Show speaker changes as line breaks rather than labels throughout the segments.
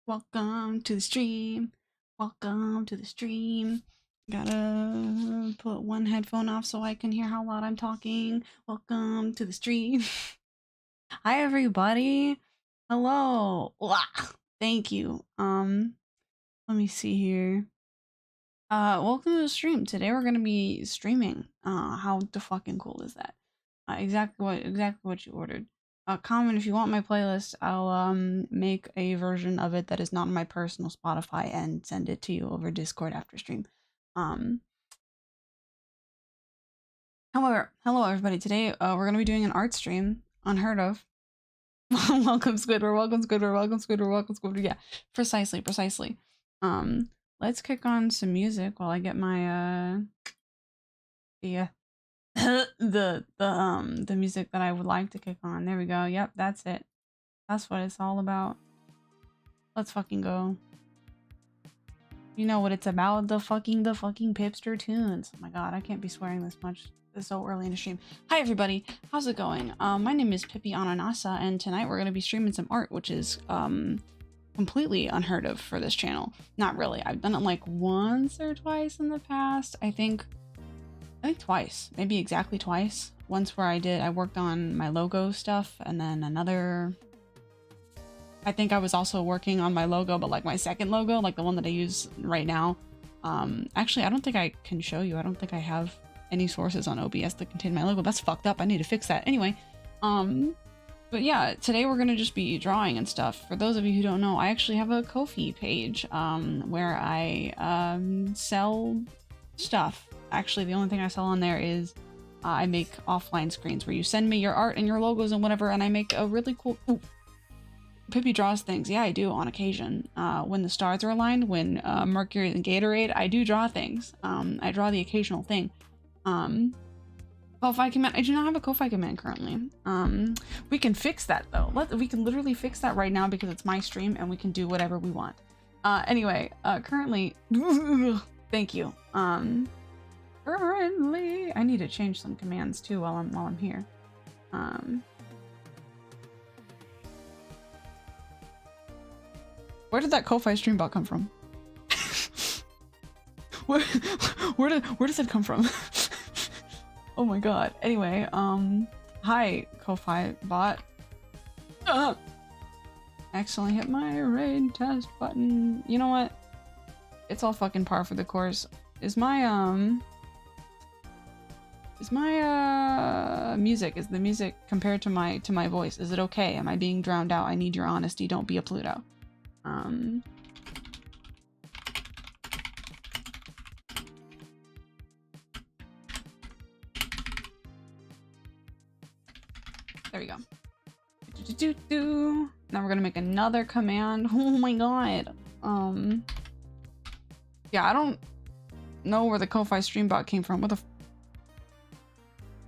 Welcome to the stream. Welcome to the stream. Gotta put one headphone off so I can hear how loud I'm talking. Welcome to the stream. Hi everybody. Hello. Wah. Thank you. Let me see here. Welcome to the stream. Today we're gonna be streaming. How the fucking cool is that? Exactly what you ordered. Comment if you want my playlist. I'll make a version of it that is not on my personal Spotify and send it to you over Discord after stream. Hello everybody. Today we're gonna be doing an art stream. Unheard of. Welcome Squidward. Welcome Squidward. Welcome Squidward. Welcome Squidward. Yeah, precisely. Let's kick on some music while I get my the music that I would like to kick on. There we go. Yep, that's it. That's what it's all about. Let's fucking go. You know what it's about, the fucking Pipster tunes. Oh my god, I can't be swearing this much so early in the stream. Hi everybody, how's it going? My name is Pippi Ananasa, and tonight we're gonna be streaming some art, which is completely unheard of for this channel. Not really. I've done it like once or twice in the past. I think twice, maybe exactly twice. Once where I worked on my logo stuff, and then another, I think I was also working on my logo, but like my second logo, like the one that I use right now. Actually, I don't think I can show you. I don't think I have any sources on OBS that contain my logo. That's fucked up. I need to fix that. Anyway, but yeah, today we're gonna just be drawing and stuff. For those of you who don't know, I actually have a Ko-fi page where I sell stuff. Actually, the only thing I sell on there is I make offline screens where you send me your art and your logos and whatever, and I make a really cool... Ooh. Pippi draws things. Yeah, I do on occasion. When the stars are aligned, when Mercury and Gatorade, I do draw things. I draw the occasional thing. Ko-fi command. I do not have a Ko-fi command currently. We can fix that though. We can literally fix that right now because it's my stream and we can do whatever we want. Anyway, currently... Thank you. Currently, I need to change some commands too while I'm here. Where did that Ko-fi stream bot come from? where does it come from? Oh my god. Anyway, hi Ko-fi bot. Accidentally hit my raid test button. You know what? It's all fucking par for the course. Is the music compared to my voice, is it okay? Am I being drowned out? I need your honesty. Don't be a Pluto. There we go. Now we're gonna make another command. Oh my god. Yeah, I don't know where the Ko-fi stream bot came from. What the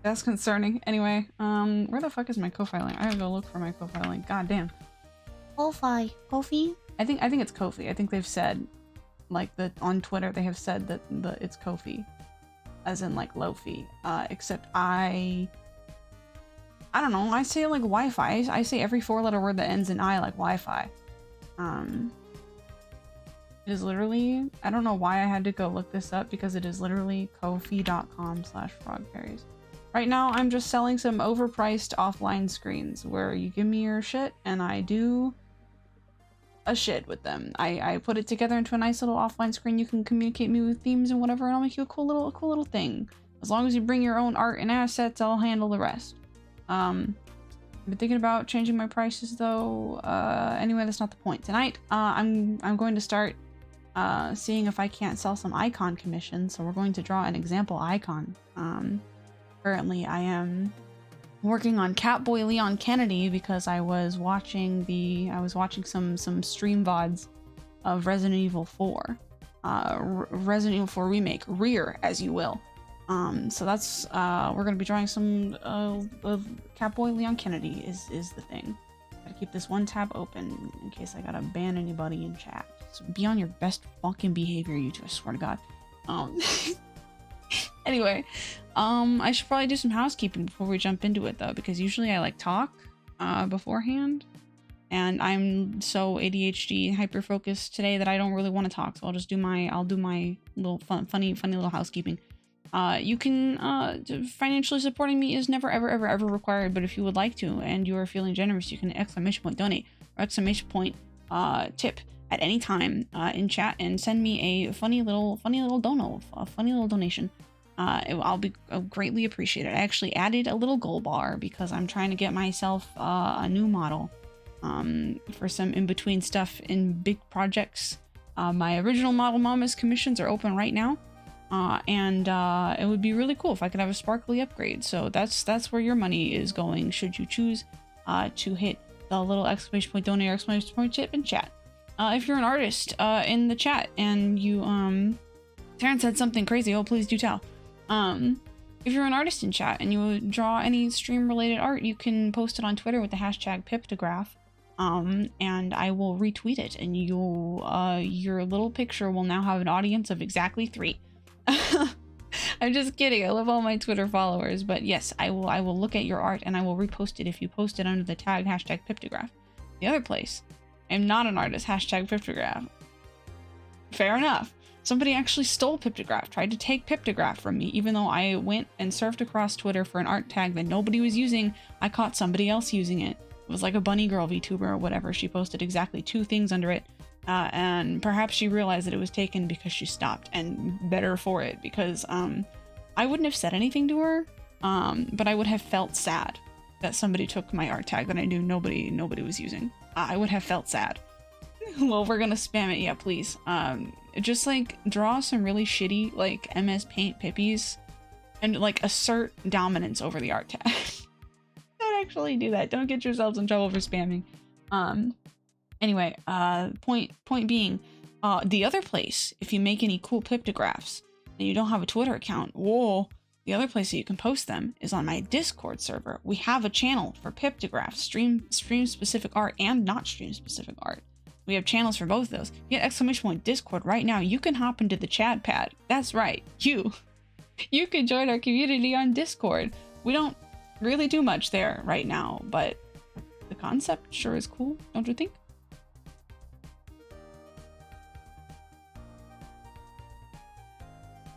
that's concerning. Anyway, where the fuck is my Ko-fi link? I gotta go look for my Ko-fi link. God damn. Ko-fi. Ko-fi? I think it's Ko-fi. I think they've said, like, on Twitter they have said that it's Ko-fi. as in like Lo-fi, except I don't know, I say like Wi-Fi. I say every 4-letter word that ends in I, like Wi-Fi. It is literally, I don't know why I had to go look this up, because it is literally ko-fi.com/frogberryz. Right now, I'm just selling some overpriced offline screens where you give me your shit and I do a shit with them. I put it together into a nice little offline screen. You can communicate me with themes and whatever, and I'll make you a cool little thing. As long as you bring your own art and assets, I'll handle the rest. I've been thinking about changing my prices though. Anyway, that's not the point. Tonight, I'm going to start seeing if I can't sell some icon commissions. So we're going to draw an example icon. Currently, I am working on Catboy Leon Kennedy because I was watching some stream VODs of Resident Evil 4. Resident Evil 4 Remake, Rear, as you will. So that's, we're gonna be drawing some, Catboy Leon Kennedy is the thing. Gotta keep this one tab open in case I gotta ban anybody in chat. So be on your best fucking behavior, you two, I swear to God. Anyway, I should probably do some housekeeping before we jump into it though, because usually I like talk, beforehand. And I'm so ADHD hyper focused today that I don't really want to talk. So I'll just do my little funny little housekeeping. You can, financially supporting me is never ever required, but if you would like to and you are feeling generous, you can -- donate or -- tip at any time in chat and send me a funny little donation. I'll be greatly appreciated. I actually added a little goal bar because I'm trying to get myself a new model for some in-between stuff in big projects. My original model Mama's commissions are open right now. And it would be really cool if I could have a sparkly upgrade. So that's where your money is going, should you choose to hit the little -- donate or -- tip in chat. If you're an artist in the chat and you Taryn said something crazy, oh please do tell. If you're an artist in chat and you draw any stream related art, you can post it on Twitter with the hashtag #piptograph. And I will retweet it, and your little picture will now have an audience of exactly 3. I'm just kidding. I love all my Twitter followers, but yes, I will look at your art and I will repost it if you post it under the tag #piptograph. The other place, I'm not an artist, #piptograph. Fair enough. Somebody actually stole Piptograph, tried to take Piptograph from me, even though I went and surfed across Twitter for an art tag that nobody was using. I caught somebody else using it. It was like a bunny girl VTuber or whatever. She posted exactly 2 things under it. And perhaps she realized that it was taken because she stopped, and better for it, because I wouldn't have said anything to her, but I would have felt sad that somebody took my art tag that I knew nobody was using. I would have felt sad. Well, we're gonna spam it, yeah, please. Just like draw some really shitty like MS Paint pippies and like assert dominance over the art tag. Don't actually do that. Don't get yourselves in trouble for spamming. Anyway, point being, the other place, if you make any cool pictographs and you don't have a Twitter account, whoa, the other place that you can post them is on my Discord server. We have a channel for pictographs, stream specific art and not stream specific art. We have channels for both of those. You get ! Discord right now. You can hop into the chat pad. That's right. You can join our community on Discord. We don't really do much there right now, but the concept sure is cool, don't you think?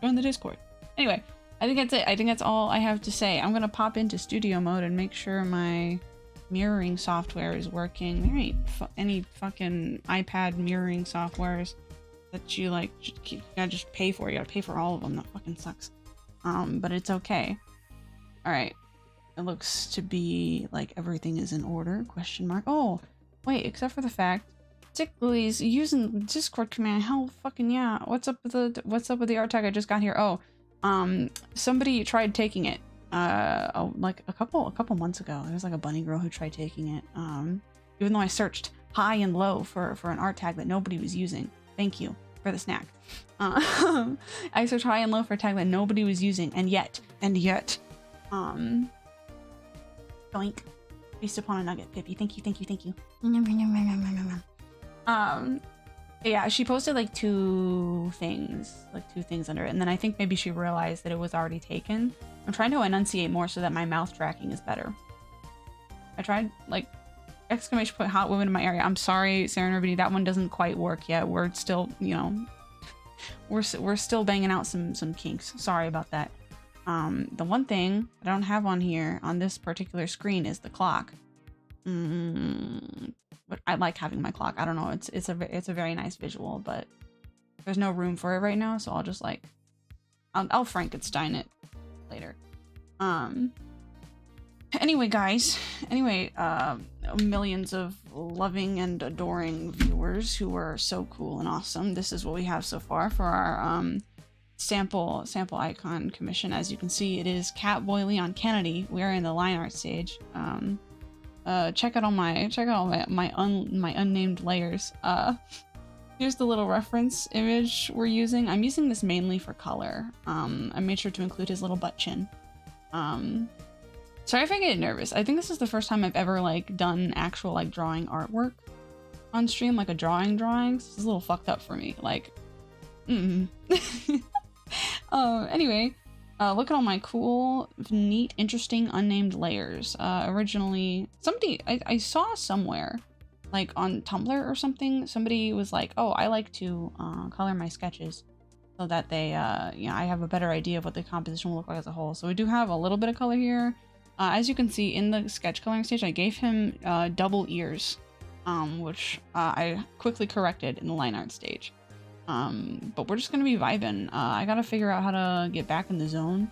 Join the Discord. Anyway, I think that's it. I think that's all I have to say. I'm gonna pop into studio mode and make sure my mirroring software is working. There ain't any fucking iPad mirroring softwares that you like you gotta just pay for. You gotta pay for all of them. That fucking sucks. But it's okay. All right. It looks to be like everything is in order. ? Oh, wait. Except for the fact, Tickly's using the Discord command. Hell, fucking yeah. What's up with the art tag I just got here? Oh, somebody tried taking it. Like a couple months ago. There was like a bunny girl who tried taking it. Even though I searched high and low for an art tag that nobody was using. Thank you for the snack. I searched high and low for a tag that nobody was using, and yet, doink. Feast upon a nugget, Pippi. Thank you. Yeah, she posted like two things under it, and then I think maybe she realized that it was already taken. I'm trying to enunciate more so that my mouth tracking is better. I tried like exclamation point hot women in my area. I'm sorry, Serendipity, that one doesn't quite work yet. We're still, you know, we're still banging out some kinks. Sorry about that. The one thing I don't have on here on this particular screen is the clock. But I like having my clock. I don't know. It's a very nice visual, but there's no room for it right now, so I'll just like I'll Frankenstein it later. Anyway, guys. Anyway, millions of loving and adoring viewers who are so cool and awesome. This is what we have so far for our sample icon commission. As you can see, it is Catboy Leon Kennedy. We are in the line art stage. Check out all my unnamed layers. Here's the little reference image we're using. I'm using this mainly for color. I made sure to include his little butt chin. Sorry if I get nervous. I think this is the first time I've ever like done actual like drawing artwork on stream, like a drawing. This is a little fucked up for me. Like, anyway, look at all my cool, neat, interesting, unnamed layers. Originally, I saw somewhere, like on Tumblr or something, somebody was like, oh, I like to color my sketches so that they, you know, I have a better idea of what the composition will look like as a whole. So we do have a little bit of color here. As you can see in the sketch coloring stage, I gave him double ears, which I quickly corrected in the line art stage. But we're just gonna be vibing. I gotta figure out how to get back in the zone,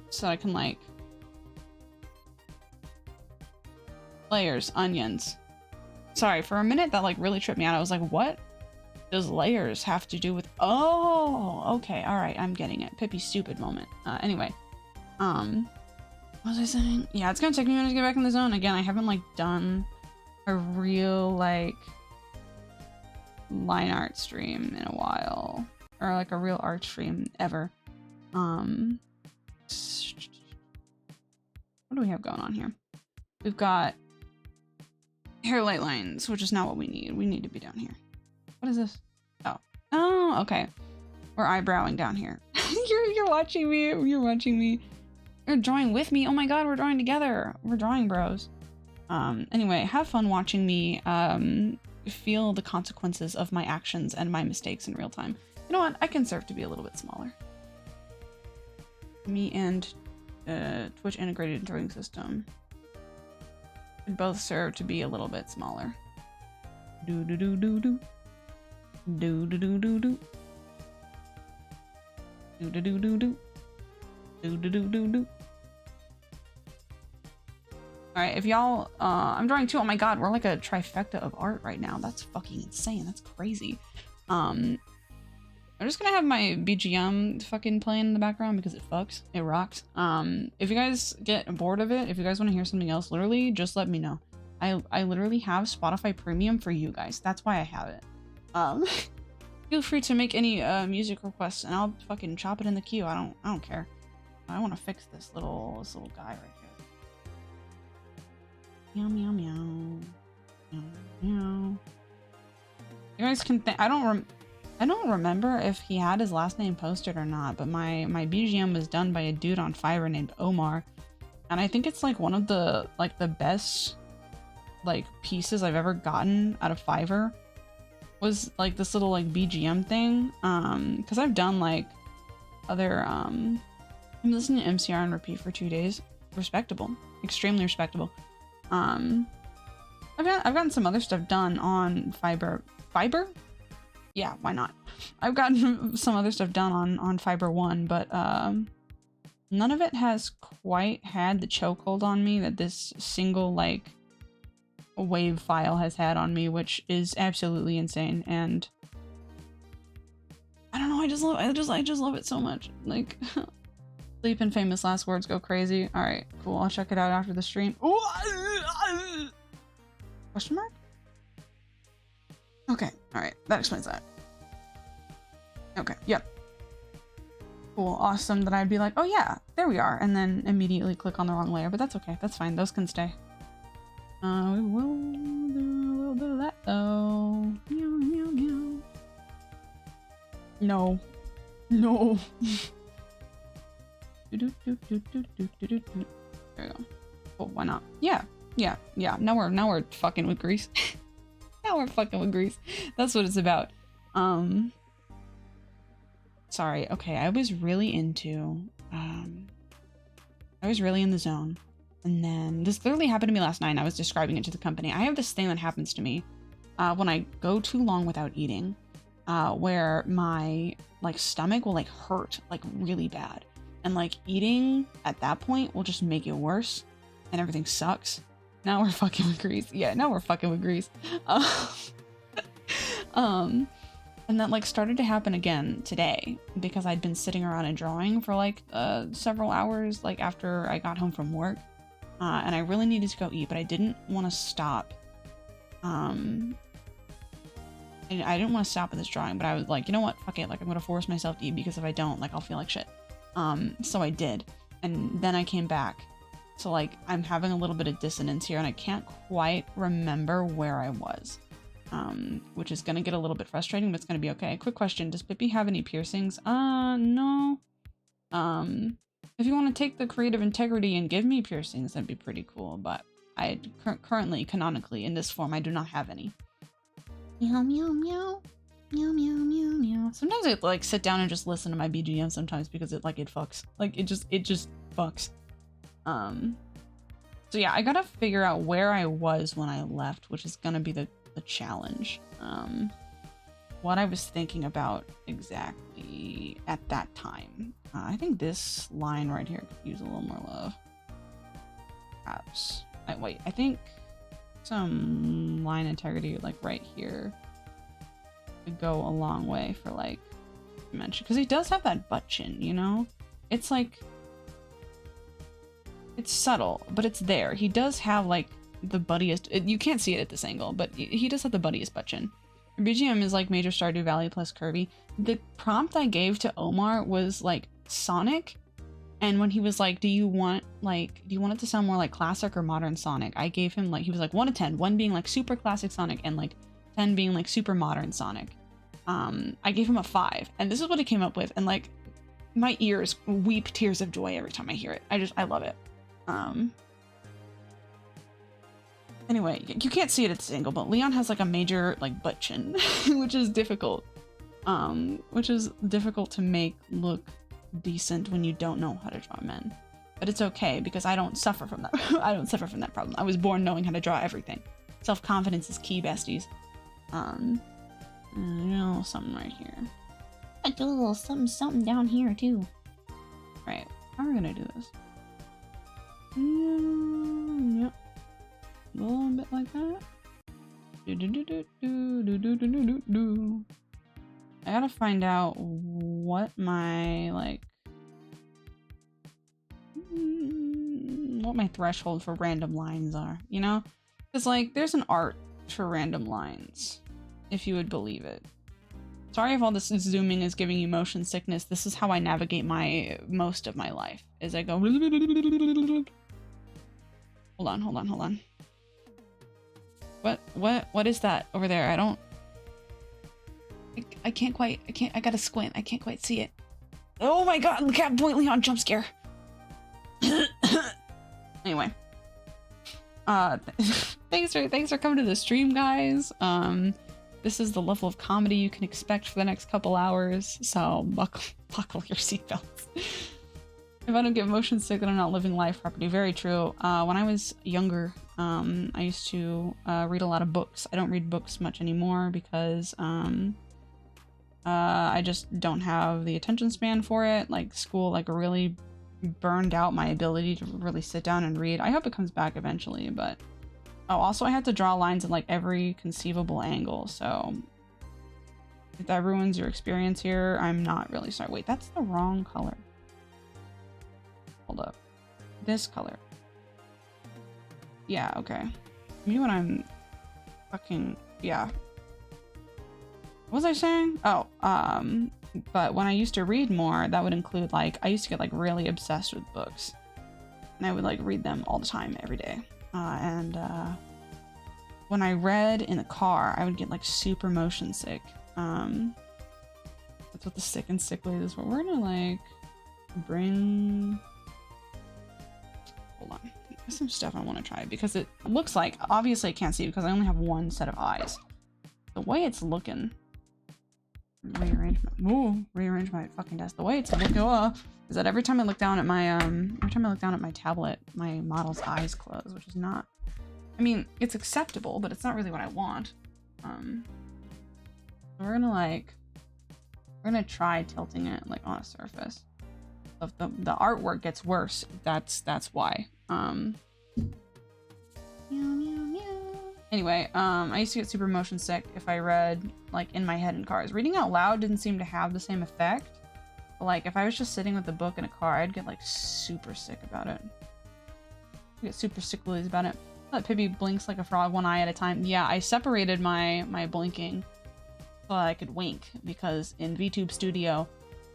so I can like layers, onions. Sorry, for a minute that like really tripped me out. I was like, what does layers have to do with? Oh, okay, all right, I'm getting it. Pippi stupid moment. Anyway, what was I saying? Yeah, it's gonna take me a minute to get back in the zone. Again, I haven't like done a real like line art stream in a while, or like a real art stream ever. What do we have going on here? We've got hairlight lines, which is not what we need. We need to be down here. What is this? Oh, okay. We're eyebrowing down here. You're watching me. You're drawing with me. Oh my god, we're drawing together. We're drawing bros. Anyway, have fun watching me feel the consequences of my actions and my mistakes in real time. You know what? I can serve to be a little bit smaller. Me and Twitch integrated drawing system could both serve to be a little bit smaller. Do do do do do. Do do do do do. Do do do do do. Do do do do do. Alright, if y'all, I'm drawing too. Oh my god, we're like a trifecta of art right now. That's fucking insane. That's crazy. I'm just gonna have my BGM fucking playing in the background because it fucks. It rocks. If you guys get bored of it, if you guys want to hear something else, literally, just let me know. I literally have Spotify Premium for you guys. That's why I have it. Feel free to make any music requests and I'll fucking chop it in the queue. I don't care. I want to fix this little guy right here. Meow meow meow. Meow meow. You guys can I don't remember if he had his last name posted or not, but my BGM was done by a dude on Fiverr named Omar. And I think it's like one of the best like pieces I've ever gotten out of Fiverr was like this little like BGM thing. Cause I've done like other I'm listening to MCR on repeat for 2 days. Respectable. Extremely respectable. I've gotten some other stuff done on Fiverr. Yeah, why not? I've gotten some other stuff done on Fiverr 1, but none of it has quite had the chokehold on me that this single like wave file has had on me, which is absolutely insane. And I don't know, I just love it so much. Like Sleep and Famous Last Words go crazy. All right, cool. I'll check it out after the stream. Question mark? Okay, all right. That explains that. Okay, yep. Cool, awesome. That I'd be like, oh yeah, there we are, and then immediately click on the wrong layer, but that's okay. That's fine. Those can stay. We will do a little bit of that. So, meow, meow, meow. No. No. There we go. Oh, why not? Yeah. Yeah. Yeah. Now we're fucking with Grease. Now we're fucking with Grease. That's what it's about. Sorry. Okay. I was really into, I was really in the zone. And then this literally happened to me last night. And I was describing it to the company. I have this thing that happens to me when I go too long without eating, where my like stomach will like hurt like really bad. And like eating at that point will just make it worse and everything sucks. Now we're fucking with Grease. Yeah, now we're fucking with Grease. And that like started to happen again today because I'd been sitting around and drawing for like several hours like after I got home from work. And I really needed to go eat, but I didn't want to stop. I didn't want to stop with this drawing, but I was like, you know what? Fuck it. Like I'm going to force myself to eat because if I don't, like I'll feel like shit. So I did. And then I came back. So like I'm having a little bit of dissonance here and I can't quite remember where I was. Which is going to get a little bit frustrating, but it's going to be okay. Quick question. Does Pippi have any piercings? No. If you want to take the creative integrity and give me piercings, that'd be pretty cool. But I currently, canonically, in this form, I do not have any. Meow, meow, meow. Meow, meow, meow, meow. Sometimes I like sit down and just listen to my BGM sometimes because it fucks. Like it just fucks. So yeah, I gotta figure out where I was when I left, which is gonna be the challenge. What I was thinking about exactly at that time. I think this line right here could use a little more love. Perhaps. Wait, I think some line integrity like right here could go a long way for like mention, because he does have that butt chin, you know? It's like it's subtle, but it's there. He does have like the buttiest, you can't see it at this angle, but he does have the buttiest butt chin. BGM is like Major Stardew Valley plus Kirby. The prompt I gave to Omar was like Sonic, and when he was like, do you want it to sound more like classic or modern Sonic, I gave him like, he was like 1 to 10, 1 being like super classic Sonic and like 10 being like super modern Sonic. I gave him a 5, and this is what he came up with, and like my ears weep tears of joy every time I hear it. I love it. Anyway, you can't see it at this angle, but Leon has like a major like butt chin, which is difficult. Which is difficult to make look decent when you don't know how to draw men. But it's okay because I don't suffer from that. I don't suffer from that problem. I was born knowing how to draw everything. Self-confidence is key, besties. A little something right here. I do a little something down here too. Right, how are we gonna do this? Yep. A little bit like that. I gotta find out what my what my threshold for random lines are, you know? Because like there's an art for random lines, if you would believe it. Sorry if all this zooming is giving you motion sickness. This is how I navigate most of my life, is I go hold on. What is that over there? I gotta squint. I can't quite see it. Oh my god, the Catboy Leon jump scare. Anyway. Thanks for coming to the stream, guys. This is the level of comedy you can expect for the next couple hours, so buckle your seatbelts. If I don't get motion sick, then I'm not living life properly. Very true. When I was younger, I used to read a lot of books. I don't read books much anymore because I just don't have the attention span for it. Like school like really burned out my ability to really sit down and read. I hope it comes back eventually, but also I had to draw lines in like every conceivable angle, so if that ruins your experience here, I'm not really sorry. Wait, that's the wrong color. Hold up. This color. Yeah, okay. Maybe when I'm fucking, yeah. What was I saying? Oh, but when I used to read more, that would include like, I used to get like really obsessed with books. And I would like read them all the time, every day. when I read in the car, I would get like super motion sick. That's what the sick and sickly is. But we're gonna like bring. Hold on. There's some stuff I want to try because it looks like, obviously I can't see because I only have one set of eyes. The way it's looking. Rearrange my fucking desk. The way it's looking is that every time I look down at my tablet, my model's eyes close, which is not, I mean, it's acceptable, but it's not really what I want. We're gonna try tilting it like on a surface. If the artwork gets worse, that's why. Anyway, I used to get super motion sick if I read like in my head in cars. Reading out loud didn't seem to have the same effect. But like if I was just sitting with the book in a car, I'd get like super sick about it. I get super sicklies about it. That Pibby blinks like a frog, one eye at a time. Yeah, I separated my blinking so I could wink because in VTube Studio,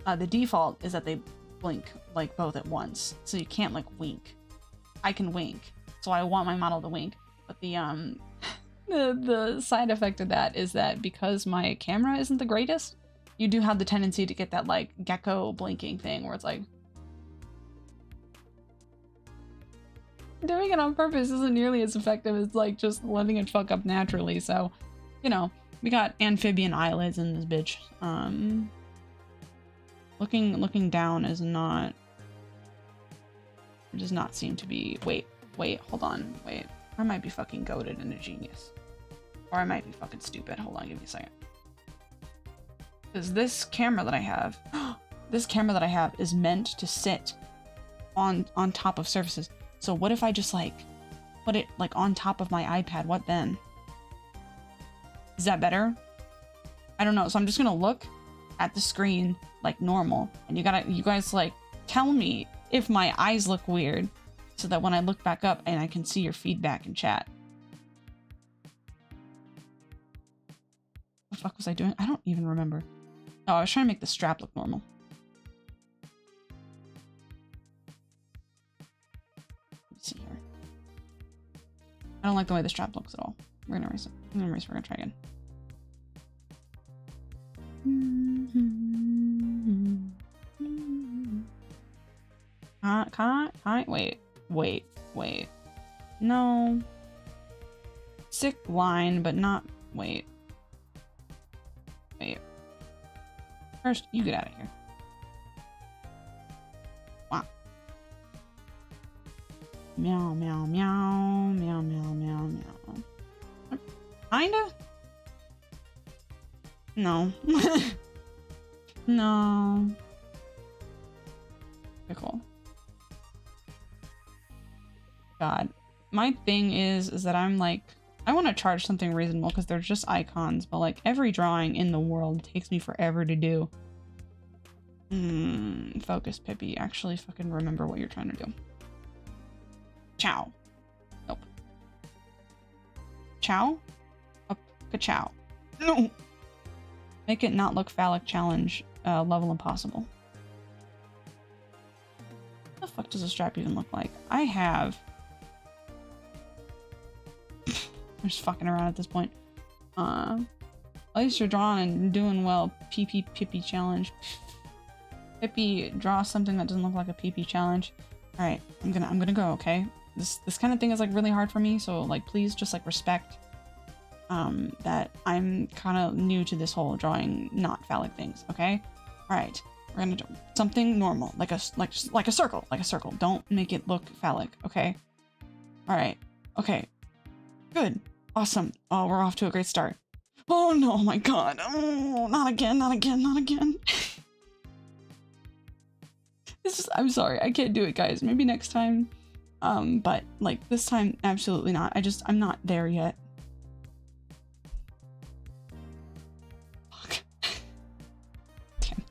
the default is that they blink like both at once, so you can't like wink. I can wink, so I want my model to wink, but the side effect of that is that because my camera isn't the greatest, you do have the tendency to get that like gecko blinking thing where it's like doing it on purpose isn't nearly as effective as like just letting it fuck up naturally. So, you know, we got amphibian eyelids in this bitch. Looking down is not, it does not seem to be, wait, hold on, wait. I might be fucking goated and a genius. Or I might be fucking stupid. Hold on, give me a second. Because this camera that I have, is meant to sit on top of surfaces. So what if I just like put it like on top of my iPad? What then? Is that better? I don't know. So I'm just gonna look at the screen like normal, and you guys like tell me if my eyes look weird, so that when I look back up and I can see your feedback in chat. What the fuck was I doing? I don't even remember. Oh, I was trying to make the strap look normal. Let's see here. I don't like the way the strap looks at all. We're gonna erase it. We're gonna try again. Wait. No. Sick line, but not, wait. First, you get out of here. Wow. Meow, meow, meow, meow, meow, meow, meow. Kinda? No. No. Okay, cool. God. My thing is that I'm like, I want to charge something reasonable because they're just icons, but like every drawing in the world takes me forever to do. Focus, Pippi. Actually fucking remember what you're trying to do. Chow. Nope. Chow? Ka-chow. No! Make it not look phallic challenge, level impossible. What the fuck does a strap even look like? I have... I'm just fucking around at this point. At least you're drawing and doing well. Pippi challenge. Pippi, draw something that doesn't look like a PP challenge. Alright, I'm gonna go, okay? This kind of thing is like really hard for me, so like please just like respect that I'm kind of new to this whole drawing not phallic things, okay? Alright, we're gonna do something normal, like a circle, Don't make it look phallic, okay? Alright, okay. Good. Awesome. Oh, we're off to a great start. Oh no, oh my god. Oh, not again. I'm sorry, I can't do it, guys. Maybe next time. But like this time, absolutely not. I'm not there yet. Fuck. Damn it.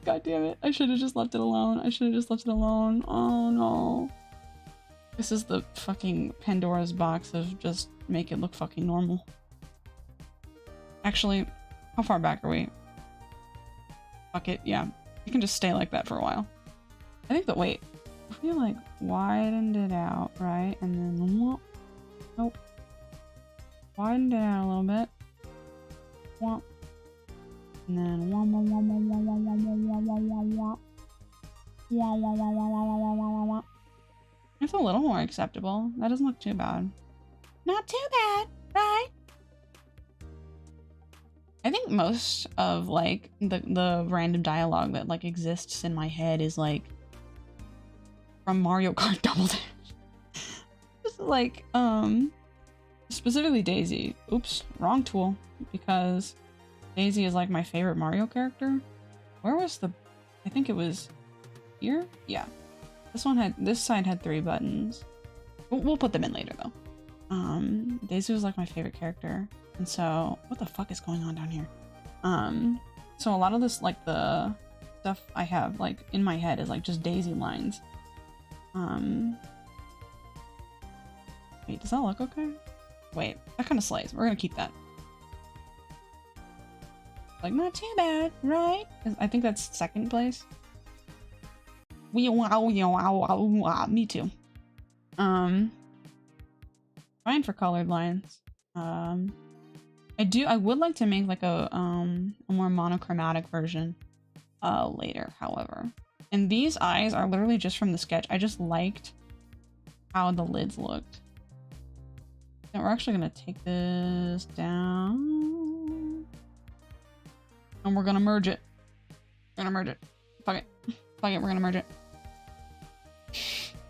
God damn it. I should have just left it alone. Oh no. This is the fucking Pandora's box of just make it look fucking normal. Actually, how far back are we? Fuck it, yeah. You can just stay like that for a while. I think that, wait. If we like widened it out, right? And then, nope. Widened it out a little bit. Womp. And then womp, womp, womp, womp, womp, womp, womp, womp, womp, womp, womp. Womp, womp, womp, womp, womp, womp, womp, womp. It's a little more acceptable. That doesn't look too bad. Not too bad, right? I think most of like the random dialogue that like exists in my head is like from Mario Kart Double Dash. Just like specifically Daisy. Oops, wrong tool, because Daisy is like my favorite Mario character. Where was the, I think it was here? Yeah. This side had 3 buttons. We'll put them in later though. Daisy was like my favorite character. And so, what the fuck is going on down here? So a lot of this, like the stuff I have like in my head is like just Daisy lines. Wait, does that look okay? Wait, that kind of slays. We're gonna keep that. Like, not too bad, right? I think that's 2nd place. Me too. Fine for colored lines. I would like to make like a more monochromatic version later, however. And these eyes are literally just from the sketch. I just liked how the lids looked. And we're actually gonna take this down. And we're gonna merge it. We're gonna merge it. Fuck it. Fuck it, we're gonna merge it.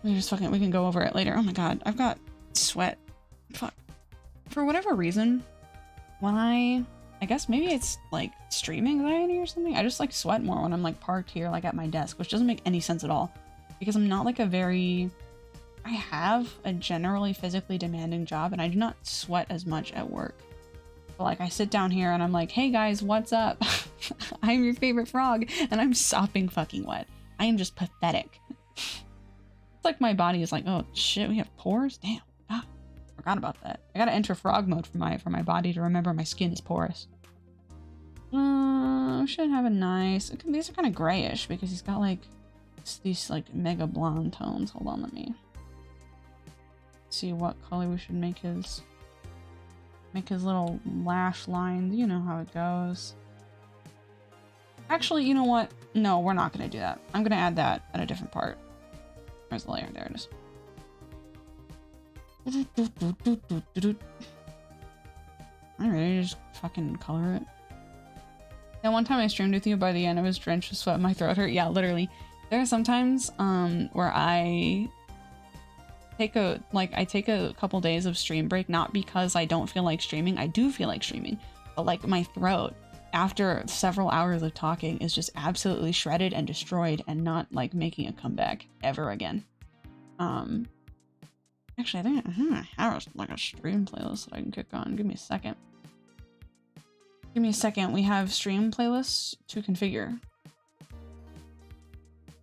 We can go over it later. Oh my god, I've got sweat. Fuck. For whatever reason, when I guess maybe it's like stream anxiety or something. I just like sweat more when I'm like parked here like at my desk, which doesn't make any sense at all. Because I'm not like I have a generally physically demanding job and I do not sweat as much at work. But like I sit down here and I'm like, hey guys, what's up? I'm your favorite frog and I'm sopping fucking wet. I am just pathetic. It's like my body is like, oh shit, we have pores? Damn. Ah, forgot about that. I gotta enter frog mode for my body to remember my skin is porous. Should have a nice, these are kind of grayish because he's got like these like mega blonde tones. Hold on, let me see what color we should make his little lash lines. You know how it goes. Actually, you know what? No, we're not gonna do that. I'm gonna add that at a different part. Where's the layer? There it is. I'm ready to just fucking color it. And one time I streamed with you, by the end I was drenched with sweat, my throat hurt. Yeah, literally. There are sometimes where I take a couple days of stream break, not because I don't feel like streaming. I do feel like streaming, but like my throat after several hours of talking is just absolutely shredded and destroyed and not like making a comeback ever again. Actually, I think I have like a stream playlist that I can kick on. Give me a second. Give me a second. We have stream playlists to configure.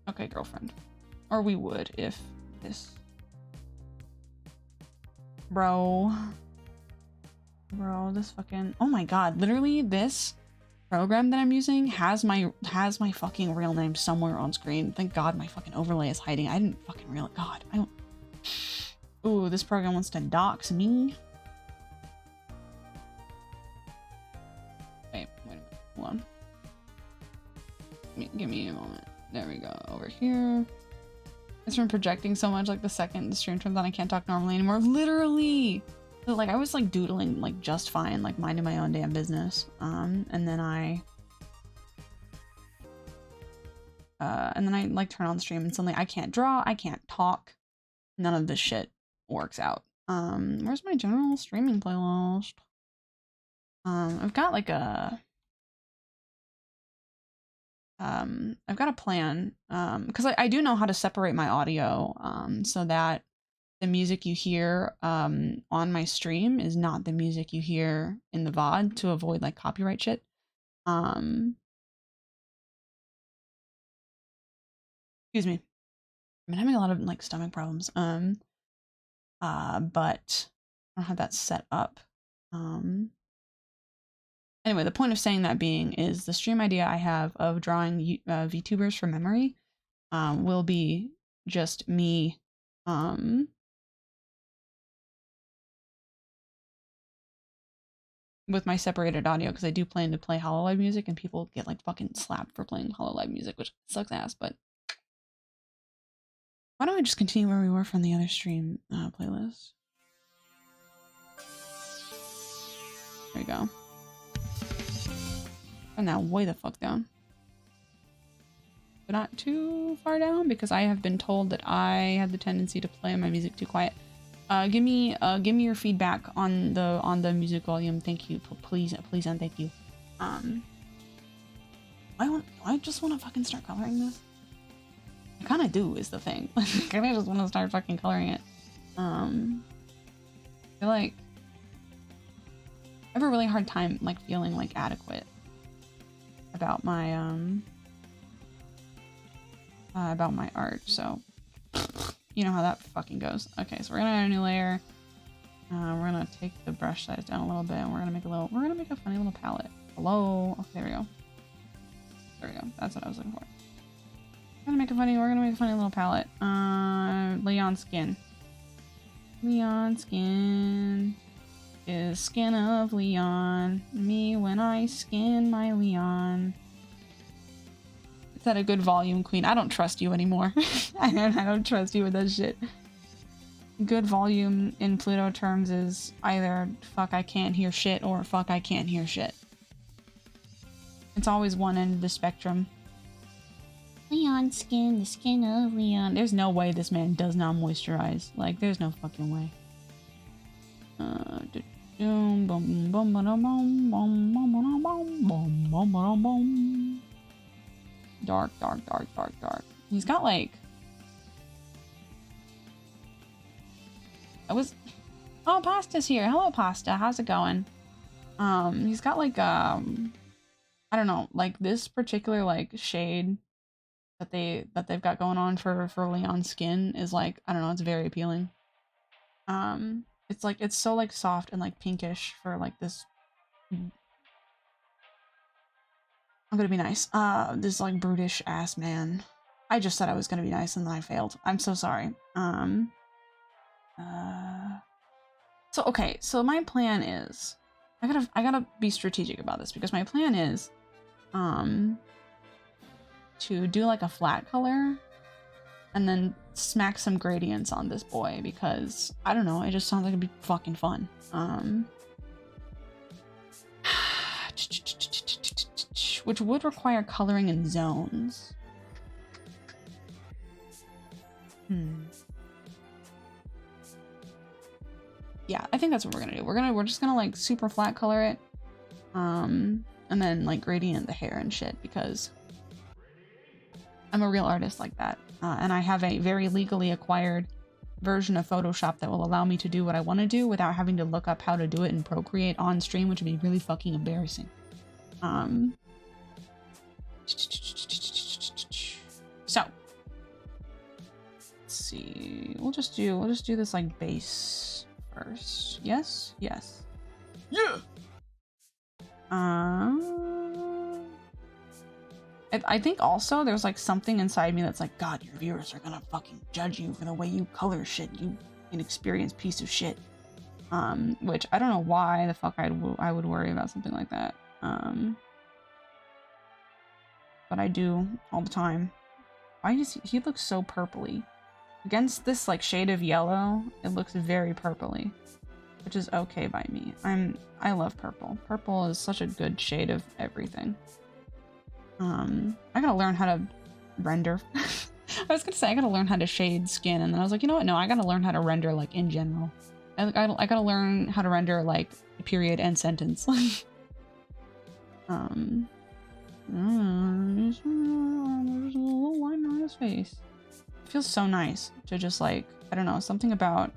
Okay, girlfriend. Or we would if this. Bro, this fucking, oh my god, literally this program that I'm using has my fucking real name somewhere on screen. Thank god my fucking overlay is hiding. I didn't fucking realize. God, I don't. Ooh, this program wants to dox me. Wait a minute. Hold on. Give me a moment. There we go. Over here. It's from projecting so much. Like the second the stream turns on, I can't talk normally anymore. Literally. So, like I was like doodling like just fine, like minding my own damn business. And then I like turn on the stream and suddenly I can't draw, I can't talk. None of this shit works out. Where's my general streaming playlist? I've got like a I've got a plan, because I do know how to separate my audio, so that the music you hear on my stream is not the music you hear in the VOD, to avoid like copyright shit. Excuse me. I've been having a lot of like stomach problems. But I don't have that set up. Anyway, the point of saying that being is the stream idea I have of drawing VTubers from memory will be just me with my separated audio, because I do plan to play Hololive music, and people get like fucking slapped for playing Hololive music, which sucks ass. But why don't we just continue where we were from the other stream playlist? There we go. And now way the fuck down. But not too far down, because I have been told that I have the tendency to play my music too quiet. Give me your feedback on the music volume. Thank you, please, and thank you. I just want to fucking start coloring this. I kind of do, is the thing. I kind of just want to start fucking coloring it. I feel like I have a really hard time like feeling like adequate about my art, so you know how that fucking goes. Okay, so we're gonna add a new layer. We're gonna take the brush size down a little bit, and we're gonna make a funny little palette. Hello. Okay, there we go. There we go. That's what I was looking for. We're gonna make a funny little palette. Leon skin. Leon skin is skin of Leon. Me when I skin my Leon. Is that a good volume, queen? I don't trust you anymore. I don't trust you with that shit. Good volume in Pluto terms is either fuck I can't hear shit or fuck I can't hear shit. It's always one end of the spectrum. Leon skin, the skin of Leon. There's no way this man does not moisturize. Like, there's no fucking way. Dark. He's got like... Oh, Pasta's here. Hello, Pasta. How's it going? He's got like, I don't know, like this particular like shade that they've got going on for Leon's skin is like, I don't know, it's very appealing. It's like, it's so like soft and like pinkish for like this. I'm gonna be nice. This like brutish ass man. I just said I was gonna be nice and then I failed. I'm so sorry. So okay, so my plan is, I gotta be strategic about this, because my plan is, to do like a flat color, and then smack some gradients on this boy, because I don't know, it just sounds like it'd be fucking fun. Which would require coloring in zones. Yeah, I think that's what we're gonna do. We're just gonna like super flat color it, and then like gradient the hair and shit, because I'm a real artist like that, and I have a very legally acquired version of Photoshop that will allow me to do what I want to do without having to look up how to do it in Procreate on stream, which would be really fucking embarrassing. So let's see. We'll just do this like base first. Yes. Yeah. I think also there's like something inside me that's like, God, your viewers are gonna fucking judge you for the way you color shit, you inexperienced piece of shit. Which I don't know why the fuck I would worry about something like that. But I do all the time. Why does he looks so purpley? Against this like shade of yellow, it looks very purpley, which is okay by me. I love purple. Purple is such a good shade of everything. I gotta learn how to render. I was gonna say I gotta learn how to shade skin, and then I was like, you know what? No, I gotta learn how to render like in general. I gotta learn how to render like period and sentence. There's a little line on his face. It feels so nice to just like, I don't know, something about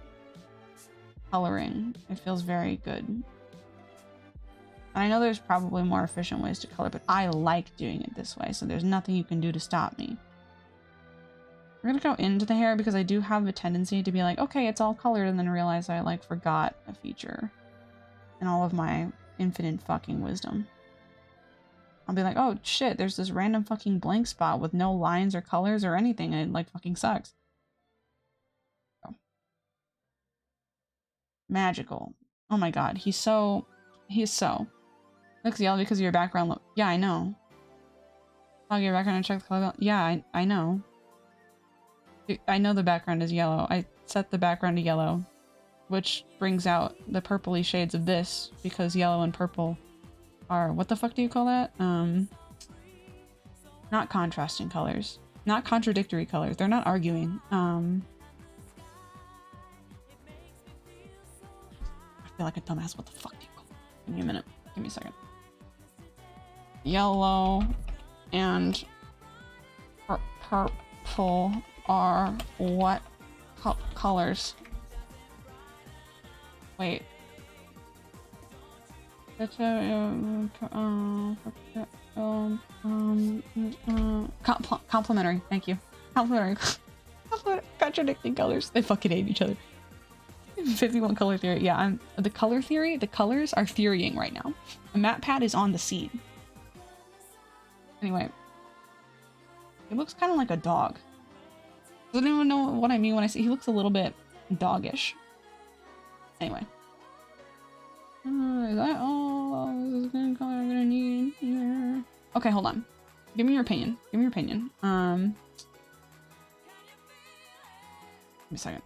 coloring. It feels very good. And I know there's probably more efficient ways to color, but I like doing it this way, so there's nothing you can do to stop me. We're gonna go into the hair because I do have a tendency to be like, okay, it's all colored, and then realize I like forgot a feature in all of my infinite fucking wisdom. I'll be like, oh shit, there's this random fucking blank spot with no lines or colors or anything, and it like fucking sucks. Oh. Magical. Oh my god, he's so... He's so. Looks yellow because of your background look. Yeah, I know. Log your background and check the color. Yeah, I know. I know the background is yellow. I set the background to yellow, which brings out the purpley shades of this because yellow and purple are, what the fuck do you call that? Not contrasting colors. Not contradictory colors. They're not arguing. I feel like a dumbass. What the fuck do you call it? Give me a minute. Give me a second. Yellow and purple are what colors? Wait. Complementary. Thank you. Complementary. Contradicting colors. They fucking hate each other. 51 color theory. Yeah, the color theory. The colors are theorying right now. The map pad is on the seed. Anyway, he looks kind of like a dog. Does anyone know what I mean when I say he looks a little bit doggish? Anyway. Is that all? This is the color I'm gonna need here. Okay, hold on. Give me your opinion. Give me your opinion. Give me a second.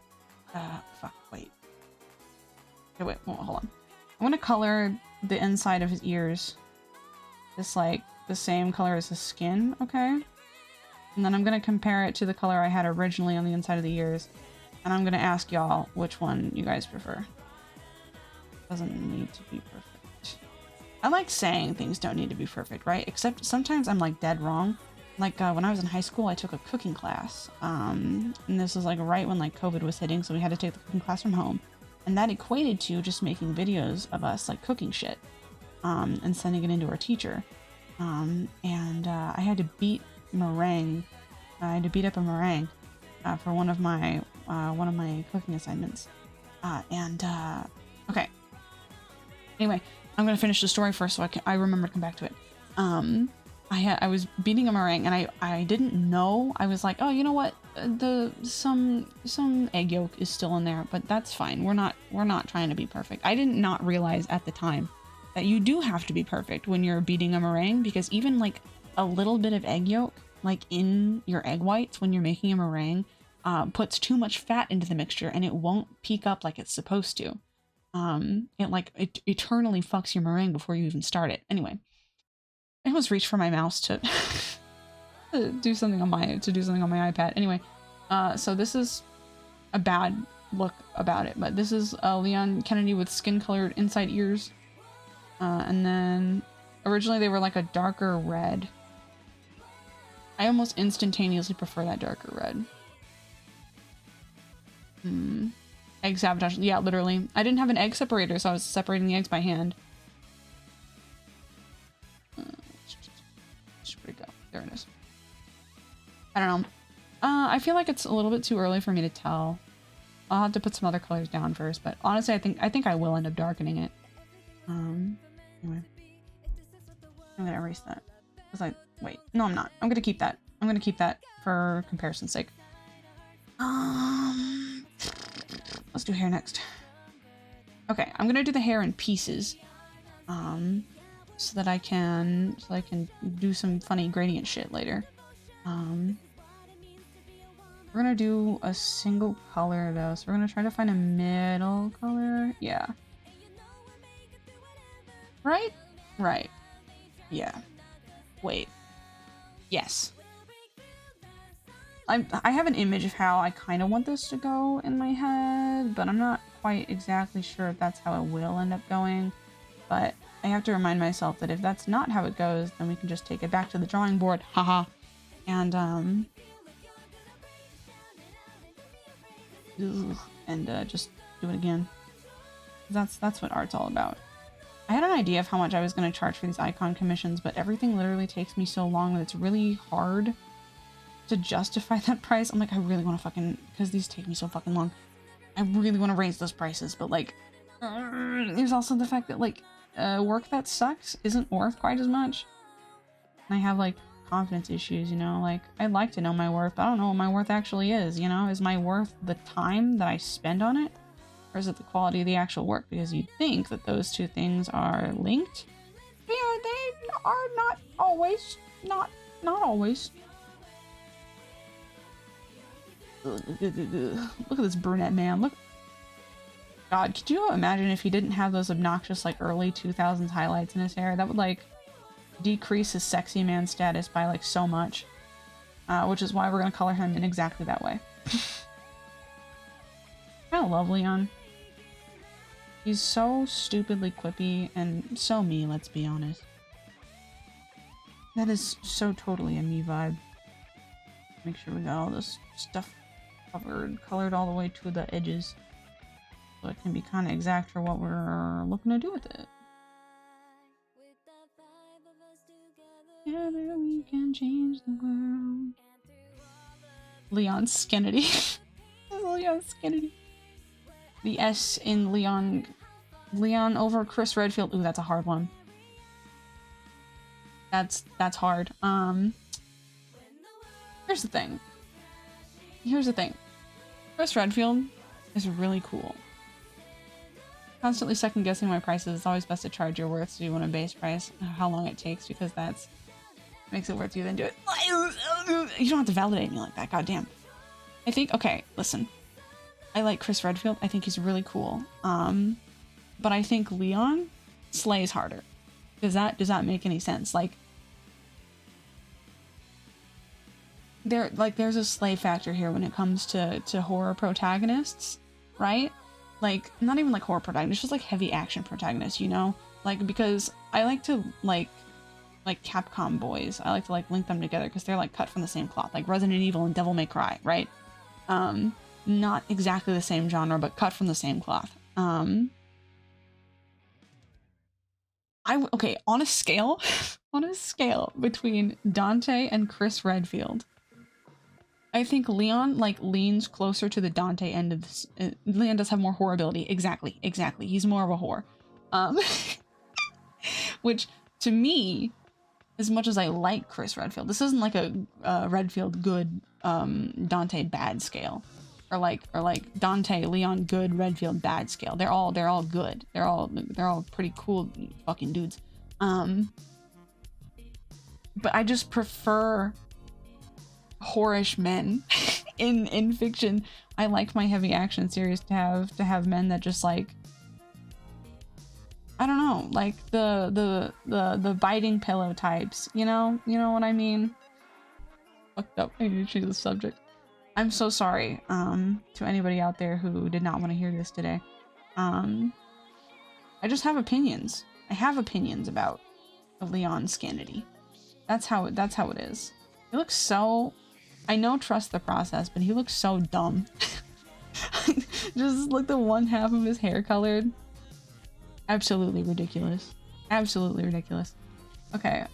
Fuck, wait. Okay, wait, hold on. I'm gonna color the inside of his ears. Just like the same color as his skin, okay? And then I'm gonna compare it to the color I had originally on the inside of the ears. And I'm gonna ask y'all which one you guys prefer. Doesn't need to be perfect. I like saying things don't need to be perfect, right? Except sometimes I'm like dead wrong. Like when I was in high school, I took a cooking class. And this was like right when like COVID was hitting, so we had to take the cooking class from home. And that equated to just making videos of us like cooking shit. And sending it into our teacher. I had to beat meringue. I had to beat up a meringue for one of my cooking assignments. Okay. Anyway, I'm gonna finish the story first so I remember to come back to it. I was beating a meringue and I didn't know. I was like, oh, you know what? Some egg yolk is still in there, but that's fine. We're not trying to be perfect. I did not realize at the time that you do have to be perfect when you're beating a meringue, because even like a little bit of egg yolk, like in your egg whites when you're making a meringue, puts too much fat into the mixture and it won't peak up like it's supposed to. It eternally fucks your meringue before you even start it. Anyway, I almost reached for my mouse to do something on my iPad. Anyway, so this is a bad look about it, but this is Leon Kennedy with skin-colored inside ears. And then originally they were like a darker red. I almost instantaneously prefer that darker red. Egg sabotage. Yeah, literally. I didn't have an egg separator, so I was separating the eggs by hand. Where'd it go? There it is. I don't know. I feel like it's a little bit too early for me to tell. I'll have to put some other colors down first, but honestly, I think I will end up darkening it. Anyway. I'm gonna erase that. Wait, no, I'm not. I'm gonna keep that. I'm gonna keep that for comparison's sake. Let's do hair next. Okay, I'm gonna do the hair in pieces. So that I can do some funny gradient shit later. We're gonna do a single color though, so we're gonna try to find a middle color. Yeah. Right? Right. Yeah. Wait. Yes. I have an image of how I kind of want this to go in my head, but I'm not quite exactly sure if that's how it will end up going. But I have to remind myself that if that's not how it goes, then we can just take it back to the drawing board. Haha. And just do it again. That's what art's all about. I had an idea of how much I was going to charge for these icon commissions, but everything literally takes me so long that it's really hard to justify that price. I'm like, I really want to fucking, because these take me so fucking long, I really want to raise those prices, but like, there's also the fact that like, work that sucks isn't worth quite as much. And I have like confidence issues, you know, like I'd like to know my worth, but I don't know what my worth actually is, you know? Is my worth the time that I spend on it? Or is it the quality of the actual work? Because you'd think that those two things are linked. Yeah, they are not always. Not always. Look at this brunette man. Look. God, could you imagine if he didn't have those obnoxious, like, early 2000s highlights in his hair? That would, like, decrease his sexy man status by, like, so much. Which is why we're gonna color him in exactly that way. I love Leon. He's so stupidly quippy and so me, let's be honest. That is so totally a me vibe. Make sure we got all this stuff covered, colored all the way to the edges. So it can be kind of exact for what we're looking to do with it. Together we can change the world. Leon Skennedy. Leon Skennedy. The S in Leon over Chris Redfield. Ooh, that's a hard one. That's hard. Here's the thing. Chris Redfield is really cool. Constantly second guessing my prices. It's always best to charge your worth so you want a base price. How long it takes, because that's makes it worth you, then do it. You don't have to validate me like that, goddamn. I think, okay, listen. I like Chris Redfield. I think he's really cool. But I think Leon slays harder. Does that make any sense? Like, there's a slay factor here when it comes to horror protagonists, right? Like, not even like horror protagonists, just like heavy action protagonists, you know? Like, because I like to like Capcom boys. I like to like link them together because they're like cut from the same cloth, like Resident Evil and Devil May Cry, right? Not exactly the same genre, but cut from the same cloth. Okay, on a scale between Dante and Chris Redfield, I think Leon like leans closer to the Dante end of this. Leon does have more horrorability. Exactly. He's more of a whore. Which to me, as much as I like Chris Redfield, this isn't like a Redfield good, Dante bad scale, or like Dante Leon good Redfield bad scale. They're all good. They're all pretty cool fucking dudes. But I just prefer whorish men in fiction. I like my heavy action series to have men that just like, I don't know, like the biting pillow types, you know what I mean? Fucked up. I need to change the subject. I'm so sorry to anybody out there who did not want to hear this today. I just have opinions. I have opinions about Leon Skennedy. That's how it is. He looks so, I know trust the process, but he looks so dumb. Just like the one half of his hair colored. Absolutely ridiculous. Absolutely ridiculous. Okay,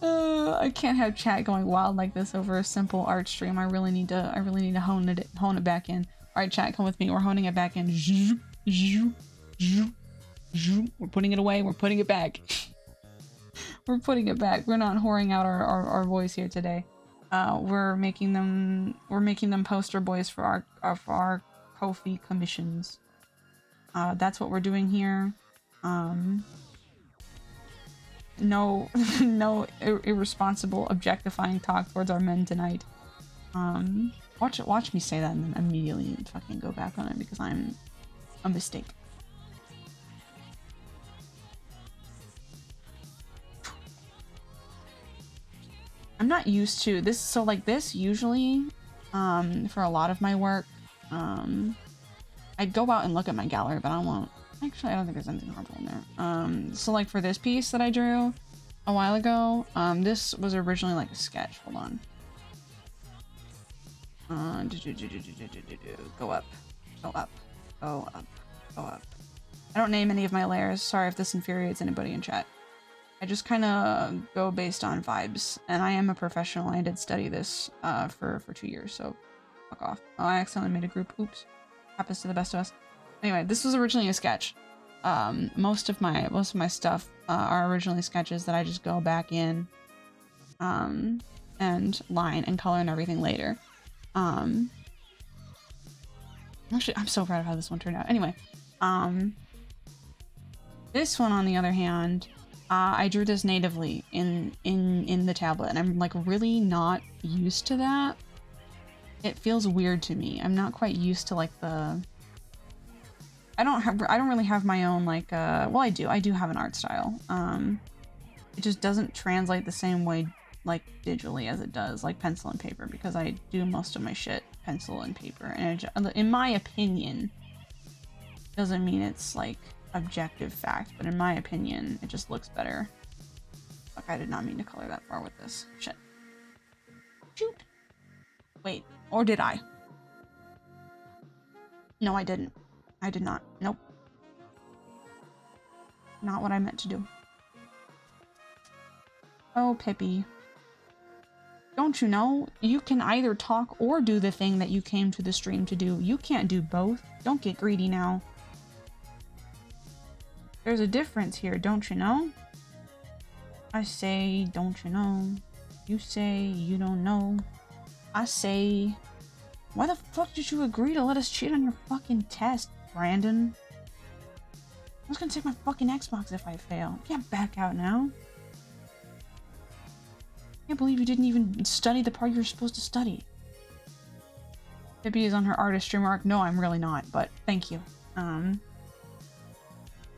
I can't have chat going wild like this over a simple art stream. I really need to hone it back in. All right, chat, come with me. We're honing it back in. We're putting it away. We're putting it back. We're putting it back. We're not whoring out our voice here today. We're making them poster boys for our Ko-fi commissions. That's what we're doing here. No irresponsible objectifying talk towards our men tonight. Watch me say that and then immediately fucking go back on it because I'm a mistake. I'm not used to this, so like this usually for a lot of my work, I'd go out and look at my gallery, but I won't. Actually, I don't think there's anything harmful in there. So like for this piece that I drew a while ago, this was originally like a sketch. Hold on. Go up, go up, go up, go up. I don't name any of my layers. Sorry if this infuriates anybody in chat. I just kind of go based on vibes, and I am a professional. I did study this for 2 years, so fuck off. Oh, I accidentally made a group. Oops. Happens to the best of us. Anyway, this was originally a sketch. Most of my stuff are originally sketches that I just go back in and line and color and everything later. Actually, I'm so proud of how this one turned out. Anyway, this one, on the other hand, I drew this natively in the tablet, and I'm like really not used to that. It feels weird to me. I'm not quite used to like the. I don't really have my own like. Well, I do have an art style. It just doesn't translate the same way like digitally as it does like pencil and paper, because I do most of my shit pencil and paper, and in my opinion, doesn't mean it's like objective fact, but in my opinion, it just looks better. Fuck, I did not mean to color that far with this. Shit. Shoot. Wait, or did I? No, I didn't. I did not. Nope. Not what I meant to do. Oh, Pippi. Don't you know? You can either talk or do the thing that you came to the stream to do. You can't do both. Don't get greedy now. There's a difference here, don't you know? I say, don't you know? You say, you don't know. I say, why the fuck did you agree to let us cheat on your fucking test, Brandon? I was gonna take my fucking Xbox if I fail. You can't back out now. I can't believe you didn't even study the part you're supposed to study. Pippi is on her artist stream arc. No, I'm really not, but thank you.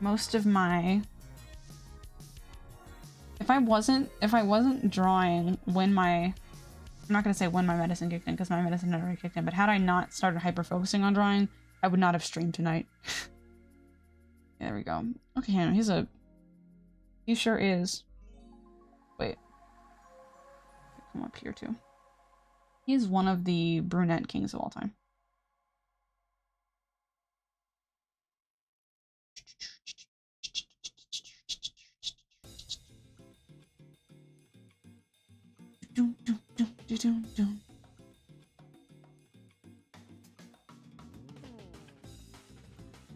Most of my... If I wasn't drawing when my... I'm not gonna say when my medicine kicked in, because my medicine had already kicked in, but had I not started hyper-focusing on drawing, I would not have streamed tonight. Yeah, there we go. Okay, Hannah, he sure is. Wait. Come up here, too. He's one of the brunette kings of all time.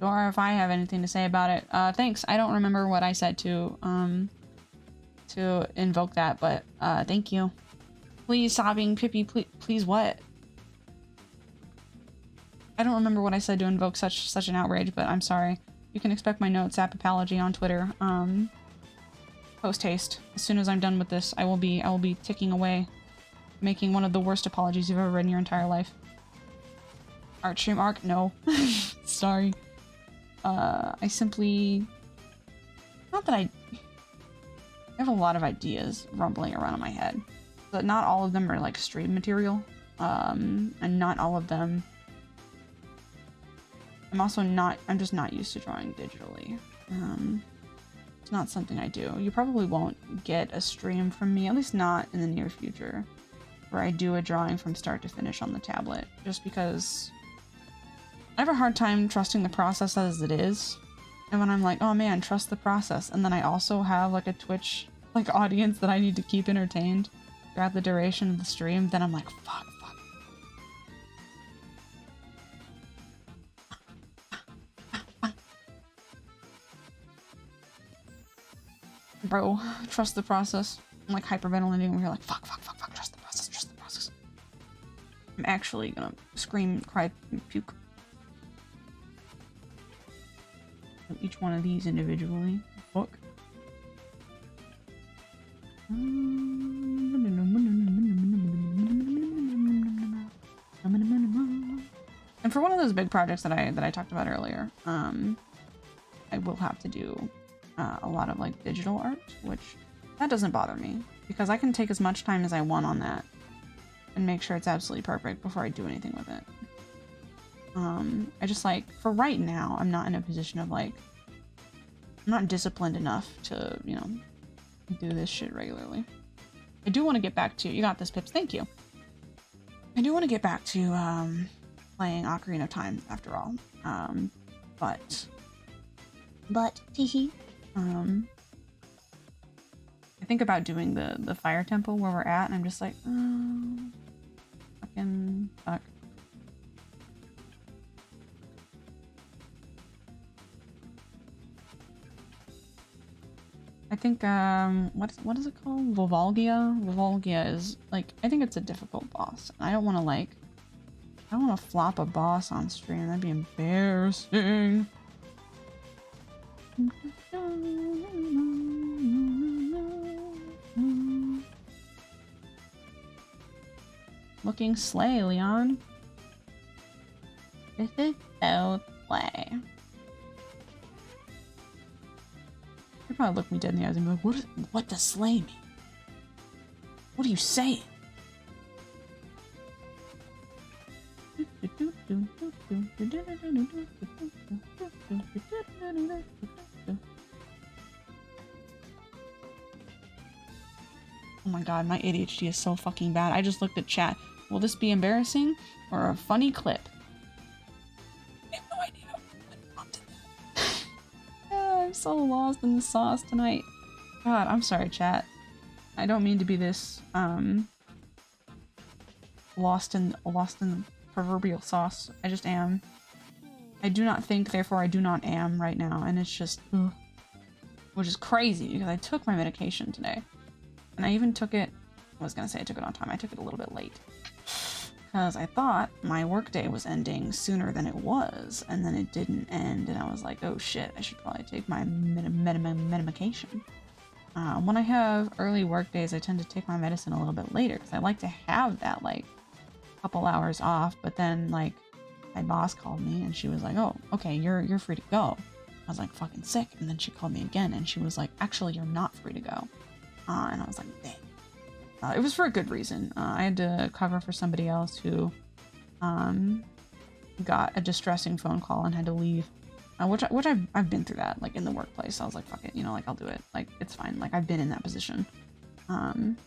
Or if I have anything to say about it. Thanks. I don't remember what I said to invoke that, but thank you. Please, sobbing Pippi, please what? I don't remember what I said to invoke such an outrage, but I'm sorry. You can expect my notes at Apology on Twitter. Post haste. As soon as I'm done with this, I will be ticking away, making one of the worst apologies you've ever read in your entire life. Art stream arc? No. Sorry. I simply... Not that I have a lot of ideas rumbling around in my head, but not all of them are like stream material. And not all of them... I'm just not used to drawing digitally. It's not something I do. You probably won't get a stream from me, at least not in the near future, where I do a drawing from start to finish on the tablet, just because I have a hard time trusting the process as it is. And when I'm like, oh man, trust the process, and then I also have like a Twitch like audience that I need to keep entertained throughout the duration of the stream, then I'm like, fuck. Bro, trust the process. I'm like hyperventilating where you're like, fuck, trust the process. I'm actually gonna scream, cry, puke. Each one of these individually. Fuck. And for one of those big projects that I talked about earlier, I will have to do a lot of like digital art, which that doesn't bother me because I can take as much time as I want on that and make sure it's absolutely perfect before I do anything with it. I just like, for right now, I'm not in a position of like, I'm not disciplined enough to, you know, do this shit regularly. I do want to get back to, you got this, Pips, thank you. I do want to get back to playing Ocarina of Time after all. But teehee. I think about doing the fire temple where we're at, and I'm just like, oh, fucking fuck. I think, what is it called? Volvalgia? Volvalgia is, like, I think it's a difficult boss. I don't want to, like, I don't want to flop a boss on stream. That'd be embarrassing. Looking slay, Leon. This is so slay. He'd probably look me dead in the eyes and be like, what does slay mean? What are you saying? Oh my god, my ADHD is so fucking bad. I just looked at chat. Will this be embarrassing or a funny clip? I have no idea what prompted that. Oh, I'm so lost in the sauce tonight. God, I'm sorry, chat. I don't mean to be this lost in the proverbial sauce. I just am. I do not think, therefore I do not am right now, and it's just ugh. Which is crazy because I took my medication today. And I even took it, I was gonna say I took it on time, I took it a little bit late. Because I thought my workday was ending sooner than it was, and then it didn't end, and I was like, oh shit, I should probably take my medication. When I have early work days, I tend to take my medicine a little bit later, because I like to have that, like, couple hours off, but then, like, my boss called me, and she was like, oh, okay, you're free to go. I was like, fucking sick, and then she called me again, and she was like, actually, you're not free to go. And I was like, dang. It was for a good reason. I had to cover for somebody else who got a distressing phone call and had to leave. Which I've been through that, like, in the workplace. I was like, fuck it, you know, like, I'll do it. Like, it's fine. Like, I've been in that position. I'm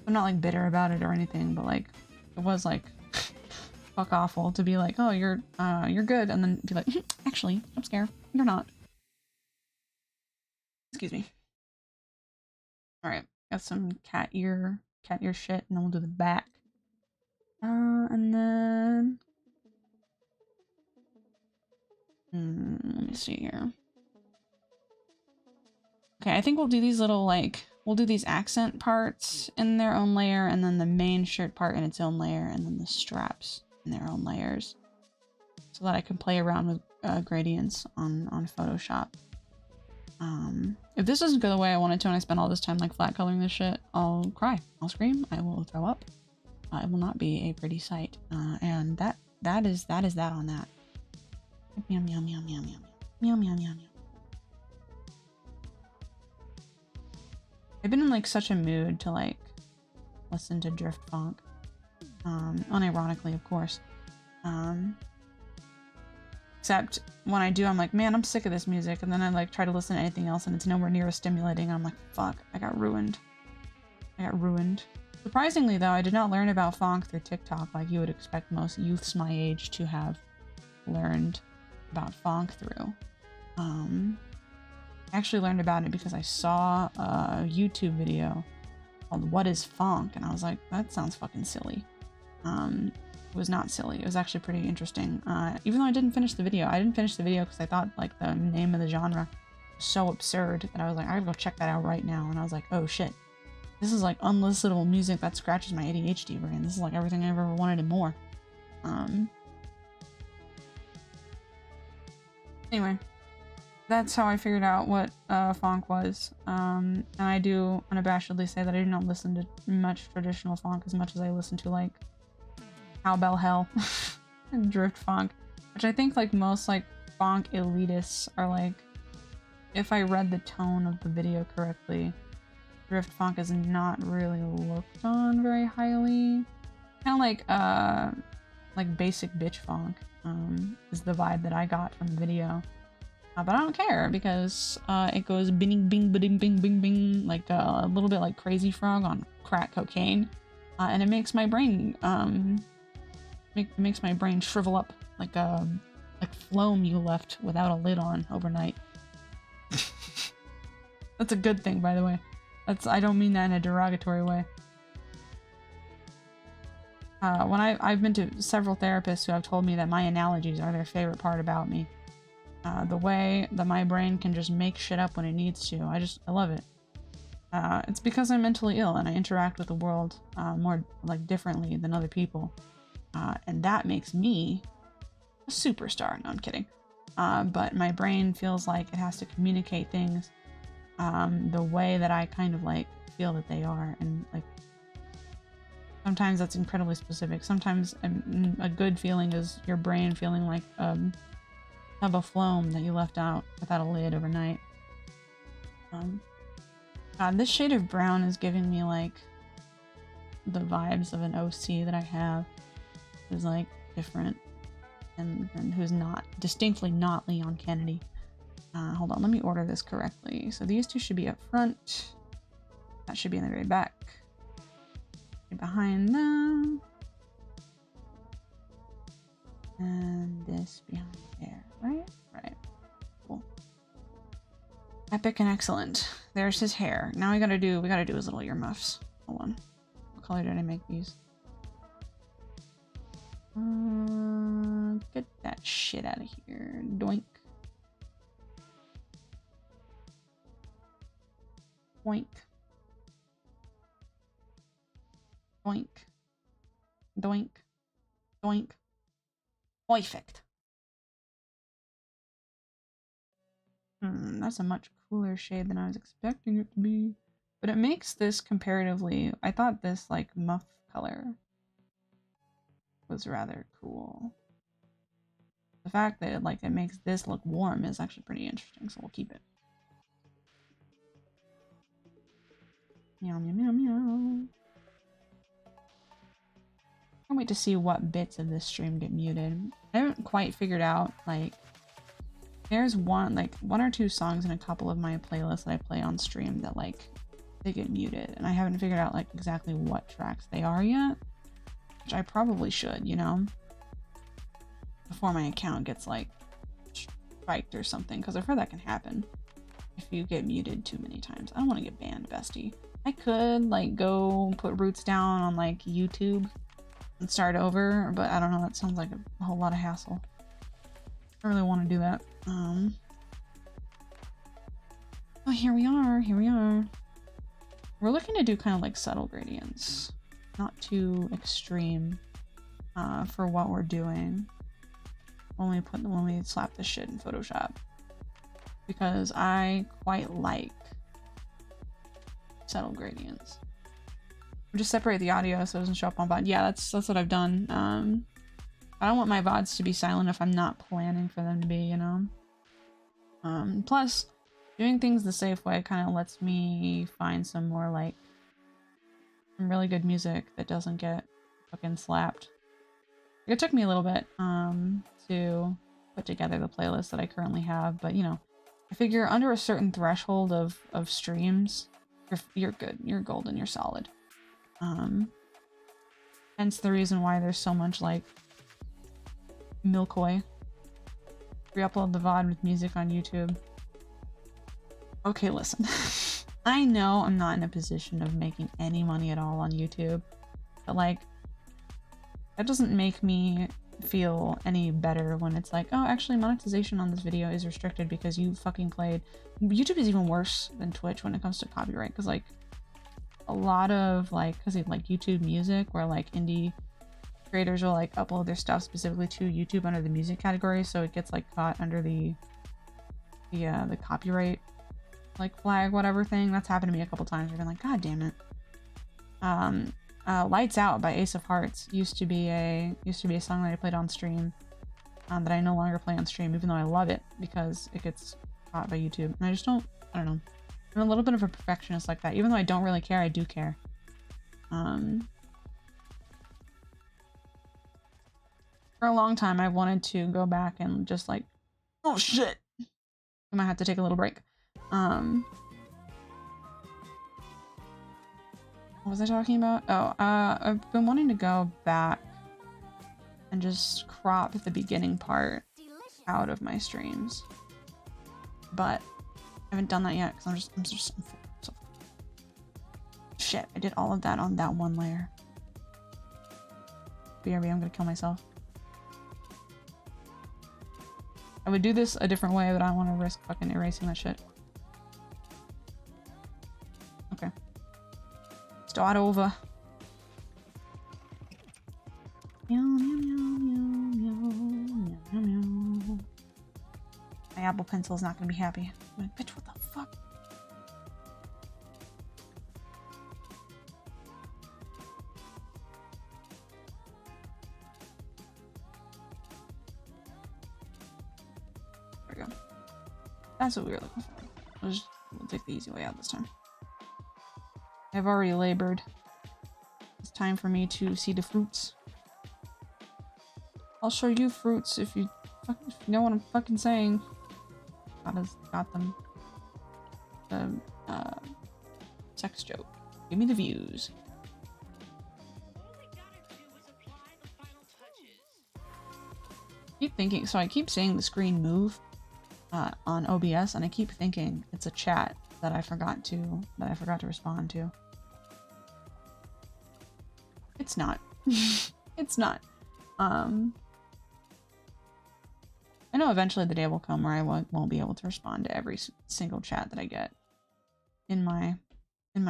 not, like, bitter about it or anything, but, like, it was, like, fuck awful to be like, oh, you're good, and then be like, actually, I'm scared. You're not. Excuse me. Alright, got some cat ear shit, and then we'll do the back. And then... let me see here. Okay, I think we'll do these little, like, we'll do these accent parts in their own layer, and then the main shirt part in its own layer, and then the straps in their own layers. So that I can play around with gradients on Photoshop. If this doesn't go the way I wanted to and I spend all this time like flat coloring this shit, I'll cry. I'll scream. I will throw up. It will not be a pretty sight. And that is that on that. Meow meow meow meow meow meow meow meow meow. I've been in like such a mood to like listen to drift funk. Unironically, of course. Except when I do, I'm like, man, I'm sick of this music. And then I like try to listen to anything else and it's nowhere near as stimulating. I'm like, fuck, I got ruined. I got ruined. Surprisingly though, I did not learn about funk through TikTok like you would expect most youths my age to have learned about funk through. I actually learned about it because I saw a YouTube video called What is Funk? And I was like, that sounds fucking silly. It was not silly. It was actually pretty interesting. Even though I didn't finish the video. I didn't finish the video because I thought like the name of the genre was so absurd that I was like, I gotta go check that out right now. And I was like, oh shit. This is like unlistenable music that scratches my ADHD brain. This is like everything I've ever wanted and more. Anyway, that's how I figured out what funk was. And I do unabashedly say that I do not listen to much traditional funk as much as I listen to like cowbell hell and drift funk, which I think like most like funk elitists are like, if I read the tone of the video correctly, drift funk is not really looked on very highly. Kind of like basic bitch funk is the vibe that I got from the video. But I don't care because it goes bing bing bing bing bing bing like a little bit like Crazy Frog on crack cocaine, and it makes my brain makes my brain shrivel up like phloem you left without a lid on overnight. That's a good thing, by the way. I don't mean that in a derogatory way. When I've been to several therapists who have told me that my analogies are their favorite part about me. The way that my brain can just make shit up when it needs to. I love it. It's because I'm mentally ill and I interact with the world more like differently than other people. And that makes me a superstar. No, I'm kidding. But my brain feels like it has to communicate things the way that I kind of like feel that they are, and like sometimes that's incredibly specific. Sometimes a good feeling is your brain feeling like tub of phloem that you left out without a lid overnight. God, this shade of brown is giving me like the vibes of an OC that I have, who's like different and who's not distinctly not Leon Kennedy. Hold on, let me order this correctly. So these two should be up front. That should be in the very back. Behind them. And this behind there, right? Right. Cool. Epic and excellent. There's his hair. Now we gotta do his little earmuffs. Hold on. What color did I make these? Get that shit out of here. Doink. Doink. Doink. Doink. Doink. Perfect. That's a much cooler shade than I was expecting it to be. But it makes this comparatively... I thought this, like, muff color was rather cool. The fact that it makes this look warm is actually pretty interesting, so we'll keep it. Meow, meow, meow, meow. Can't wait to see what bits of this stream get muted. I haven't quite figured out, like... There's one or two songs in a couple of my playlists that I play on stream that, like, they get muted. And I haven't figured out, like, exactly what tracks they are yet. Which I probably should, you know? Before my account gets, like, striked or something. Because I've heard that can happen if you get muted too many times. I don't want to get banned, bestie. I could, like, go put roots down on, like, YouTube and start over. But I don't know, that sounds like a whole lot of hassle. I really want to do that. Oh, here we are. Here we are. We're looking to do kind of like subtle gradients, not too extreme for what we're doing when we slap this shit in Photoshop, because I quite like subtle gradients. We'll just separate the audio so it doesn't show up on VOD. Yeah, that's what I've done. I don't want my VODs to be silent if I'm not planning for them to be, you know? Plus, doing things the safe way kind of lets me find some more, like, some really good music that doesn't get fucking slapped. It took me a little bit, to put together the playlist that I currently have, but, you know, I figure under a certain threshold of streams, you're good, you're golden, you're solid. Hence the reason why there's so much, like, Milkoi. Re-upload the VOD with music on YouTube. Okay, listen. I know I'm not in a position of making any money at all on YouTube, but like, that doesn't make me feel any better when it's like, oh, actually monetization on this video is restricted because you fucking played. YouTube is even worse than Twitch when it comes to copyright, because like, a lot of like, because of like YouTube music, where like indie creators will like upload their stuff specifically to YouTube under the music category, so it gets like caught under the copyright like flag whatever thing. That's happened to me a couple times. I've been like, god damn it. Lights Out by Ace of Hearts used to be a song that I played on stream, that I no longer play on stream, even though I love it, because it gets caught by YouTube. And I don't know. I'm a little bit of a perfectionist like that. Even though I don't really care, I do care. For a long time, I wanted to go back and just like, oh shit, I might have to take a little break. What was I talking about? Oh, I've been wanting to go back and just crop the beginning part out of my streams, but I haven't done that yet because I'm just so shit. I did all of that on that one layer. BRB, I'm gonna kill myself. I would do this a different way, but I don't want to risk fucking erasing that shit. Okay. Start over. Meow, meow, meow, meow, meow, meow, meow. My Apple Pencil's not gonna be happy. I'm like, bitch, what the fuck? There we go. That's what we were looking for. We'll take the easy way out this time. I've already labored. It's time for me to see the fruits. I'll show you fruits if you know what I'm fucking saying. Got them. Sex joke. Give me the views. Keep thinking. So I keep seeing the screen move on OBS, and I keep thinking it's a chat that I forgot to respond to. It's not. It's not. I know eventually the day will come where I won't be able to respond to every single chat that I get in my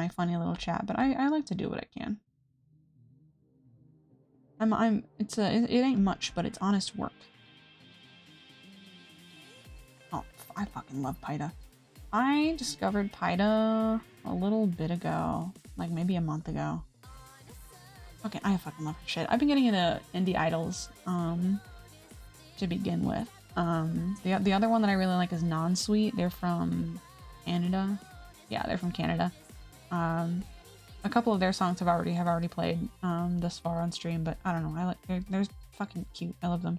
funny little chat, but I like to do what I can. It ain't much, but it's honest work. Oh, I fucking love Paida. I discovered Paida a little bit ago, like maybe a month ago. Okay, I fucking love her shit. I've been getting into indie idols to begin with. The other one that I really like is Non-Sweet. They're from Canada. Yeah, they're from Canada. A couple of their songs have already played thus far on stream, but I don't know. They're fucking cute. I love them.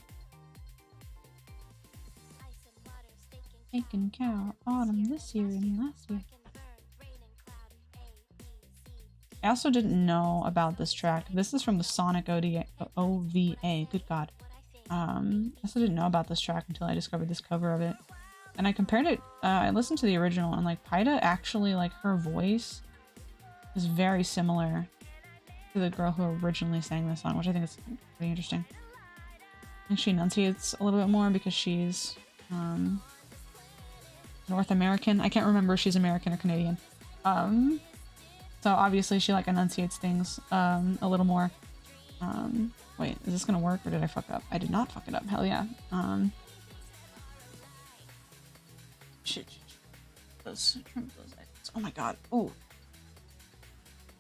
Taking cow autumn this year and last year. I also didn't know about this track. This is from the Sonic OVA. Good God. I also didn't know about this track until I discovered this cover of it. And I compared it, I listened to the original, and like Paida actually, like her voice is very similar to the girl who originally sang this song, which I think is pretty interesting. I think she enunciates a little bit more because she's North American. I can't remember if she's American or Canadian. So obviously she like enunciates things a little more. Wait, is this gonna work or did I fuck up? I did not fuck it up. Hell yeah. Shit. Those items. Oh my god. Oh.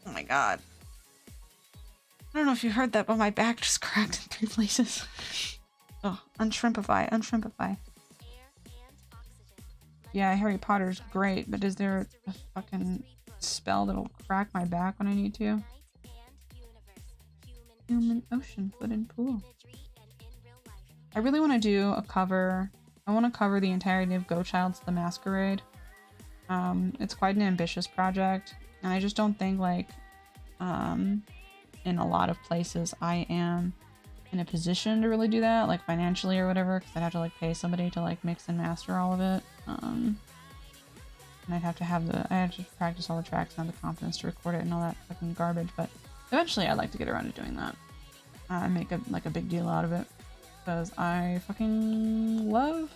Oh my god. I don't know if you heard that, but my back just cracked in 3 places. Oh, unshrimpify. Yeah, Harry Potter's great, but is there a fucking spell that'll crack my back when I need to? Human ocean, foot and pool. I really want to do a cover. I want to cover the entirety of Go Child's The Masquerade. It's quite an ambitious project, and I just don't think like in a lot of places I am in a position to really do that, like financially or whatever, because I'd have to like pay somebody to like mix and master all of it. And I have to practice all the tracks and have the confidence to record it and all that fucking garbage, but eventually I'd like to get around to doing that. Make a big deal out of it, because I fucking love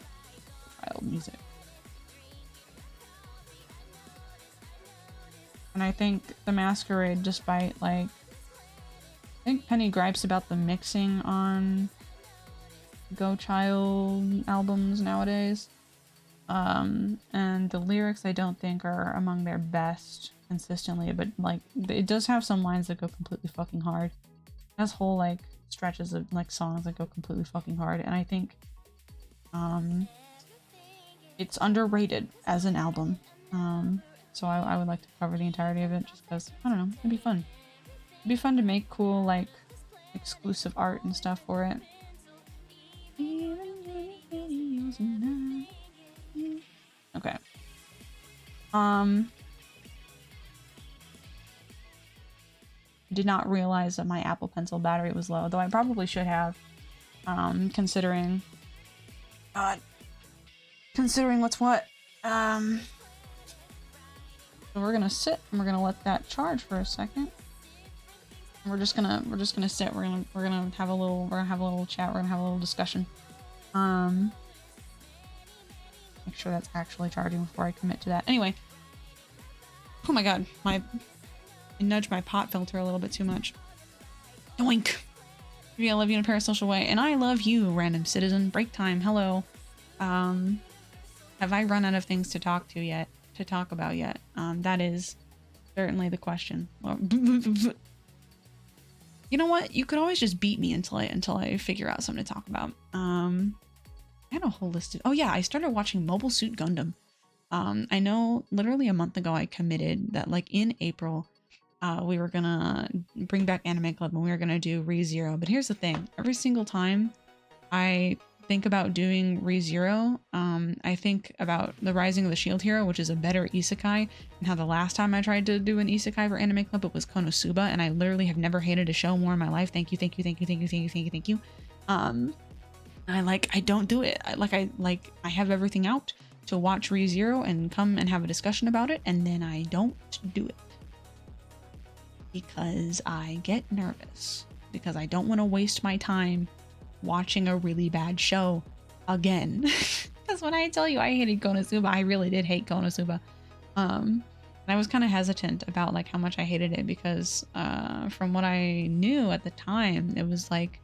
child music. And I think The Masquerade, despite like, I think Penny gripes about the mixing on Go Child albums nowadays. And the lyrics I don't think are among their best consistently, but like it does have some lines that go completely fucking hard. It has whole like stretches of like songs that go completely fucking hard, and I think it's underrated as an album. So I would like to cover the entirety of it just because, I don't know, it'd be fun. It'd be fun to make cool like exclusive art and stuff for it. Okay. Did not realize that my Apple Pencil battery was low, though I probably should have, considering what's what. So we're gonna sit and we're gonna let that charge for a second. We're just gonna sit. We're gonna have a little chat. We're gonna have a little discussion. Make sure that's actually charging before I commit to that. Anyway. Oh my god, I nudged my pot filter a little bit too much. Yoink! I love you in a parasocial way. And I love you, random citizen. Break time. Hello. Have I run out of things to talk about yet? That is certainly the question. You know what? You could always just beat me until I figure out something to talk about. I had a whole list of, oh yeah, I started watching Mobile Suit Gundam. I know literally a month ago I committed that like in April, we were gonna bring back Anime Club and we were gonna do ReZero. But here's the thing, every single time I think about doing ReZero, I think about the Rising of the Shield Hero, which is a better isekai, and how the last time I tried to do an isekai for Anime Club, it was Konosuba, and I literally have never hated a show more in my life. Thank you, thank you, thank you, thank you, thank you, thank you, thank you. I don't do it. I have everything out to watch ReZero and come and have a discussion about it, and then I don't do it. Because I get nervous. Because I don't want to waste my time watching a really bad show again. Because when I tell you I hated Konosuba, I really did hate Konosuba. And I was kind of hesitant about like how much I hated it because from what I knew at the time, it was like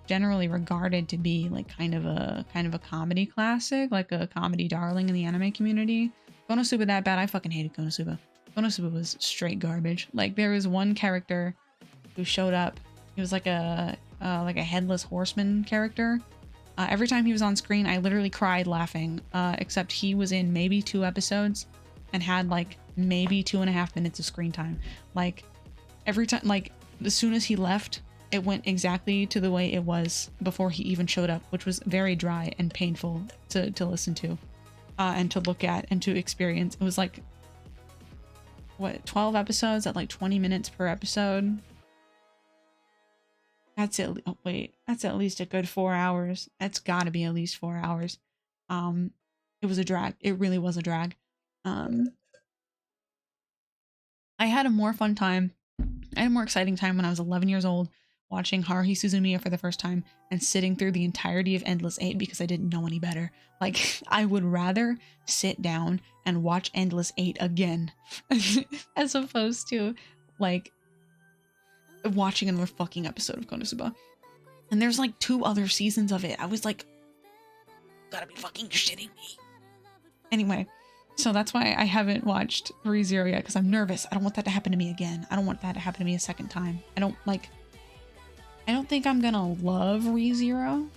generally regarded to be like kind of a comedy classic, like a comedy darling in the anime community. Konosuba that bad, I fucking hated Konosuba. Konosuba was straight garbage. Like there was one character who showed up. He was like a headless horseman character. Every time he was on screen, I literally cried laughing. Except he was in maybe 2 episodes and had like maybe 2.5 minutes of screen time. Like every time, like as soon as he left, it went exactly to the way it was before he even showed up, which was very dry and painful to listen to, and to look at and to experience. It was like, what, 12 episodes at like 20 minutes per episode? That's it. Oh, wait, that's at least a good 4 hours. That's gotta be at least 4 hours. It was a drag. It really was a drag. I had a more fun time. I had a more exciting time when I was 11 years old, watching Haruhi Suzumiya for the first time and sitting through the entirety of Endless 8 because I didn't know any better. Like, I would rather sit down and watch Endless 8 again as opposed to, like, watching another fucking episode of Konosuba. And there's, like, 2 other seasons of it. I was like, gotta be fucking shitting me. Anyway, so that's why I haven't watched ReZero yet, because I'm nervous. I don't want that to happen to me again. I don't want that to happen to me a second time. I don't think I'm gonna love ReZero,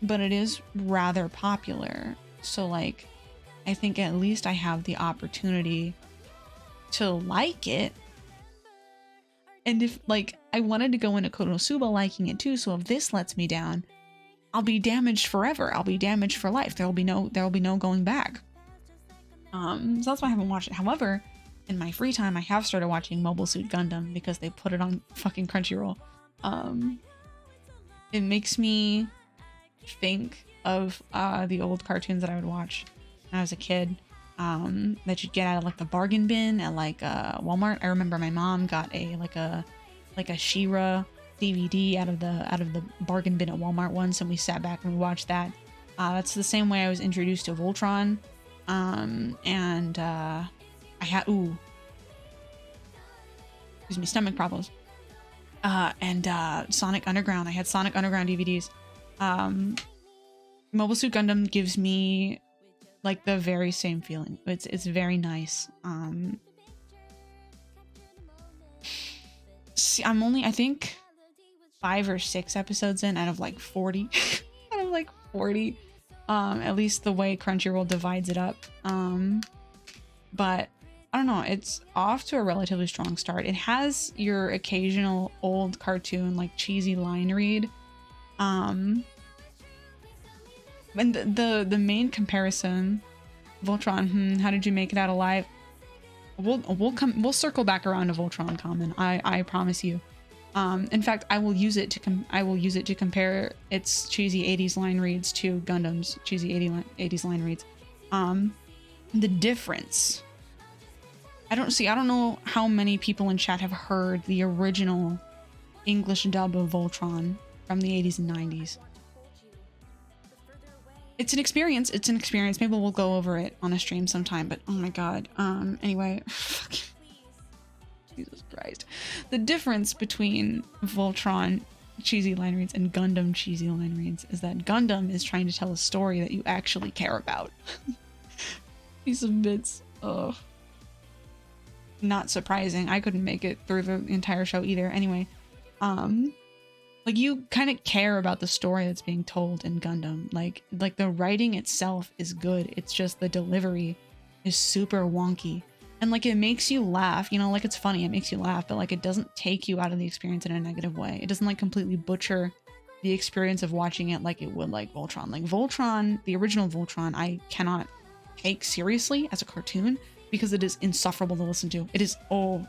but it is rather popular. So like, I think at least I have the opportunity to like it. And if like, I wanted to go into Konosuba liking it too, so if this lets me down, I'll be damaged forever. I'll be damaged for life. There will be no going back. So that's why I haven't watched it. However, in my free time, I have started watching Mobile Suit Gundam because they put it on fucking Crunchyroll. It makes me think of the old cartoons that I would watch when I was a kid, that you'd get out of like the bargain bin at like Walmart. I remember my mom got a She-Ra DVD out of the bargain bin at Walmart once, and we sat back and we watched that. That's the same way I was introduced to Voltron. I had excuse me, stomach problems. Sonic Underground. I had Sonic Underground DVDs. Mobile Suit Gundam gives me like the very same feeling. It's very nice. See, I'm only, I think, 5 or 6 episodes in out of like 40. Out of like 40. At least the way Crunchyroll divides it up. But I don't know, it's off to a relatively strong start. It has your occasional old cartoon, like cheesy line read. And the main comparison, Voltron, how did you make it out alive? We'll circle back around to Voltron Common. I promise you. In fact, I will use it to compare its cheesy 80s line reads to Gundam's cheesy 80s line reads. The difference. I don't know how many people in chat have heard the original English dub of Voltron from the 80s and 90s. It's an experience. Maybe we'll go over it on a stream sometime, but oh my god. Anyway, Jesus Christ. The difference between Voltron cheesy line reads and Gundam cheesy line reads is that Gundam is trying to tell a story that you actually care about. Piece of bits. Ugh. Not surprising. I couldn't make it through the entire show either. Anyway, like you kind of care about the story that's being told in Gundam. Like the writing itself is good. It's just the delivery is super wonky. And like it makes you laugh, you know, like it's funny, it makes you laugh, but like it doesn't take you out of the experience in a negative way. It doesn't like completely butcher the experience of watching it like it would like Voltron. Like Voltron, the original Voltron, I cannot take seriously as a cartoon because it is insufferable to listen to. It is, oh,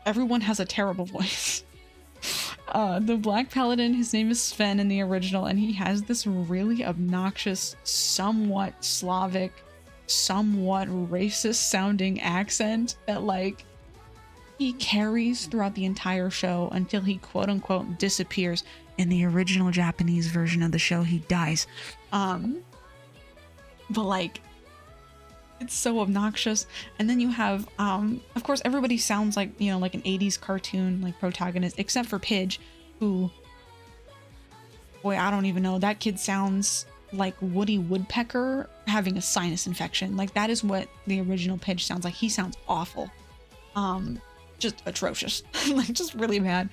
everyone has a terrible voice. The Black Paladin, his name is Sven in the original, and he has this really obnoxious, somewhat Slavic, somewhat racist sounding accent that like he carries throughout the entire show until he quote unquote disappears. In the original Japanese version of the show, he dies. But like it's so obnoxious. And then you have of course everybody sounds like, you know, like an 80s cartoon like protagonist except for Pidge, who, boy, I don't even know, that kid sounds like Woody Woodpecker having a sinus infection. Like that is what the original Pidge sounds like. He sounds awful. Just atrocious. Like just really bad.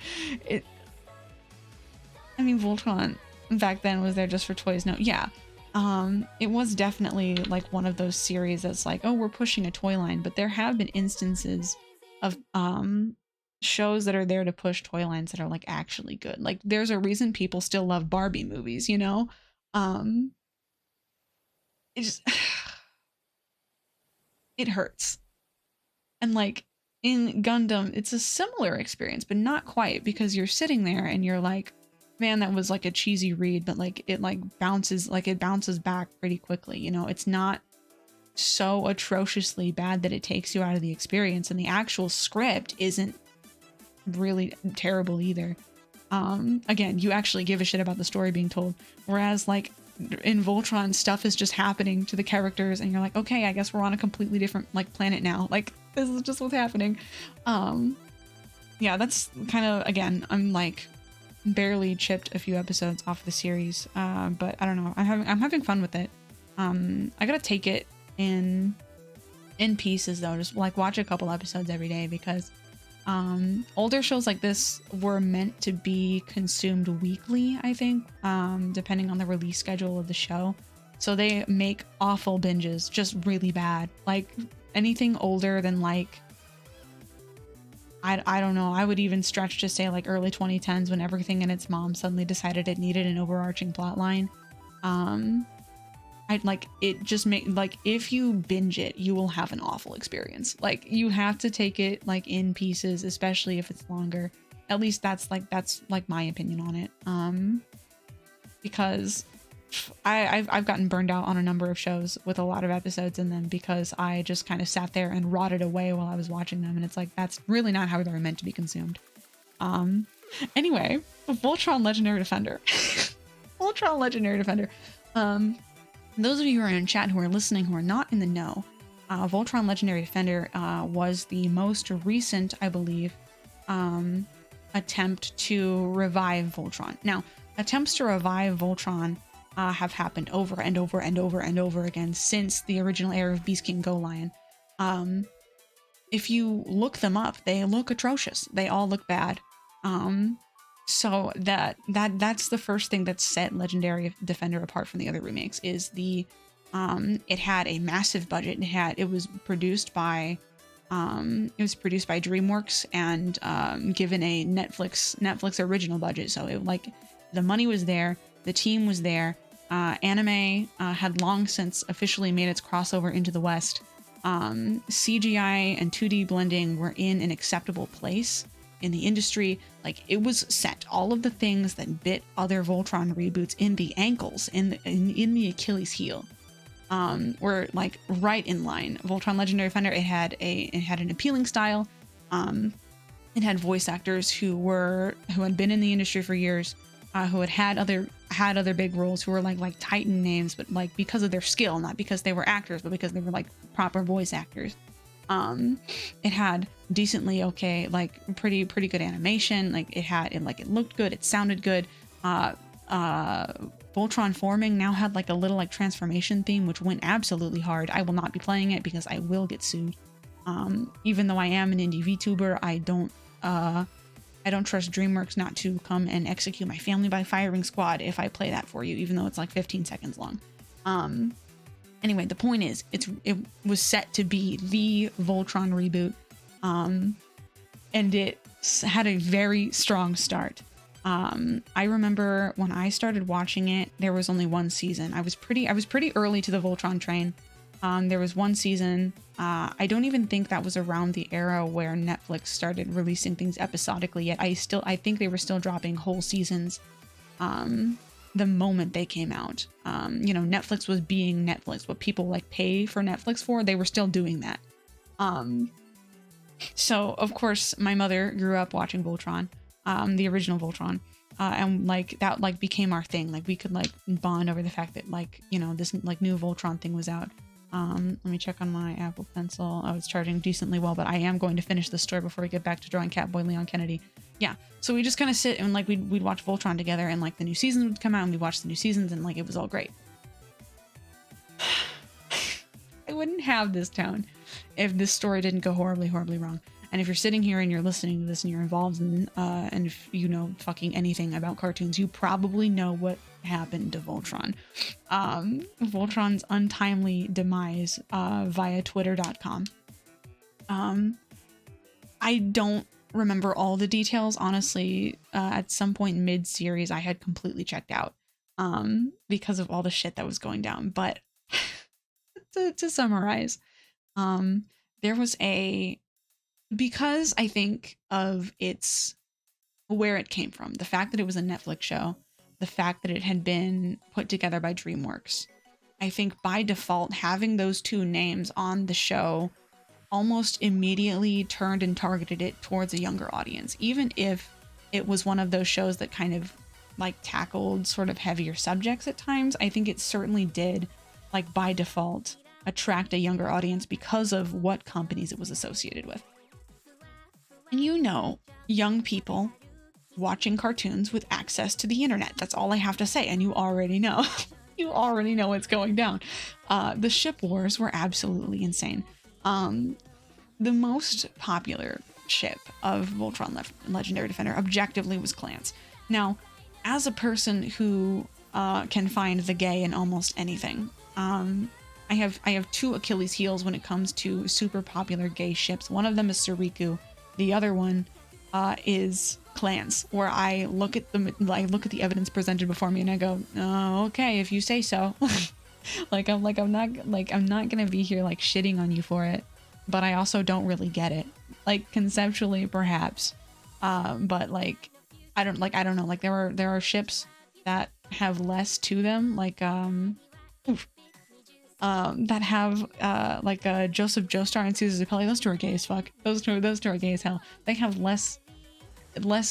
I mean, Voltron back then was there just for toys. No, yeah. It was definitely like one of those series that's like, oh, we're pushing a toy line, but there have been instances of shows that are there to push toy lines that are like actually good. Like there's a reason people still love Barbie movies, you know? It just it hurts. And like in Gundam, it's a similar experience, but not quite, because you're sitting there and you're like, man, that was like a cheesy read, but like it bounces back pretty quickly, you know? It's not so atrociously bad that it takes you out of the experience, and the actual script isn't really terrible either. Again, you actually give a shit about the story being told, whereas like in Voltron, stuff is just happening to the characters and you're like, okay, I guess we're on a completely different like planet now. Like this is just what's happening. Yeah, that's kind of, again, I'm like barely chipped a few episodes off the series, but I don't know, I'm having fun with it. I gotta take it in pieces though, just like watch a couple episodes every day, because older shows like this were meant to be consumed weekly, I think, depending on the release schedule of the show. So they make awful binges, just really bad. Like anything older than like, I don't know, I would even stretch to say like early 2010s, when Everything and Its Mom suddenly decided it needed an overarching plot line. I'd like it just make like, if you binge it, you will have an awful experience. Like you have to take it like in pieces, especially if it's longer. At least that's like my opinion on it. Because I've gotten burned out on a number of shows with a lot of episodes in them, because I just kind of sat there and rotted away while I was watching them, and it's like, that's really not how they're meant to be consumed. Anyway, Voltron Legendary Defender. Voltron Legendary Defender. Those of you who are in chat who are listening who are not in the know, Voltron Legendary Defender was the most recent, I believe, attempt to revive Voltron. Now, attempts to revive Voltron have happened over and over and over and over again since the original era of Beast King Go Lion. If you look them up, they look atrocious. They all look bad. So that's the first thing that set Legendary Defender apart from the other remakes, is the it had a massive budget. It was produced by DreamWorks and given a Netflix original budget. So it like the money was there, the team was there. Anime had long since officially made its crossover into the West. CGI and 2D blending were in an acceptable place in the industry. Like it was set. All of the things that bit other Voltron reboots in the ankles, in the Achilles heel, were like right in line. Voltron Legendary Defender, it had an appealing style. It had voice actors who had been in the industry for years, who had other big roles, who were like Titan names, but like because of their skill, not because they were actors, but because they were like proper voice actors. It had decently okay, like pretty good animation. Like it looked good. It sounded good. Voltron Forming now had like a little like transformation theme, which went absolutely hard. I will not be playing it because I will get sued. Even though I am an indie VTuber, I don't trust DreamWorks not to come and execute my family by firing squad if I play that for you, even though it's like 15 seconds long. Anyway, the point is, it was set to be the Voltron reboot, and it had a very strong start. I remember when I started watching it, there was only one season. I was pretty early to the Voltron train. There was one season. I don't even think that was around the era where Netflix started releasing things episodically yet. I think they were still dropping whole seasons the moment they came out. Netflix was being Netflix. What people like pay for Netflix for, they were still doing that. So of course my mother grew up watching Voltron, the original Voltron. And like that like became our thing. Like we could like bond over the fact that like, this like new Voltron thing was out. Let me check on my Apple Pencil. Oh, it's charging decently well, but I am going to finish the story before we get back to drawing Catboy Leon Kennedy. Yeah, so we just kind of sit and like we'd watch Voltron together, and like the new seasons would come out and we'd watch the new seasons, and like it was all great. I wouldn't have this town if this story didn't go horribly wrong. And if you're sitting here and you're listening to this and you're involved in and if you know fucking anything about cartoons, you probably know what happened to Voltron. Voltron's untimely demise via twitter.com. I don't remember all the details, honestly. At some point mid-series I had completely checked out because of all the shit that was going down. But to summarize, there was because I think of where it came from, the fact that it was a Netflix show, the fact that it had been put together by DreamWorks, I think by default having those two names on the show almost immediately turned and targeted it towards a younger audience, even if it was one of those shows that kind of like tackled sort of heavier subjects at times. I think it certainly did, like by default, attract a younger audience because of what companies it was associated with. And young people watching cartoons with access to the internet. That's all I have to say. And you already know. You already know what's going down. The ship wars were absolutely insane. The most popular ship of Voltron Legendary Defender objectively was Klance. Now, as a person who can find the gay in almost anything, I have two Achilles heels when it comes to super popular gay ships. One of them is Suriku. The other one is Klance, where I look at the evidence presented before me and I go, oh, okay, if you say so. I'm not gonna be here like shitting on you for it, but I also don't really get it. Like conceptually, perhaps, but like I don't know. Like there are ships that have less to them, like that have like Joseph Joestar and Caesar Zapelli. Those two are gay as fuck. Those two are gay as hell. They have less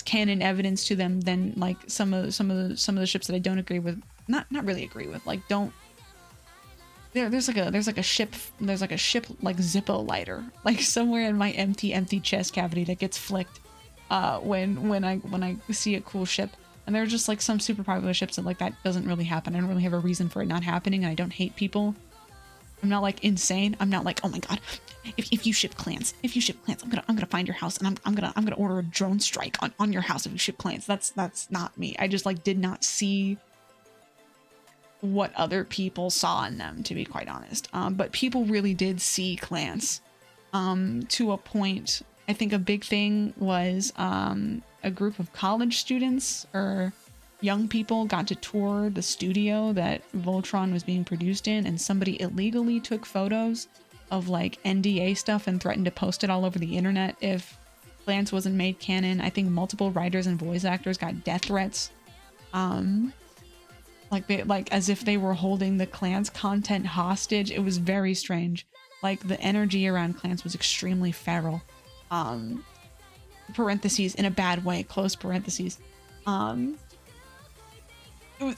canon evidence to them than like some of the ships that I don't agree with. Not really agree with. Like don't. There's like a ship like Zippo lighter like somewhere in my empty chest cavity that gets flicked when I see a cool ship. And there are just like some super popular ships that like that doesn't really happen. I don't really have a reason for it not happening, and I don't hate people. I'm not like insane. I'm not like, oh my god, if you ship Klance, I'm gonna find your house and I'm gonna order a drone strike on your house if you ship Klance. That's not me. I just like did not see what other people saw in them, to be quite honest. But people really did see Klance to a point. I think a big thing was a group of college students or young people got to tour the studio that Voltron was being produced in, and somebody illegally took photos of like NDA stuff and threatened to post it all over the internet if Klance wasn't made canon. I think multiple writers and voice actors got death threats. Like as if they were holding the Klance content hostage. It was very strange. Like the energy around Klance was extremely feral. Parentheses in a bad way, close parentheses.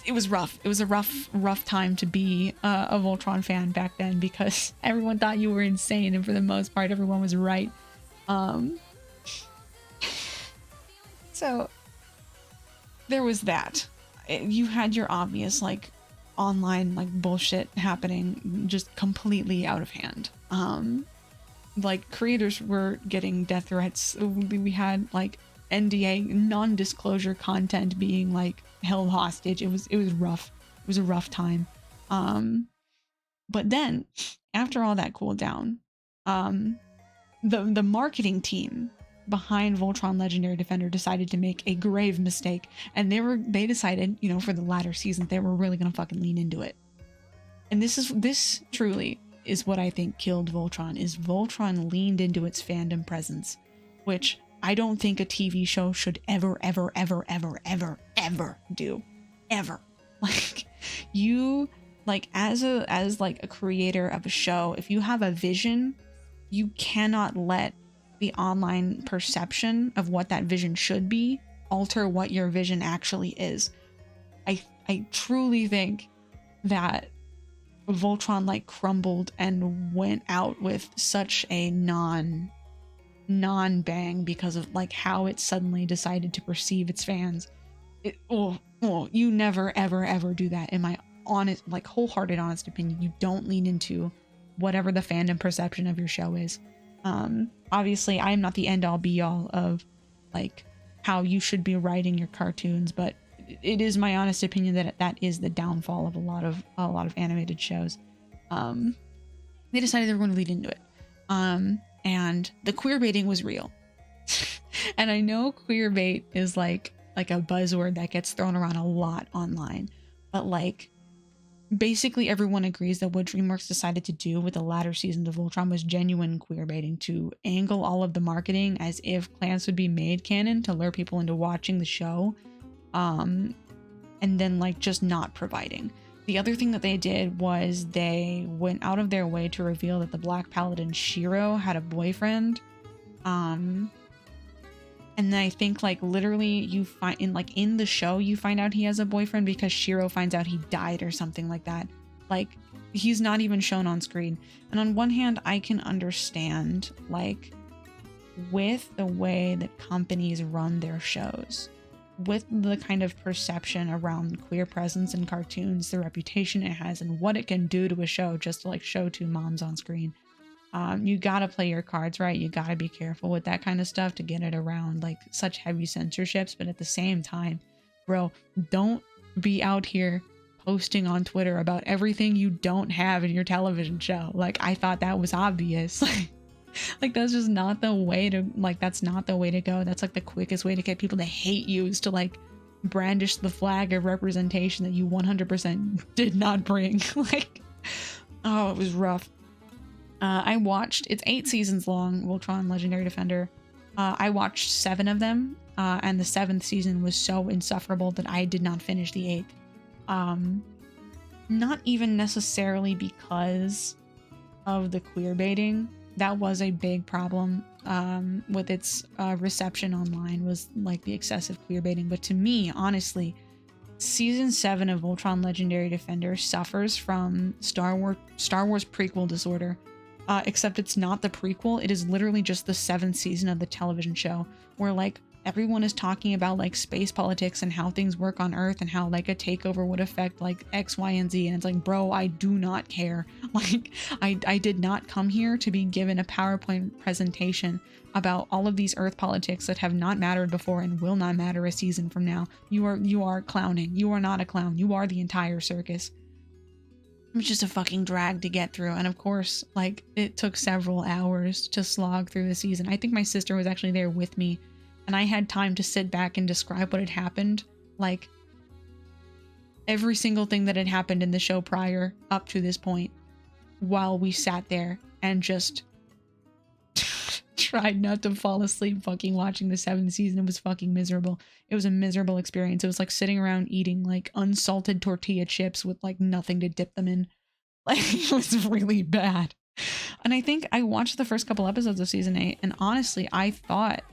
it was rough. It was a rough time to be a Voltron fan back then, because everyone thought you were insane, and for the most part everyone was right. So there was that. You had your obvious like online like bullshit happening, just completely out of hand. Like creators were getting death threats. We had like NDA, non-disclosure content being like held hostage. It was rough. It was a rough time. But then after all that cooled down, the marketing team behind Voltron Legendary Defender decided to make a grave mistake, and they decided, you know, for the latter season they were really gonna fucking lean into it. And this truly is what I think killed Voltron, is Voltron leaned into its fandom presence, which I don't think a TV show should ever do. Ever. Like, you, like, as like a creator of a show, if you have a vision, you cannot let the online perception of what that vision should be alter what your vision actually is. I truly think that Voltron like crumbled and went out with such a non-bang because of like how it suddenly decided to perceive its fans. You never ever do that. In my honest, like wholehearted honest opinion, you don't lean into whatever the fandom perception of your show is. Obviously I am not the end all be all of like how you should be writing your cartoons, but it is my honest opinion that that is the downfall of a lot of animated shows. They decided they were going to lead into it. And the queer baiting was real. And I know queer bait is like a buzzword that gets thrown around a lot online, but like basically everyone agrees that what DreamWorks decided to do with the latter seasons of Voltron was genuine queer baiting, to angle all of the marketing as if clans would be made canon to lure people into watching the show, and then like just not providing. The other thing that they did was they went out of their way to reveal that the Black Paladin Shiro had a boyfriend. And then I think like literally you find in the show you find out he has a boyfriend because Shiro finds out he died or something like that. Like he's not even shown on screen. And on one hand I can understand, like, with the way that companies run their shows, with the kind of perception around queer presence in cartoons, the reputation it has, and what it can do to a show just to like show two moms on screen. You gotta play your cards right. You gotta be careful with that kind of stuff to get it around like such heavy censorships. But at the same time, bro, don't be out here posting on Twitter about everything you don't have in your television show. Like, I thought that was obvious. Like that's just not the way to, like, that's not the way to go. That's like the quickest way to get people to hate you, is to like brandish the flag of representation that you 100% did not bring. Like, oh, it was rough. I watched, it's 8 seasons long, Voltron Legendary Defender. I watched 7 of them, and the 7th season was so insufferable that I did not finish the 8th. Not even necessarily because of the queer baiting. That was a big problem with its reception online, was like the excessive queer baiting. But to me, honestly, season 7 of Voltron Legendary Defender suffers from Star Wars prequel disorder. Except it's not the prequel, it is literally just the 7th season of the television show, where like everyone is talking about like space politics and how things work on Earth and how like a takeover would affect like X, Y, and Z. And it's like, bro, I do not care. Like, I did not come here to be given a PowerPoint presentation about all of these Earth politics that have not mattered before and will not matter a season from now. You are clowning. You are not a clown. You are the entire circus. It was just a fucking drag to get through. And of course, like, it took several hours to slog through the season. I think my sister was actually there with me, and I had time to sit back and describe what had happened. Like, every single thing that had happened in the show prior up to this point, while we sat there and just tried not to fall asleep fucking watching the 7th season. It was fucking miserable. It was a miserable experience. It was like sitting around eating like unsalted tortilla chips with like nothing to dip them in. Like, it was really bad. And I think I watched the first couple episodes of season 8, and honestly, I thought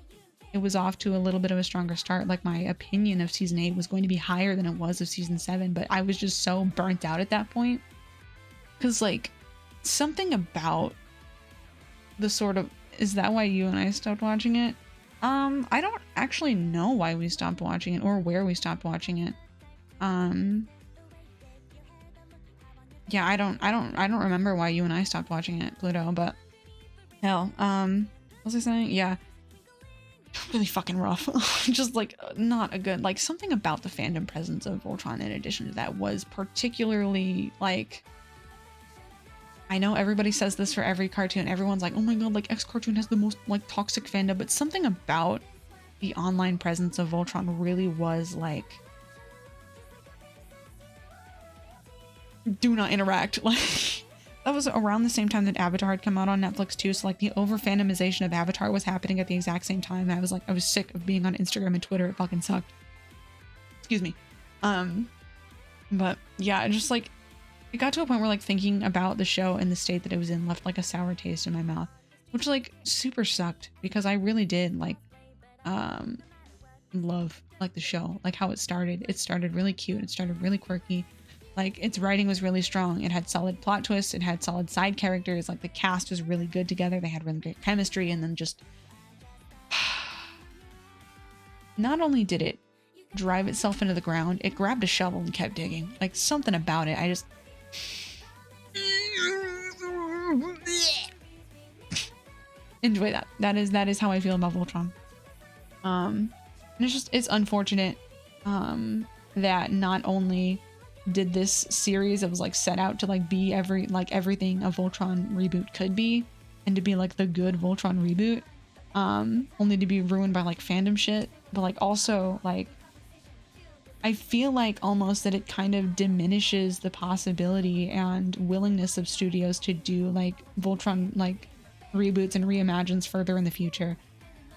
it was off to a little bit of a stronger start. Like my opinion of season 8 was going to be higher than it was of season 7, but I was just so burnt out at that point. Cause like something about the sort of, is that why you and I stopped watching it? I don't actually know why we stopped watching it or where we stopped watching it. Yeah, I don't remember why you and I stopped watching it, Pluto, but hell, what was I saying? Yeah. Really fucking rough. Just like not a good, like something about the fandom presence of Voltron in addition to that was particularly like, I know everybody says this for every cartoon. Everyone's like, oh my god, like X cartoon has the most like toxic fandom, but something about the online presence of Voltron really was like, do not interact. Like that was around the same time that Avatar had come out on Netflix too. So like the over fandomization of Avatar was happening at the exact same time. I was like, I was sick of being on Instagram and Twitter. It fucking sucked. Excuse me. But yeah, just like, it got to a point where like thinking about the show and the state that it was in left like a sour taste in my mouth, which like super sucked because I really did like love like the show, like how it started. It started really cute. It started really quirky. Like its writing was really strong. It had solid plot twists. It had solid side characters. Like the cast was really good together. They had really great chemistry. And then just not only did it drive itself into the ground, it grabbed a shovel and kept digging. Like something about it. I just enjoy that. That is how I feel about Voltron. And it's unfortunate that not only did this series that was like set out to like be everything a Voltron reboot could be and to be like the good Voltron reboot, only to be ruined by like fandom shit, but like also like I feel like almost that it kind of diminishes the possibility and willingness of studios to do like Voltron like reboots and reimagines further in the future.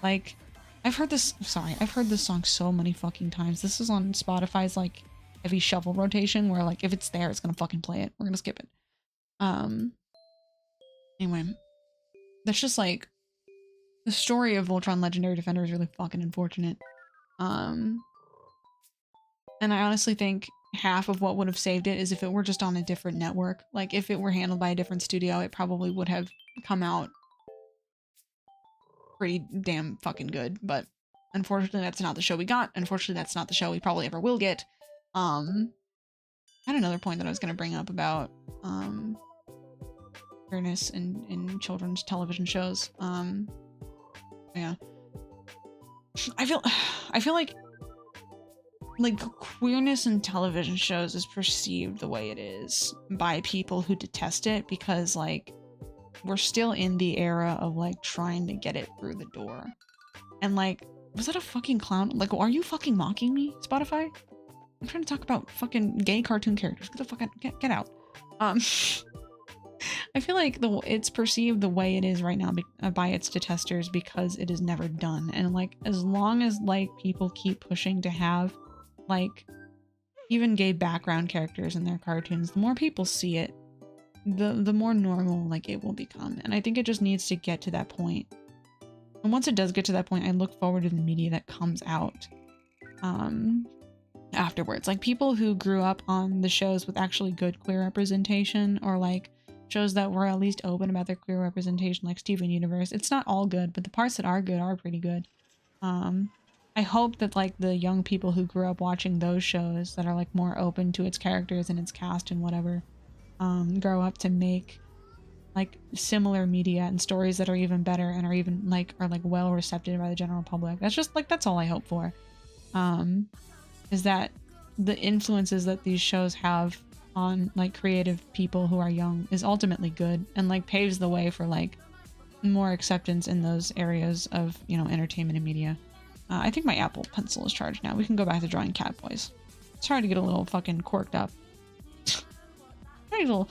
Like I've heard this song so many fucking times. This is on Spotify's like heavy shuffle rotation where like if it's there, it's gonna fucking play it. We're gonna skip it. Anyway, that's just like the story of Voltron Legendary Defender is really fucking unfortunate. And I honestly think half of what would have saved it is if it were just on a different network. Like if it were handled by a different studio, it probably would have come out pretty damn fucking good. But unfortunately, that's not the show we got. Unfortunately, that's not the show we probably ever will get. I had another point that I was going to bring up about fairness in children's television shows. Yeah. I feel like queerness in television shows is perceived the way it is by people who detest it because like we're still in the era of like trying to get it through the door. And like, was that a fucking clown? Like, are you fucking mocking me, Spotify? I'm trying to talk about fucking gay cartoon characters. Get the fuck out, get out. I feel like it's perceived the way it is right now by its detesters because it is never done. And like, as long as like people keep pushing to have like even gay background characters in their cartoons, the more people see it, the more normal like it will become. And I think it just needs to get to that point. And once it does get to that point, I look forward to the media that comes out afterwards. Like people who grew up on the shows with actually good queer representation, or like shows that were at least open about their queer representation, like Steven Universe. It's not all good, but the parts that are good are pretty good. I hope that like the young people who grew up watching those shows that are like more open to its characters and its cast and whatever, grow up to make like similar media and stories that are even better and are well receptive by the general public. That's just like, that's all I hope for. Is that the influences that these shows have on like creative people who are young is ultimately good and like paves the way for like more acceptance in those areas of, you know, entertainment and media. I think my Apple Pencil is charged now. We can go back to drawing cat boys. Sorry to get a little fucking quirked up. Sorry to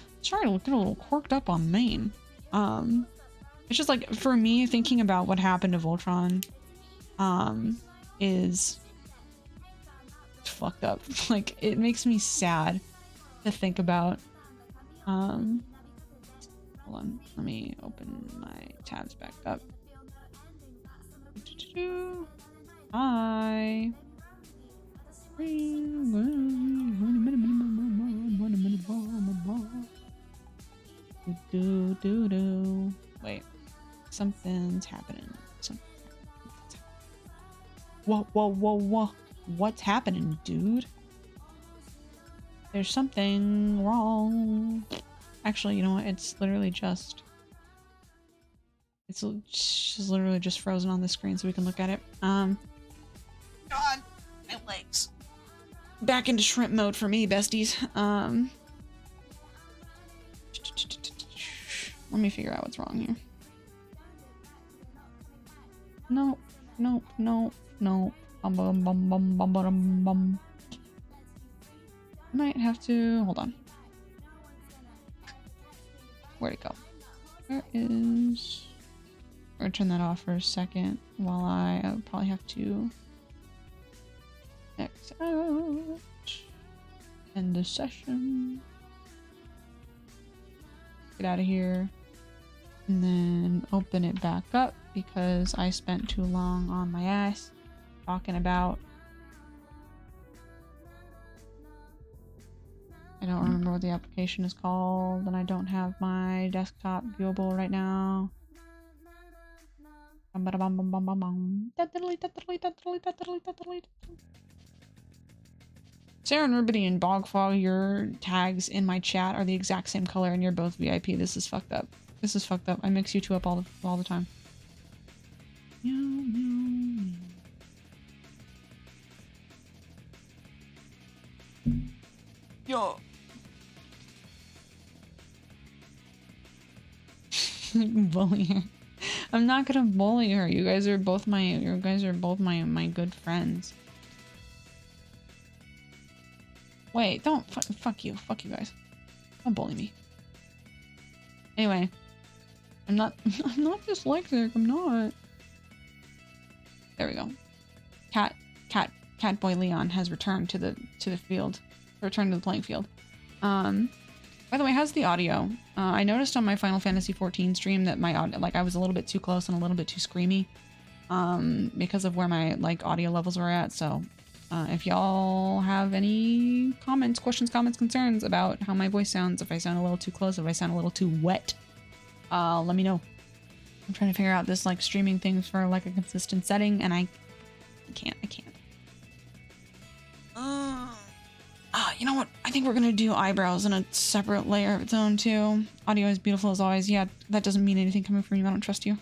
get a little quirked up on Maine. It's just like, for me, thinking about what happened to Voltron is fucked up. Like, it makes me sad to think about. Hold on, let me open my tabs back up. Hi. Wait, something's happening. Whoa, whoa, whoa, whoa. What's happening, dude? There's something wrong. Actually, you know what? It's literally just... It's just literally just frozen on the screen so we can look at it. God, my legs. Back into shrimp mode for me, besties. Let me figure out what's wrong here. No, no, no, no. Bum bum bum bum bum bum bum. Might have to hold on. Where'd it go? Where is? Or turn that off for a second while I probably have to X out. End the session. Get out of here. And then open it back up because I spent too long on my ass talking about... I don't remember what the application is called, and I don't have my desktop viewable right now. Serendipity and Bogfog, your tags in my chat are the exact same color and you're both VIP. This is fucked up. This is fucked up. I mix you two up all the time. Yo. Bully her. I'm not gonna bully her. You guys are both my good friends. Wait, don't fuck you guys. Don't bully me. Anyway, I'm not dyslexic. I'm not. There we go. Catboy Leon has returned to the field. Returned to the playing field. By the way, how's the audio? I noticed on my Final Fantasy XIV stream that my audio, like, I was a little bit too close and a little bit too screamy, because of where my audio levels were at. So, if y'all have any comments, questions, concerns about how my voice sounds, if I sound a little too close, if I sound a little too wet, let me know. I'm trying to figure out this streaming thing for a consistent setting, and I can't. You know what? I think we're gonna do eyebrows in a separate layer of its own too. Audio is beautiful as always. Yeah, that doesn't mean anything coming from you. I don't trust you.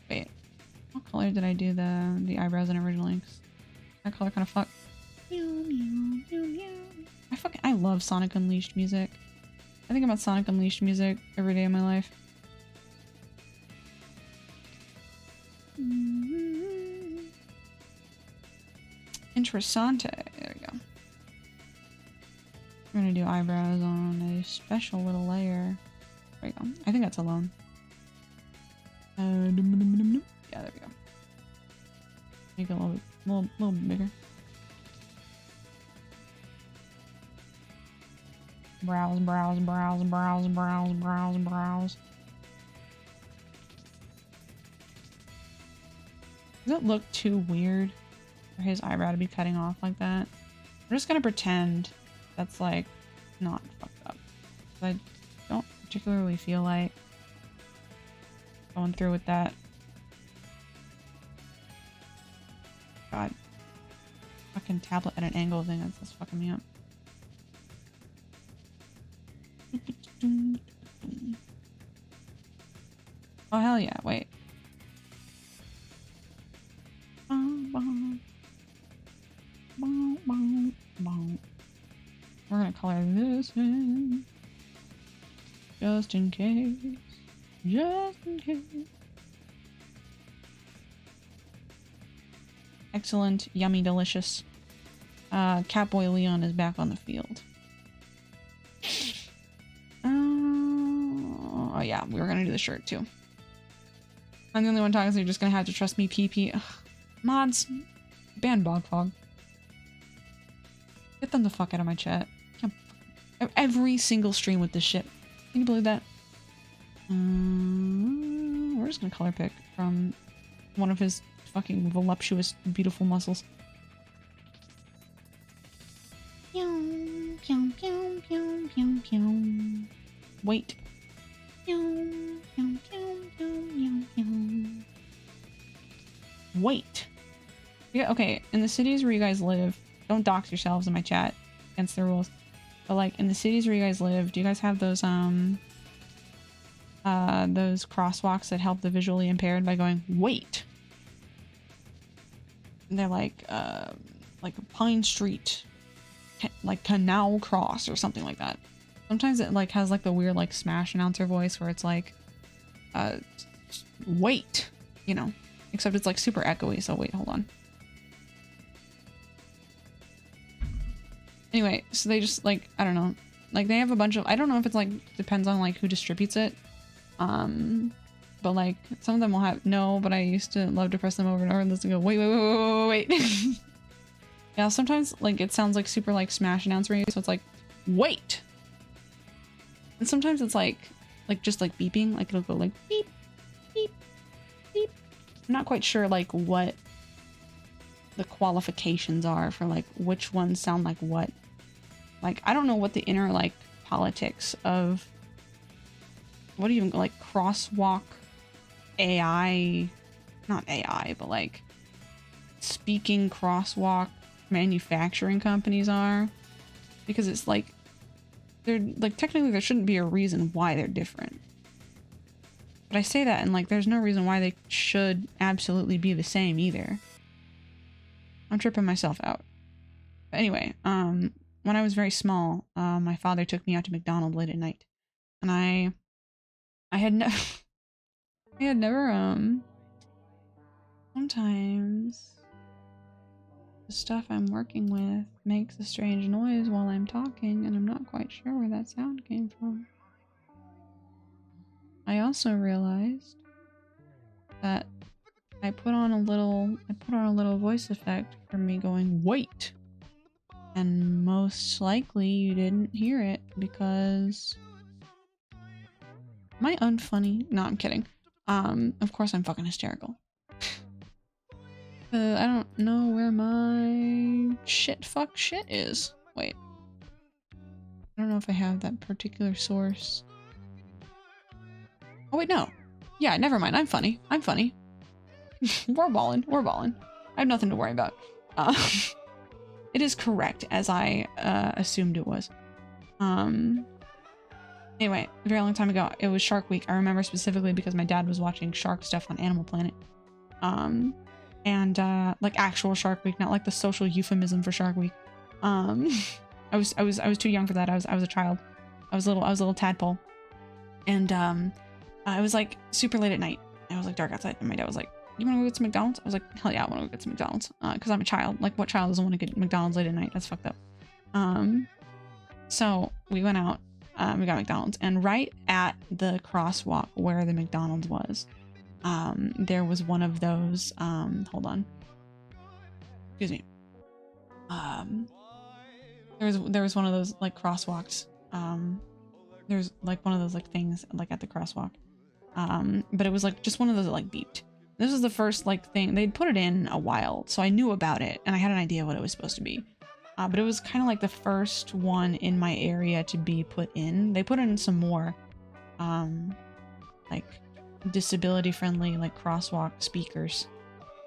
Wait, what color did I do the eyebrows in originally? 'Cause that color kind of fucked. I love Sonic Unleashed music. I think about Sonic Unleashed music every day of my life. Interessante. There we go. We're gonna do eyebrows on a special little layer. There we go. I think that's alone. Yeah, there we go. Make it a little bit bigger. Brows. Does it look too weird for his eyebrow to be cutting off like that? I'm just gonna pretend that's not fucked up. I don't particularly feel like going through with that. God. Fucking tablet at an angle thing, that's fucking me up. Oh hell yeah, wait. We're gonna color this in. Just in case. Just in case. Excellent, yummy, delicious. Catboy Leon is back on the field. Oh yeah, we were gonna do the shirt too. I'm the only one talking, so you're just gonna have to trust me, PP. Ugh. Mods, ban Bogfog. Get them the fuck out of my chat. Every single stream with this shit. Can you believe that? We're just gonna color pick from one of his fucking voluptuous, beautiful muscles. Pew, pew, pew, pew, pew, pew. Wait. Pew, pew, pew, pew, pew, pew. Wait. Yeah, okay. In the cities where you guys live, don't dox yourselves in my chat against the rules. But like in the cities where you guys live, do you guys have those crosswalks that help the visually impaired by going wait? And they're like Pine Street, like Canal Cross or something like that. Sometimes it like has like the weird like Smash announcer voice where it's like wait, you know, except it's like super echoey. So wait, hold on. Anyway, so they just like, I don't know, like they have a bunch of, I don't know if it's like depends on like who distributes it. But like some of them will have no, but I used to love to press them over and over and listen to go wait. Yeah, sometimes like it sounds like super like Smash announcer, so it's like wait. And sometimes it's like just like beeping, like it'll go like beep, beep, beep. I'm not quite sure like what the qualifications are for like which ones sound like what. Like I don't know what the inner like politics of what do you even like crosswalk AI, not AI, but like speaking crosswalk manufacturing companies are, because it's like they're like technically there shouldn't be a reason why they're different, but I say that and like there's no reason why they should absolutely be the same either. I'm tripping myself out. But anyway, when I was very small, my father took me out to McDonald's late at night, and I had never sometimes the stuff I'm working with makes a strange noise while I'm talking, and I'm not quite sure where that sound came from. I also realized that I put on a little voice effect for me going wait, and most likely you didn't hear it because am I unfunny? No, I'm kidding. Of course I'm fucking hysterical. I don't know where my shit is. Wait. I don't know if I have that particular source. Oh wait, no. Yeah, never mind. I'm funny. We're ballin'. I have nothing to worry about. It is correct as I assumed it was. Anyway, a very long time ago, it was Shark Week. I remember specifically because my dad was watching shark stuff on Animal Planet. And like actual Shark Week, not like the social euphemism for Shark Week. I was too young for that. I was a child. I was a little tadpole. And it was like super late at night. It was like dark outside, and my dad was like, "You want to go get some McDonald's?" I was like, "Hell yeah, I want to go get some McDonald's." Because I'm a child. Like, what child doesn't want to get McDonald's late at night? That's fucked up. So we went out. We got McDonald's, and right at the crosswalk where the McDonald's was, there was one of those. Hold on. Excuse me. There was one of those like crosswalks. There's like one of those like things like at the crosswalk. But it was like just one of those that like beeped. This was the first like thing they'd put it in a while, so I knew about it and I had an idea what it was supposed to be. But it was kind of like the first one in my area to be put in. They put in some more, like disability friendly like crosswalk speakers,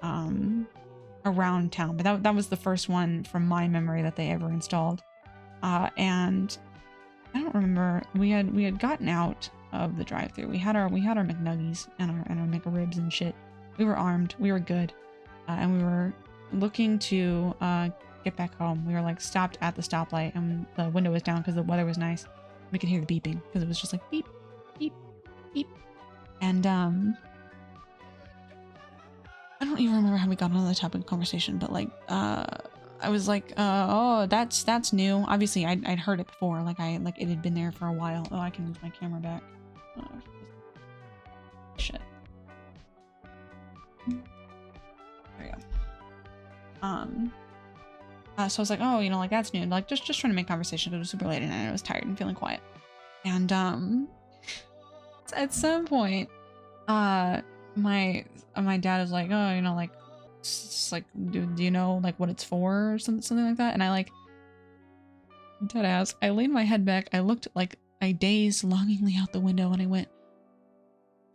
around town. But that was the first one from my memory that they ever installed. And I don't remember. We had gotten out of the drive-thru. We had our McNuggies and our McRibs and shit. We were armed. We were good, and we were looking to get back home. We were like stopped at the stoplight, and the window was down because the weather was nice. We could hear the beeping because it was just like beep, beep, beep. And I don't even remember how we got on the topic of conversation, but like I was like, oh, that's new. Obviously, I'd heard it before. Like it had been there for a while. Oh, I can move my camera back. Oh, shit. There you go. So I was like, oh, you know, like that's new. Like just trying to make conversation because it was super late and I was tired and feeling quiet. And at some point, my dad is like, oh, you know, like It's like, do you know like what it's for or something like that? And I like, dead ass, I leaned my head back. I looked like, I gazed longingly out the window and I went,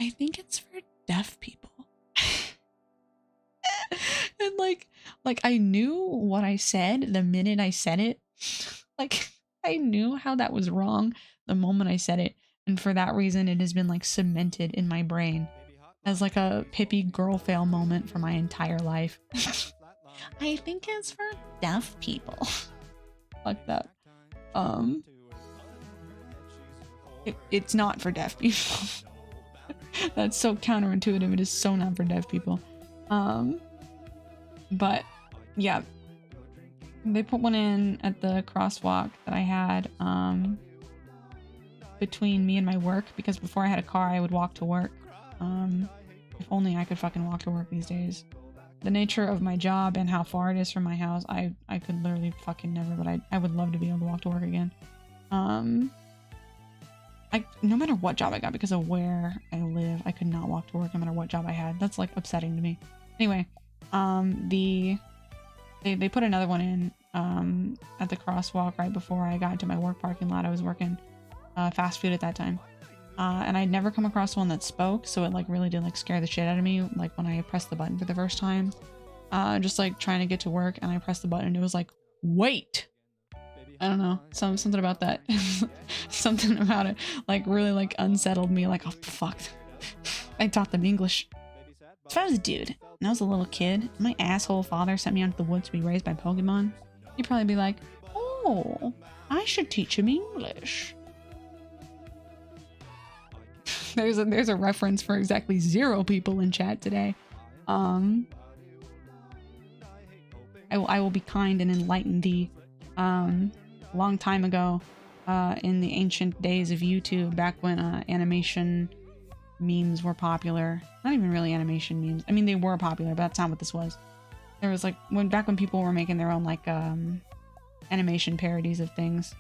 I think it's for deaf people. And like I knew what I said the minute I said it. Like I knew how that was wrong the moment I said it. And for that reason, it has been like cemented in my brain as like a Pippi girl fail moment for my entire life. I think it's for deaf people. Fuck that. It's not for deaf people. That's so counterintuitive. It is so not for deaf people. But yeah, they put one in at the crosswalk that I had between me and my work, because before I had a car I would walk to work. If only I could fucking walk to work these days. The nature of my job and how far it is from my house, I could literally fucking never, but I would love to be able to walk to work again. No matter what job I got, because of where I live, I could not walk to work no matter what job I had. That's like upsetting to me. Anyway, they put another one in at the crosswalk right before I got into my work parking lot. I was working fast food at that time. And I'd never come across one that spoke, so it like really did like scare the shit out of me. Like when I pressed the button for the first time, just like trying to get to work, and I pressed the button and it was like, wait. I don't know, something about that. Something about it like really like unsettled me. Like, oh fuck, I taught them English. If I was a dude and I was a little kid, my asshole father sent me out to the woods to be raised by Pokemon, he'd probably be like, oh, I should teach him English. There's a reference for exactly 0 people in chat today. I will be kind and enlighten thee. Long time ago, in the ancient days of YouTube, back when animation memes were popular. Not even really animation memes. I mean, they were popular, but that's not what this was. There was like back when people were making their own like animation parodies of things,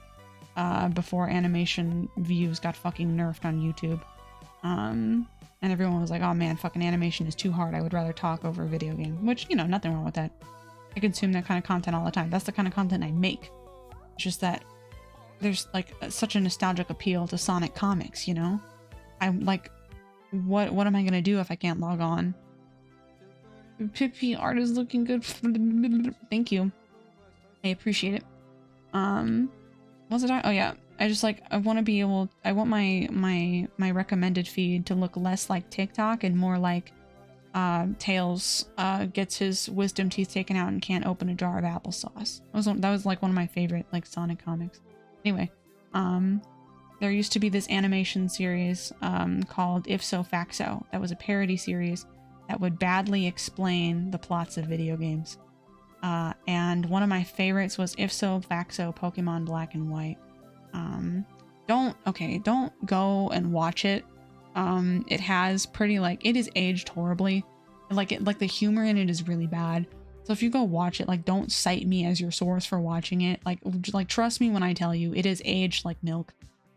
before animation views got fucking nerfed on YouTube. And everyone was like, oh man, fucking animation is too hard. I would rather talk over a video game, which, you know, nothing wrong with that. I consume that kind of content all the time. That's the kind of content I make. It's just that there's like such a nostalgic appeal to Sonic comics, you know? I'm like, what am I gonna do if I can't log on? Pippi art is looking good. Thank you. I appreciate it. What's it? Oh yeah. I just like, I want to be able, I want my recommended feed to look less like TikTok and more like Tails gets his wisdom teeth taken out and can't open a jar of applesauce. That was like one of my favorite like Sonic comics. Anyway, there used to be this animation series called If So Faxo. That was a parody series that would badly explain the plots of video games. And one of my favorites was If So Faxo Pokemon Black and White. Don't go and watch it. It has pretty like, it is aged horribly. Like the humor in it is really bad. So if you go watch it, like don't cite me as your source for watching it. Like trust me when I tell you it is aged like milk.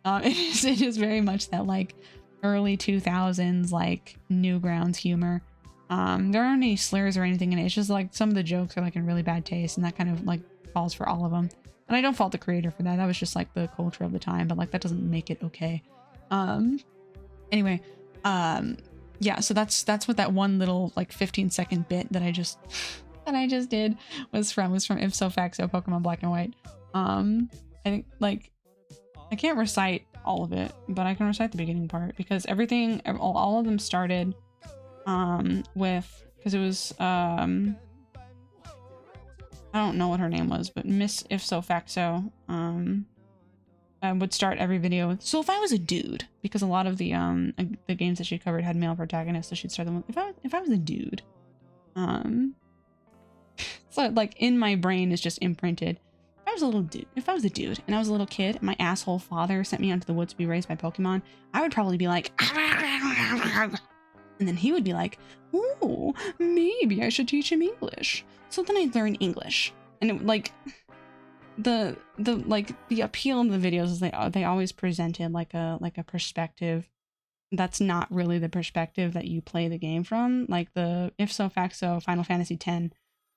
It is very much that like early 2000s like Newgrounds humor. There aren't any slurs or anything in it. It's just like some of the jokes are like in really bad taste, and that kind of like falls for all of them. And I don't fault the creator for that. That was just like the culture of the time, but like that doesn't make it okay. Anyway, yeah, so that's what that one little like 15-second bit that I just did was from If So Faxo Pokemon Black and White. I think like I can't recite all of it, but I can recite the beginning part because everything, all of them started with, because it was I don't know what her name was, but Miss If So Faxo would start every video with, so if I was a dude, because a lot of the games that she covered had male protagonists, so she'd start them with, if I was a dude. So like in my brain is just imprinted, if I was a dude and I was a little kid and my asshole father sent me out to the woods to be raised by Pokemon, I would probably be like, and then he would be like, ooh, maybe I should teach him English. So then I'd learn English. And it, like the appeal of the videos is they always presented like a perspective that's not really the perspective that you play the game from. Like the if so fact so Final Fantasy X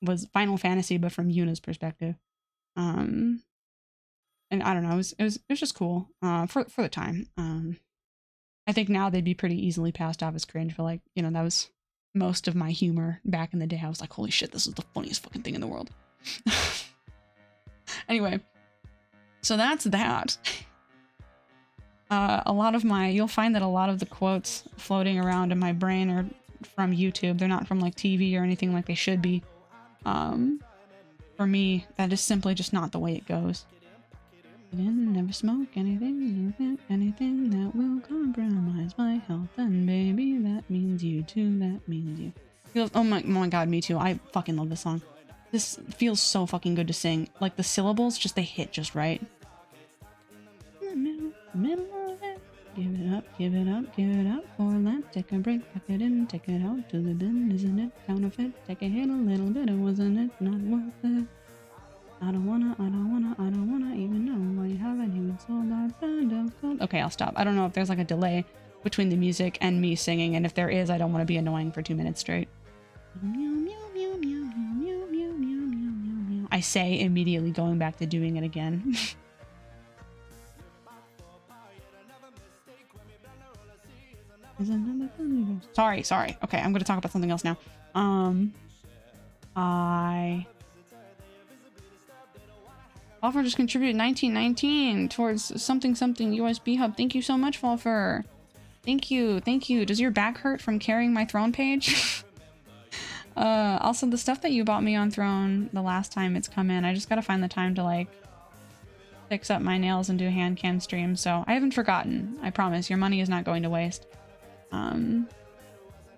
was Final Fantasy but from Yuna's perspective. And I don't know, it was just cool for the time. I think now they'd be pretty easily passed off as cringe, but like, you know, that was most of my humor back in the day. I was like, holy shit, this is the funniest fucking thing in the world. Anyway, so that's that. You'll find that a lot of the quotes floating around in my brain are from YouTube. They're not from like TV or anything like they should be. For me, that is simply just not the way it goes. Never smoke anything that will compromise my health, and baby, that means you too, that means you. Oh my god, me too. I fucking love this song. This feels so fucking good to sing. Like the syllables, they hit just right. Middle of it. Give it up, give it up, give it up for a lap. Take a break, pack it in, take it out to the bin. Isn't it counterfeit? Take a hit a little bit, wasn't it not worth it? I don't wanna even know why you haven't even sold our band of gold. Okay, I'll stop. I don't know if there's like a delay between the music and me singing, and if there is, I don't want to be annoying for 2 minutes straight. I say immediately going back to doing it again. Sorry. Okay, I'm gonna talk about something else now. Falfer just contributed 1919 towards something USB hub. Thank you so much, Falfer. Thank you. Does your back hurt from carrying my throne page? Also, the stuff that you bought me on Throne the last time it's come in, I just gotta find the time to like fix up my nails and do hand cam streams. So I haven't forgotten. I promise your money is not going to waste.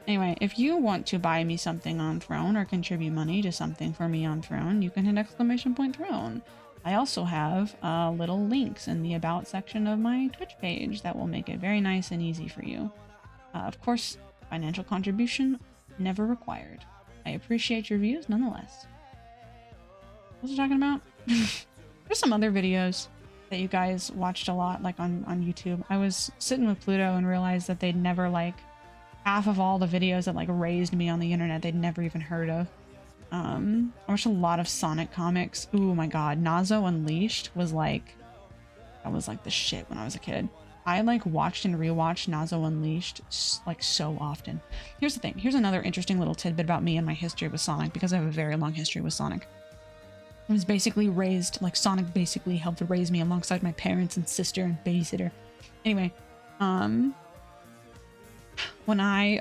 Anyway, if you want to buy me something on Throne or contribute money to something for me on Throne, you can hit ! Throne. I also have little links in the about section of my Twitch page that will make it very nice and easy for you. Of course, financial contribution never required. I appreciate your views nonetheless. What was I talking about? There's some other videos that you guys watched a lot, like on YouTube. I was sitting with Pluto and realized that they'd never, like, half of all the videos that like raised me on the internet they'd never even heard of. I watched a lot of Sonic comics. Ooh my god, Nazo Unleashed was like, that was like the shit when I was a kid. I like watched and rewatched Nazo Unleashed like so often. Here's the thing. Here's another interesting little tidbit about me and my history with Sonic, because I have a very long history with Sonic. I was basically raised, like Sonic basically helped raise me alongside my parents and sister and babysitter. Anyway, when I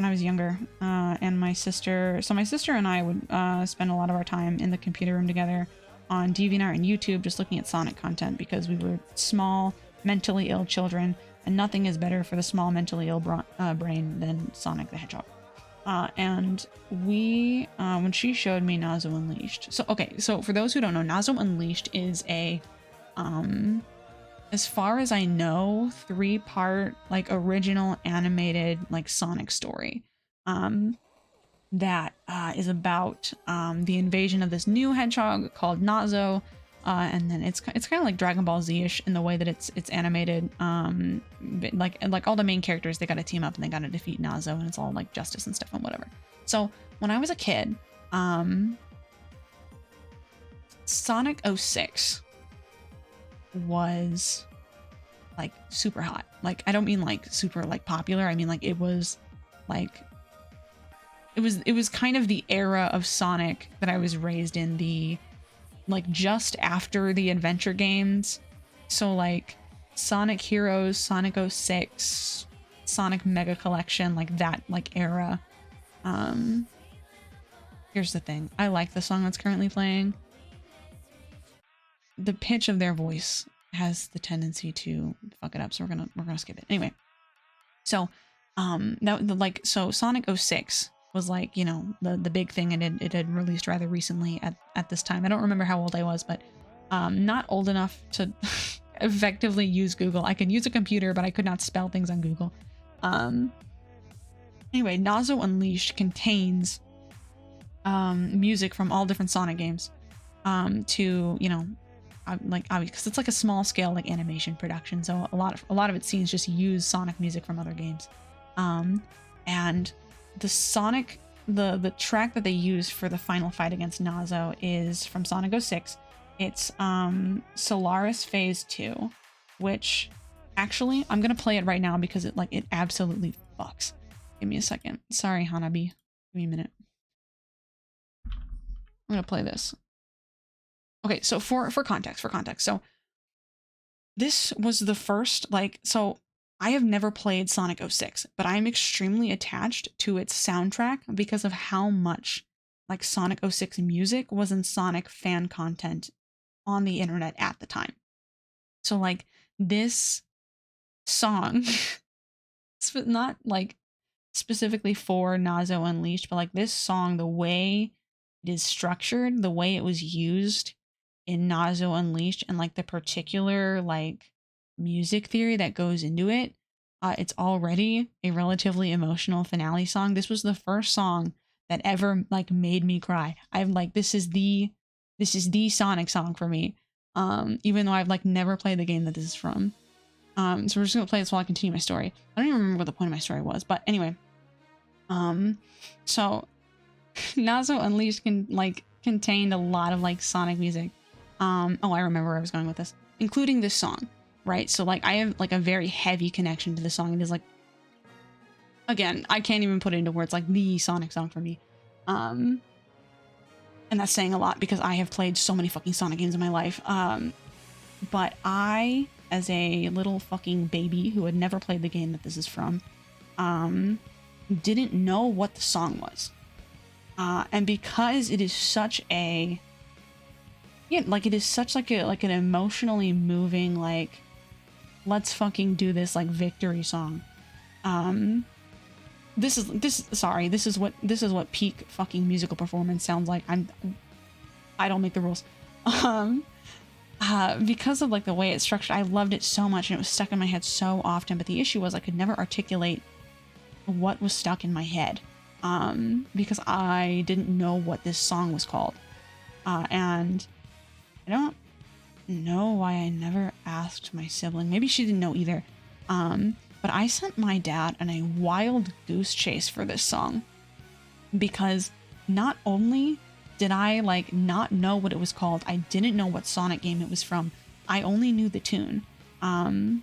was younger, and my sister and I would spend a lot of our time in the computer room together on DeviantArt and YouTube just looking at Sonic content, because we were small, mentally ill children, and nothing is better for the small, mentally ill brain than Sonic the Hedgehog. And we, when she showed me Nazo Unleashed, so for those who don't know, Nazo Unleashed is a, as far as I know, 3-part, like, original animated, like, Sonic story. That is about the invasion of this new hedgehog called Nazo, and then it's kind of like Dragon Ball Z-ish in the way that it's animated. Like all the main characters, they got to team up and they got to defeat Nazo, and it's all like justice and stuff and whatever. So when I was a kid, Sonic 06 was like super hot. Like, I don't mean like super like popular. I mean like it was like, it was kind of the era of Sonic that I was raised in, the like just after the adventure games. So like Sonic Heroes, Sonic 06, Sonic Mega Collection, like that like era. Here's the thing. I like the song that's currently playing. The pitch of their voice has the tendency to fuck it up, so we're gonna skip it. Anyway. So so Sonic 06 was like, you know, the big thing, and it had released rather recently at this time. I don't remember how old I was, but not old enough to effectively use Google. I can use a computer, but I could not spell things on Google. Anyway, Nazo Unleashed contains music from all different Sonic games to, you know, like because it's like a small scale like animation production, so a lot of its scenes just use Sonic music from other games. And the Sonic the track that they use for the final fight against Nazo is from Sonic 06. It's Solaris Phase 2, which actually I'm gonna play it right now because it absolutely fucks. Give me a second. Sorry, Hanabi. Give me a minute. I'm gonna play this. Okay, so for context, so this was the first, so I have never played Sonic 06, but I'm extremely attached to its soundtrack because of how much like Sonic 06 music was in Sonic fan content on the internet at the time. So like this song, it's not like specifically for Nazo Unleashed, but like this song, the way it is structured, the way it was used in Nazo Unleashed, and like the particular like music theory that goes into it, it's already a relatively emotional finale song. This was the first song that ever like made me cry. I'm like, this is the Sonic song for me. Even though I've like never played the game that this is from. So we're just gonna play this while I continue my story. I don't even remember what the point of my story was, but anyway. So Nazo Unleashed contained a lot of like Sonic music. Oh, I remember where I was going with this, including this song, right? So like I have like a very heavy connection to the song. It is like, again, I can't even put it into words, like the Sonic song for me. And that's saying a lot because I have played so many fucking Sonic games in my life. But I, as a little fucking baby who had never played the game that this is from, didn't know what the song was. And because it is such a, yeah, like it is such like an emotionally moving, like, let's fucking do this, like, victory song. This is what peak fucking musical performance sounds like. I don't make the rules. Because of like the way it's structured, I loved it so much and it was stuck in my head so often, but the issue was I could never articulate what was stuck in my head. Because I didn't know what this song was called. And I don't know why I never asked my sibling. Maybe she didn't know either. But I sent my dad on a wild goose chase for this song because not only did I like not know what it was called, I didn't know what Sonic game it was from. I only knew the tune. And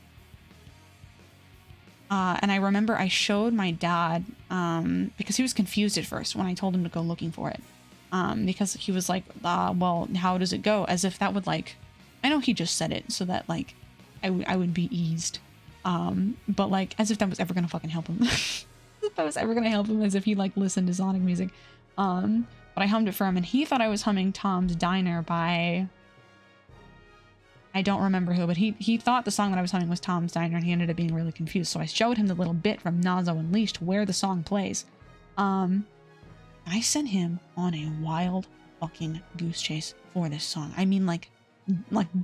I remember I showed my dad, because he was confused at first when I told him to go looking for it. Because he was like, well, how does it go? As if that would like, I know he just said it so that like I would be eased. But like as if that was ever gonna fucking help him. As if that was ever gonna help him, as if he like listened to Sonic music. But I hummed it for him and he thought I was humming Tom's Diner by, I don't remember who, but he thought the song that I was humming was Tom's Diner and he ended up being really confused. So I showed him the little bit from Nazo Unleashed where the song plays. And I sent him on a wild fucking goose chase for this song. I mean like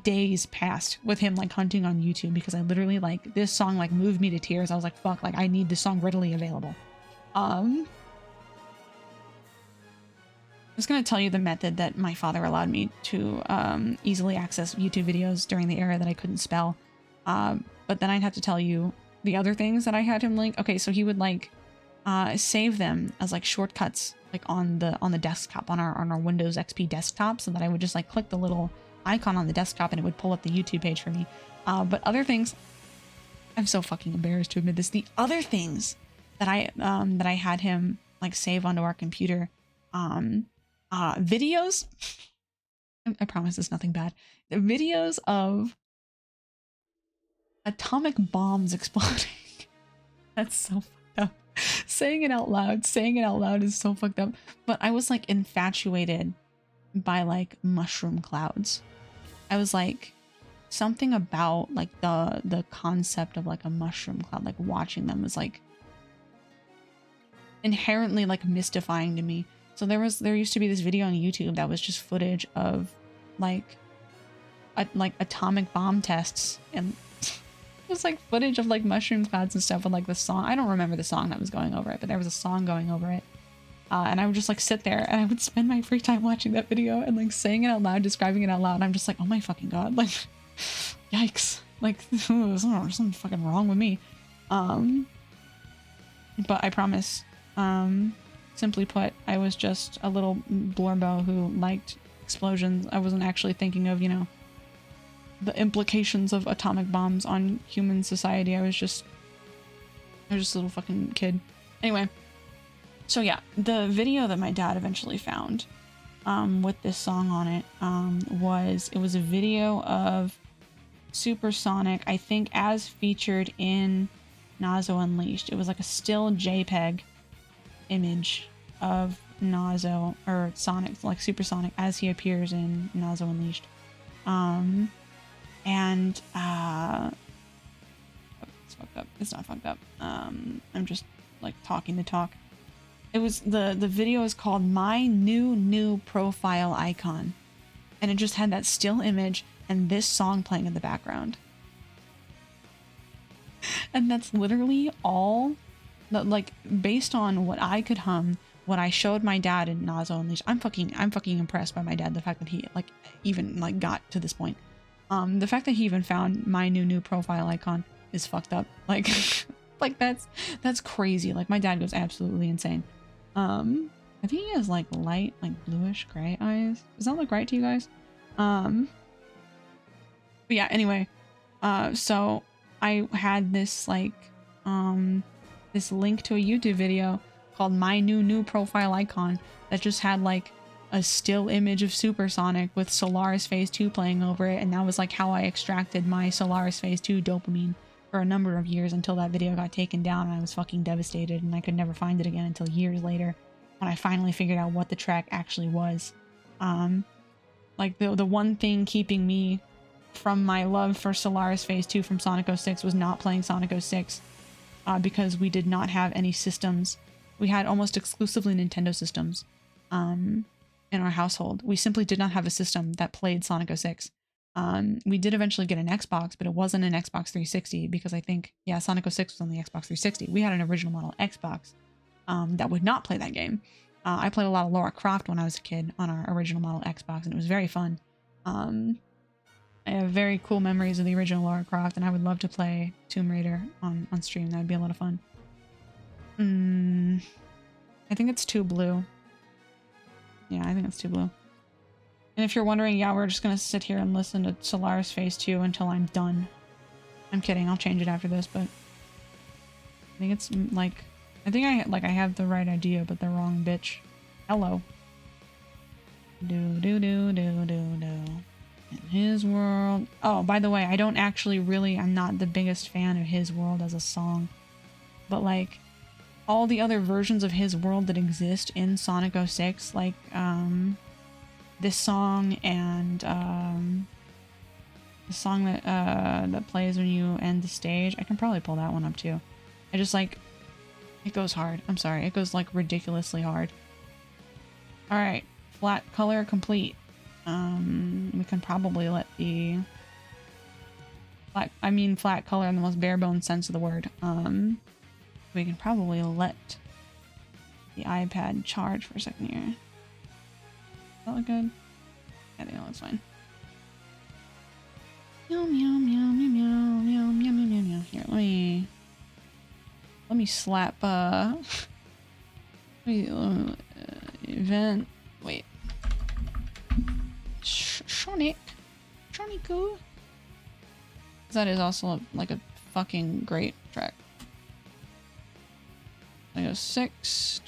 days passed with him like hunting on YouTube because I literally like this song like moved me to tears. I was like, fuck, like I need this song readily available. I'm just going to tell you the method that my father allowed me to easily access YouTube videos during the era that I couldn't spell. But then I'd have to tell you the other things that I had him link. Okay, so he would like save them as like shortcuts like on the desktop, on our Windows XP desktop, so that I would just like click the little icon on the desktop and it would pull up the YouTube page for me. But other things, I'm so fucking embarrassed to admit this. The other things that I had him like save onto our computer, videos. I promise it's nothing bad. The videos of atomic bombs exploding. That's so fucked up. Saying it out loud is so fucked up. But I was like infatuated by like mushroom clouds. I was like, something about like the concept of like a mushroom cloud, like watching them was like inherently like mystifying to me. So there used to be this video on YouTube that was just footage of like atomic bomb tests, and it was like footage of like mushroom clouds and stuff with like the song. I don't remember the song that was going over it, but there was a song going over it. And I would just like sit there and I would spend my free time watching that video and like saying it out loud, describing it out loud. And I'm just like, oh my fucking god, like, yikes, like there's something fucking wrong with me. But I promise, simply put, I was just a little blorbo who liked explosions. I wasn't actually thinking of, you know, the implications of atomic bombs on human society. I was just a little fucking kid. Anyway, so yeah, the video that my dad eventually found with this song on it was a video of Supersonic, I think, as featured in Nazo Unleashed. It was like a still JPEG image of Nazo, or Sonic, like Supersonic, as he appears in Nazo Unleashed. It's fucked up. It's not fucked up. I'm just like talking to talk. It was the video is called My New Profile Icon, and it just had that still image and this song playing in the background. And that's literally all that, like, based on what I could hum, what I showed my dad in Nazo Unleashed. I'm fucking impressed by my dad, the fact that he like even like got to this point. The fact that he even found my new profile icon is fucked up. Like like that's crazy. Like my dad goes absolutely insane. I think he has like light, like bluish gray eyes. Does that look right to you guys? But yeah, anyway, so I had this like this link to a YouTube video called My New Profile Icon that just had like a still image of Supersonic with Solaris Phase 2 playing over it, and that was like how I extracted my Solaris Phase 2 dopamine for a number of years until that video got taken down, and I was fucking devastated and I could never find it again until years later when I finally figured out what the track actually was. Like the one thing keeping me from my love for Solaris Phase 2 from Sonic 06 was not playing Sonic 06 because we did not have any systems. We had almost exclusively Nintendo systems in our household. We simply did not have a system that played Sonic 06. We did eventually get an Xbox, but it wasn't an Xbox 360 because I think, yeah, Sonic 06 was on the Xbox 360. We had an original model Xbox that would not play that game. I played a lot of Lara Croft when I was a kid on our original model Xbox, and it was very fun. I have very cool memories of the original Lara Croft, and I would love to play Tomb Raider on stream. That would be a lot of fun. I think it's too blue. Yeah, I think it's too blue. And if you're wondering, yeah, we're just gonna sit here and listen to Solaris Phase 2 until I'm done. I'm kidding, I'll change it after this, but I think it's like, I think I have the right idea, but the wrong bitch. Hello. Do. In His World. Oh, by the way, I don't actually really, I'm not the biggest fan of His World as a song, but like all the other versions of His World that exist in Sonic 06, like this song and the song that that plays when you end the stage, I can probably pull that one up too. I just like, it goes hard. I'm sorry, it goes like ridiculously hard. All right, flat color complete. We can probably let the flat color in the most bare bones sense of the word. We can probably let the iPad charge for a second here. Does that look good? Yeah, I think that looks fine. Meow meow meow meow meow meow meow meow meow. Here, let me slap event. Wait. Shoniku. That is also like a fucking great track. I go 6.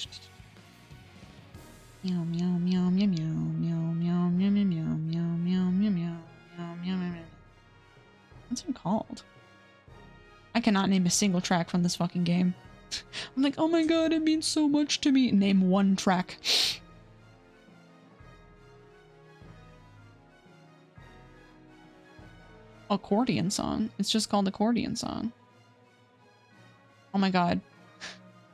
Meow meow meow meow meow meow meow meow meow meow meow meow meow meow meow meow. What's it called? I cannot name a single track from this fucking game. I'm like, oh my god, it means so much to me. Name one track. Accordion Song. It's just called Accordion Song. Oh my god.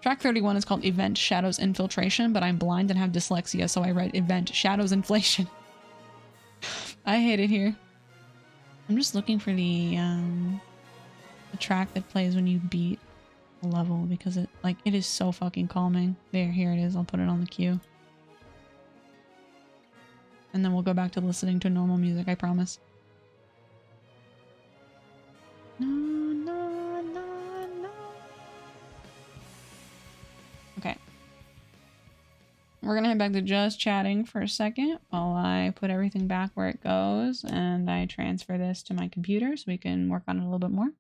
Track 31 is called Event Shadows Infiltration, but I'm blind and have dyslexia, so I read Event Shadows Inflation. I hate it here. I'm just looking for the track that plays when you beat a level because it is so fucking calming. There, here it is. I'll put it on the queue. And then we'll go back to listening to normal music, I promise. No, no, no, no. Okay. We're gonna head back to just chatting for a second while I put everything back where it goes and I transfer this to my computer so we can work on it a little bit more.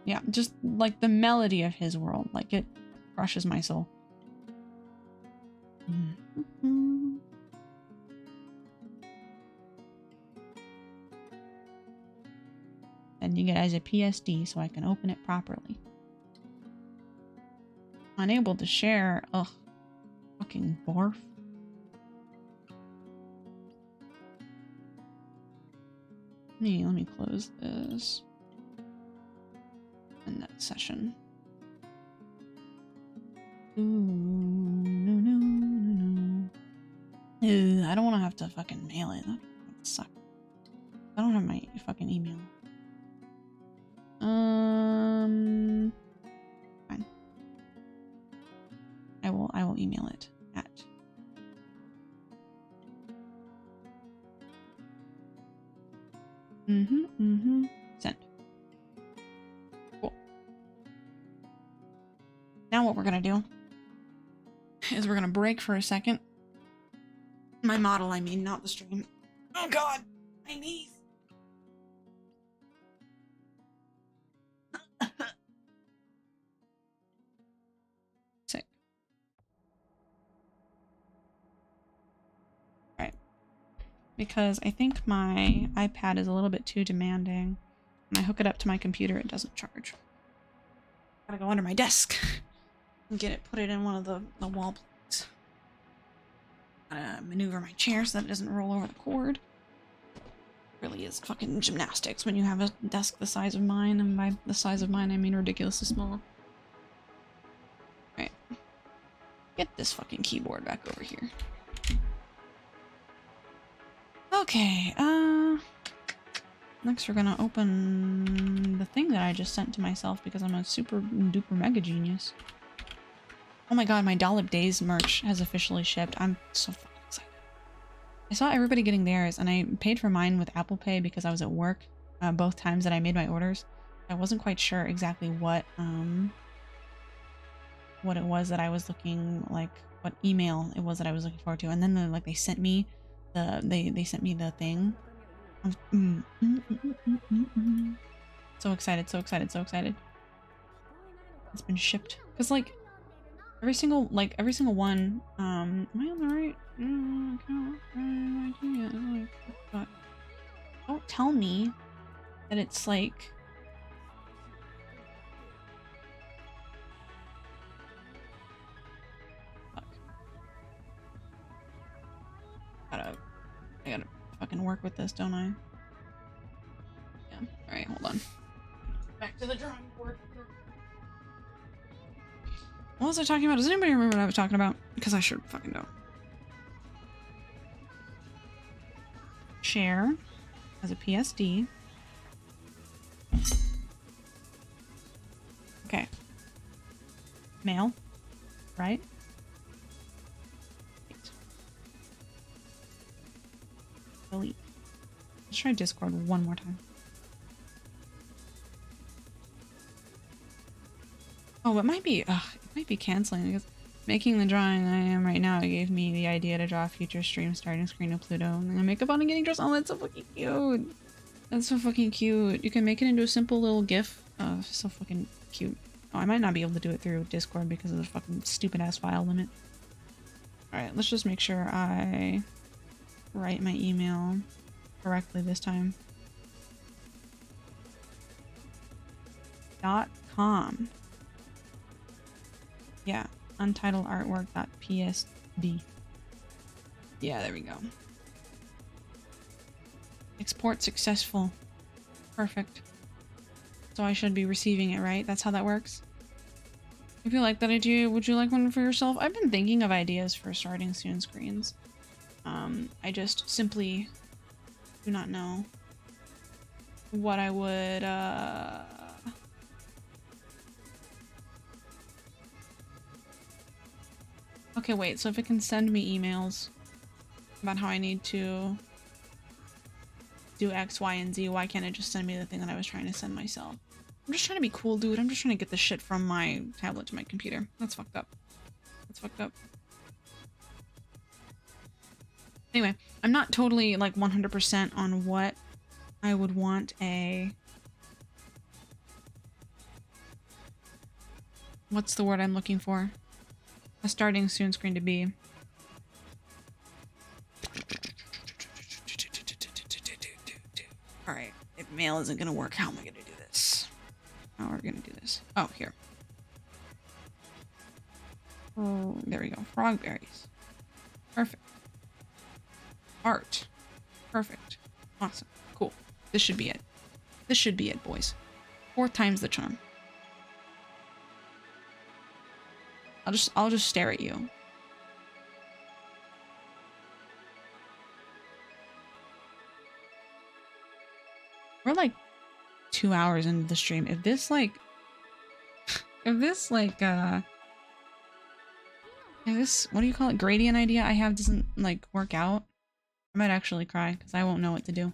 Yeah, just like the melody of his world, like it crushes my soul. Sending it as a PSD so I can open it properly. Unable to share. Ugh. Fucking barf. Let me close this. End that session. Ooh, no, no, no, no. I don't want to have to fucking mail it. That would suck. I don't have my fucking email. Fine. I will email it at. Send. Cool. Now what we're gonna do is we're gonna break for a second. My model, I mean, not the stream. Oh god, my knees. Sick. Right. Because I think my iPad is a little bit too demanding. When I hook it up to my computer, it doesn't charge. Gotta go under my desk and put it in one of the wall plugs. Gotta maneuver my chair so that it doesn't roll over the cord. Really is fucking gymnastics when you have a desk the size of mine, and by the size of mine I mean ridiculously small. Right. Get this fucking keyboard back over here. Okay, next we're gonna open the thing that I just sent to myself because I'm a super duper mega genius. Oh my god, my Dollop Days merch has officially shipped. I'm so fucking excited. I saw everybody getting theirs and I paid for mine with Apple Pay because I was at work both times that I made my orders. I wasn't quite sure exactly what it was that I was looking, like what email it was that I was looking forward to, and then they sent me they sent me the thing. So excited, so excited, so excited. It's been shipped because every single one. Am I on the right? Don't tell me that it's like. Fuck. I gotta fucking work with this, don't I? Yeah. All right, hold on. Back to the drawing board. What was I talking about? Does anybody remember what I was talking about? Because I should fucking know. Share as a PSD. Okay. Mail. Right? Delete. Let's try Discord one more time. Oh, it might be canceling because making the drawing that I am right now gave me the idea to draw a future stream starting screen of Pluto. And then make up on getting dressed. Oh, that's so fucking cute. That's so fucking cute. You can make it into a simple little GIF. Oh, so fucking cute. Oh, I might not be able to do it through Discord because of the fucking stupid ass file limit. Alright, let's just make sure I write my email correctly this time. .com. Yeah, untitled artwork.psd. Yeah, there we go. Export successful. Perfect. So I should be receiving it, right? That's how that works? If you like that idea, would you like one for yourself? I've been thinking of ideas for starting soon screens. I just simply do not know what I would, Okay, wait, so if it can send me emails about how I need to do X, Y, and Z, why can't it just send me the thing that I was trying to send myself? I'm just trying to be cool, dude. I'm just trying to get the shit from my tablet to my computer. That's fucked up. That's fucked up. Anyway, I'm not totally, like, 100% on what I would want a... What's the word I'm looking for? A starting soon screen to be. Alright, if mail isn't gonna work, how am I gonna do this? How are we gonna do this? Oh, here. Oh, there we go. Frogberryz. Perfect. Art. Perfect. Awesome. Cool. This should be it. This should be it, boys. 4 times the charm. I'll just stare at you. We're like 2 hours into the stream. If this like if this what do you call it, gradient idea I have doesn't like work out, I might actually cry because I won't know what to do.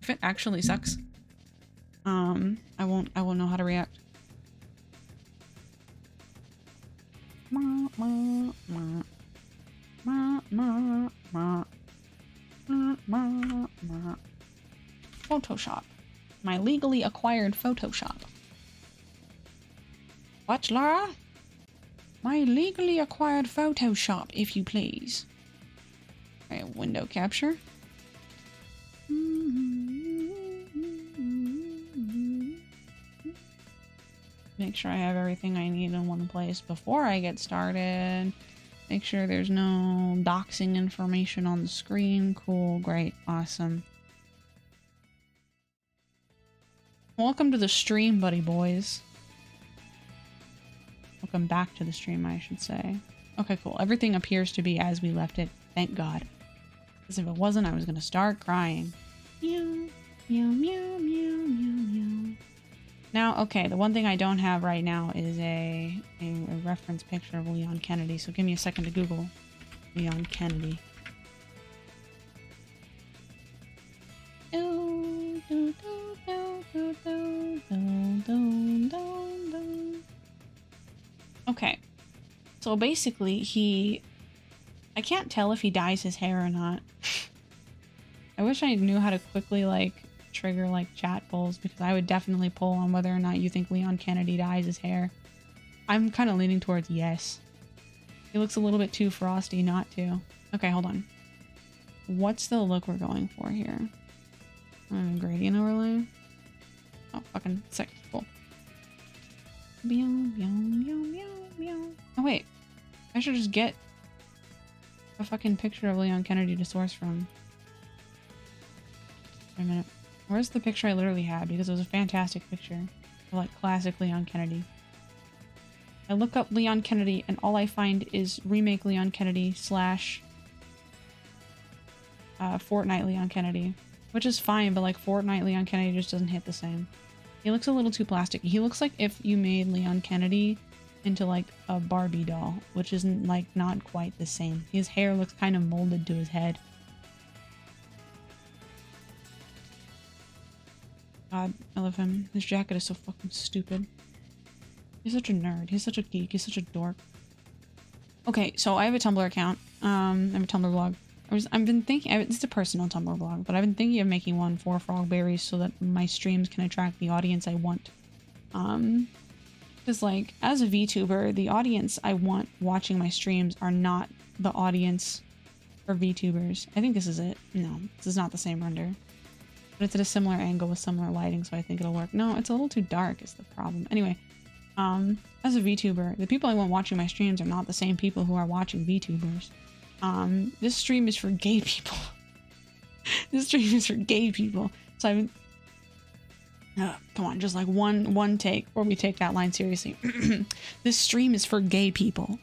If it actually sucks, I won't know how to react. Photoshop. My legally acquired Photoshop. What, Laura? My legally acquired Photoshop, if you please. Alright, window capture. Make sure I have everything I need in one place before I get started. Make sure there's no doxing information on the screen. Cool, great, awesome. Welcome to the stream, buddy boys. Welcome back to the stream, I should say. Okay, cool. Everything appears to be as we left it. Thank God. Because if it wasn't, I was gonna start crying. Meow, meow, meow, meow, meow, meow. Now, okay, the one thing I don't have right now is a reference picture of Leon Kennedy, so give me a second to Google Leon Kennedy. Okay, so basically I can't tell if he dyes his hair or not. I wish I knew how to quickly, like, trigger, like, chat polls, because I would definitely poll on whether or not you think Leon Kennedy dyes his hair. I'm kind of leaning towards yes. He looks a little bit too frosty not to. Okay, hold on. What's the look we're going for here? Gradient overlay? Oh, fucking sick. Cool. Oh, wait. I should just get a fucking picture of Leon Kennedy to source from. Wait a minute. Where's the picture I literally had? Because it was a fantastic picture. Of, like, classic Leon Kennedy. I look up Leon Kennedy and all I find is remake Leon Kennedy / Fortnite Leon Kennedy. Which is fine, but like Fortnite Leon Kennedy just doesn't hit the same. He looks a little too plastic. He looks like if you made Leon Kennedy into like a Barbie doll, which isn't like not quite the same. His hair looks kind of molded to his head. God, I love him. His jacket is so fucking stupid. He's such a nerd. He's such a geek. He's such a dork. Okay, so I have a Tumblr account. I have a Tumblr blog. I've been thinking, it's a personal Tumblr blog, but I've been thinking of making one for Frogberryz so that my streams can attract the audience I want. Because like, as a VTuber, the audience I want watching my streams are not the audience for VTubers. I think this is it. No, this is not the same render. But it's at a similar angle with similar lighting, so I think it'll work. No, it's a little too dark is the problem. Anyway, as a VTuber, the people I want watching my streams are not the same people who are watching VTubers. This stream is for gay people. This stream is for gay people. So Come on, just like one take where we take that line seriously. This stream is for gay people.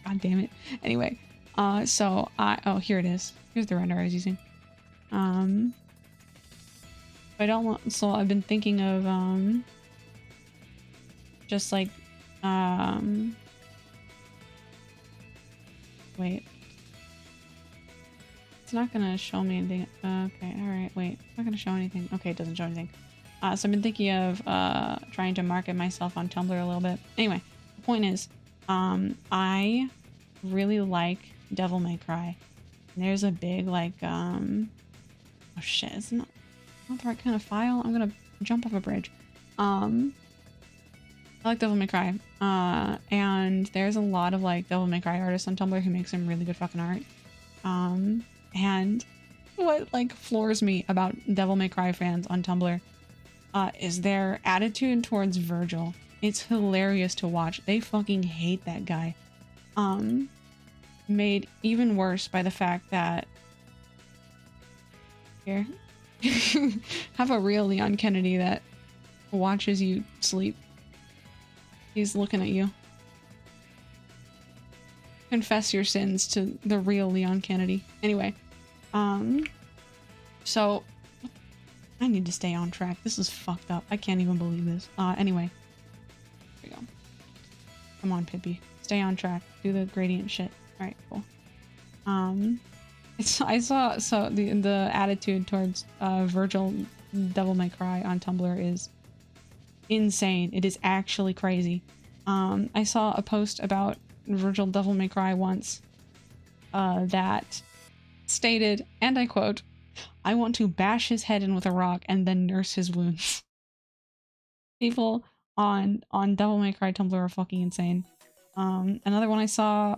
God damn it. Anyway, so oh, here it is. Here's the render I was using. I don't want, so I've been thinking of just like wait. It's not gonna show me anything. Okay, alright, wait. It's not gonna show anything. Okay, it doesn't show anything. So I've been thinking of trying to market myself on Tumblr a little bit. Anyway, the point is, I really like Devil May Cry. And there's a big like oh shit, it's not the right kind of file. I'm gonna jump off a bridge. I like Devil May Cry. And there's a lot of like Devil May Cry artists on Tumblr who make some really good fucking art. And what like floors me about Devil May Cry fans on Tumblr is their attitude towards Virgil. It's hilarious to watch. They fucking hate that guy. Made even worse by the fact that here have a real Leon Kennedy that watches you sleep. He's looking at you. Confess your sins to the real Leon Kennedy. Anyway, so I need to stay on track. This is fucked up. I can't even believe this. Anyway, there we go. Come on, Pippi. Stay on track. Do the gradient shit. All right, cool. I saw, so the attitude towards Virgil Devil May Cry on Tumblr is insane. It is actually crazy. I saw a post about Virgil Devil May Cry once that stated, and I quote, "I want to bash his head in with a rock and then nurse his wounds." People on Devil May Cry Tumblr are fucking insane. Another one I saw,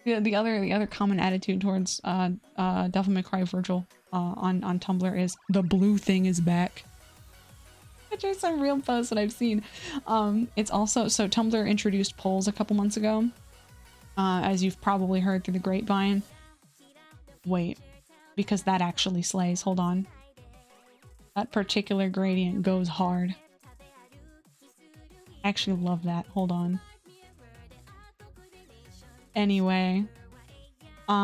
the other common attitude towards Devil May Cry Virgil on Tumblr is "the blue thing is back." Which are some real posts that I've seen. It's also, so Tumblr introduced polls a couple months ago, as you've probably heard through the grapevine. Wait, because that actually slays. Hold on. That particular gradient goes hard. I actually love that. Hold on. Anyway, did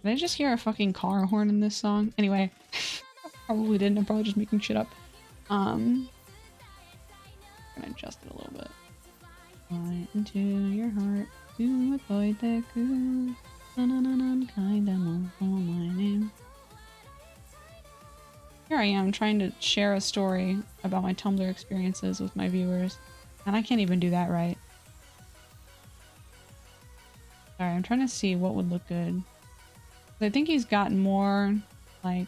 I just hear a fucking car horn in this song? Anyway. Probably didn't. I'm probably just making shit up. I'm gonna adjust it a little bit. Fly into your heart to avoid the groove. Unkind and call my name. Here I am trying to share a story about my Tumblr experiences with my viewers, and I can't even do that right. Sorry, I'm trying to see what would look good. I think he's got more like.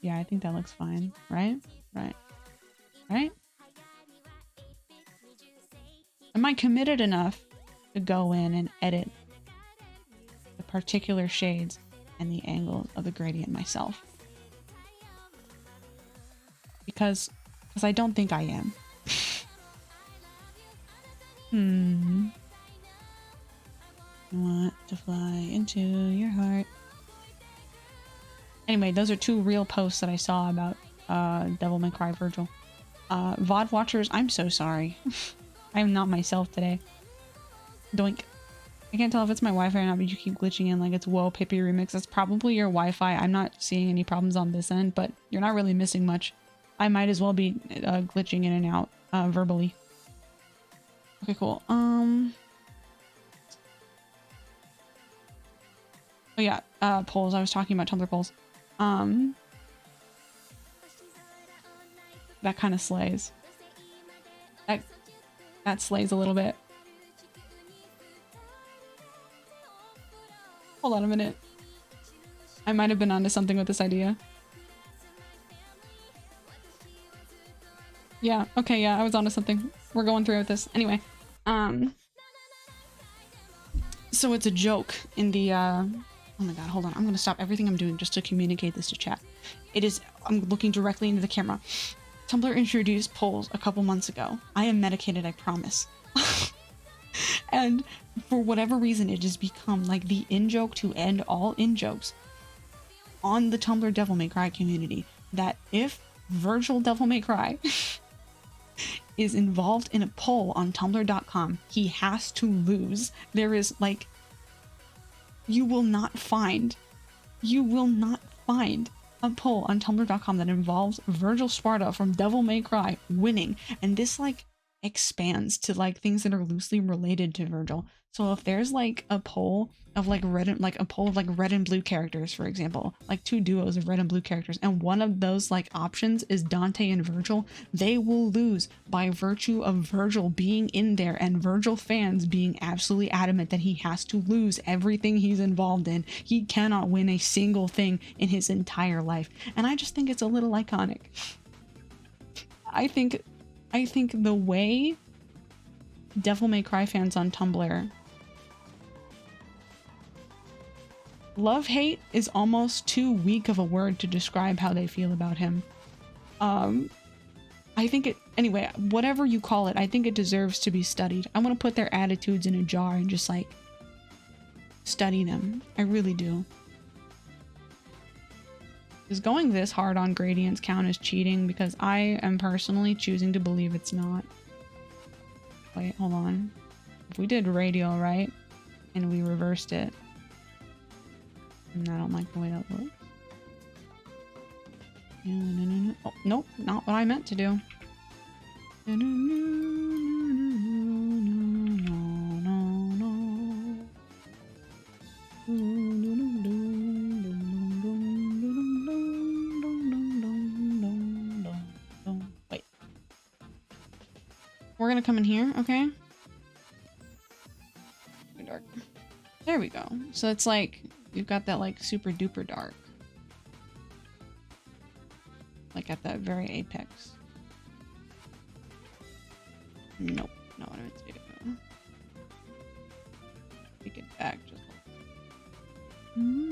Yeah, I think that looks fine. Right? Right. Right? Am I committed enough to go in and edit the particular shades and the angles of the gradient myself? Because I don't think I am. I want to fly into your heart. Anyway, those are two real posts that I saw about Devil May Cry Virgil. VOD watchers, I'm so sorry. I am not myself today. Doink. I can't tell if it's my Wi-Fi or not, but you keep glitching in like it's Whoa Pippi Remix. That's probably your Wi-Fi. I'm not seeing any problems on this end, but you're not really missing much. I might as well be glitching in and out verbally. Okay, cool. Oh yeah, polls. I was talking about Tumblr polls. That kind of slays. That slays a little bit. Hold on a minute. I might have been onto something with this idea. Yeah, okay, yeah, I was onto something. We're going through with this. Anyway, so it's a joke in the, oh my god, hold on. I'm gonna stop everything I'm doing just to communicate this to chat. It is, I'm looking directly into the camera. Tumblr introduced polls a couple months ago. I am medicated, I promise. And for whatever reason, it has become like the in-joke to end all in-jokes on the Tumblr Devil May Cry community, that if Virgil Devil May Cry is involved in a poll on tumblr.com, he has to lose. There is like, you will not find a poll on tumblr.com that involves Virgil Sparta from Devil May Cry winning. And this like expands to like things that are loosely related to Virgil. So if there's like a poll of like red and blue characters, for example, like two duos of red and blue characters, and one of those like options is Dante and Virgil, they will lose by virtue of Virgil being in there and Virgil fans being absolutely adamant that he has to lose everything he's involved in. He cannot win a single thing in his entire life. And I just think it's a little iconic. I think the way Devil May Cry fans on Tumblr love-hate is almost too weak of a word to describe how they feel about him. I think it, anyway, whatever you call it, I think it deserves to be studied. I want to put their attitudes in a jar and just like study them. I really do. Is going this hard on gradients count as cheating? Because I am personally choosing to believe it's not. Wait, hold on. If we did radial, right? And we reversed it. And I don't like the way that looks. No. Oh, nope, not what I meant to do. Wait. We're gonna come in here, okay? Dark. There we go. So it's like you've got that like super duper dark. Like at that very apex. Nope, not what I meant to do. Take it back just a little.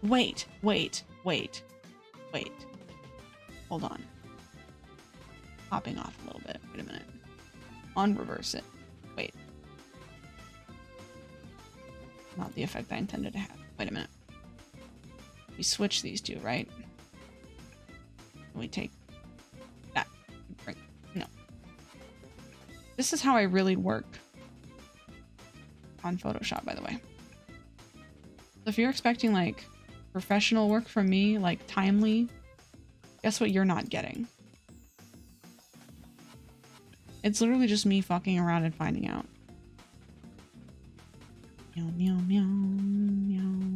Wait. Hold on. Popping off a little bit. Wait a minute. Reverse it. Wait. Not the effect I intended to have. Wait a minute. We switch these two, right? We take that. No. This is how I really work on Photoshop, by the way. So if you're expecting like professional work from me, like timely, guess what you're not getting? It's literally just me fucking around and finding out. Meow, meow, meow, meow, meow.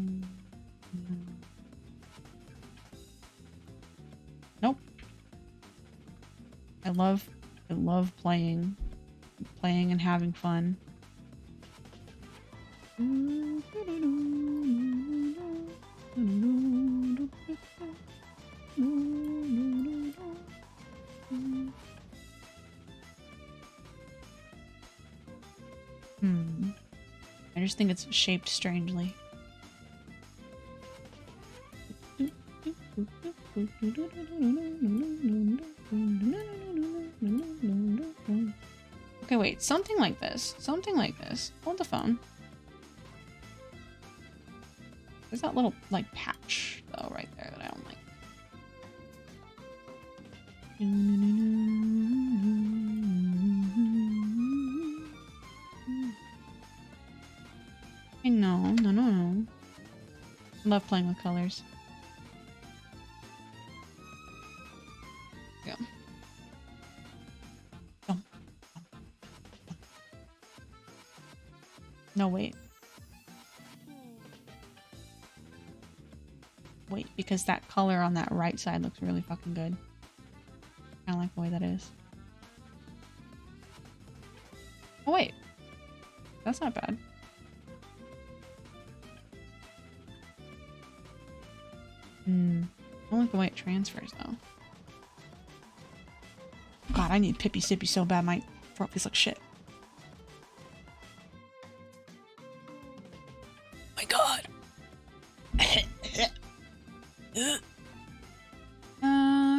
Nope. I love playing and having fun. I just think it's shaped strangely. Okay, wait, something like this. Hold the phone. There's that little, like, patch, though, right there that I don't like. No. I love playing with colors. Yeah. No, wait. Wait, because that color on that right side looks really fucking good. I like the way that is. Oh, wait. That's not bad. I don't like the way it transfers, though. God, I need Pippy Sippy so bad. My throat feels like shit. My God.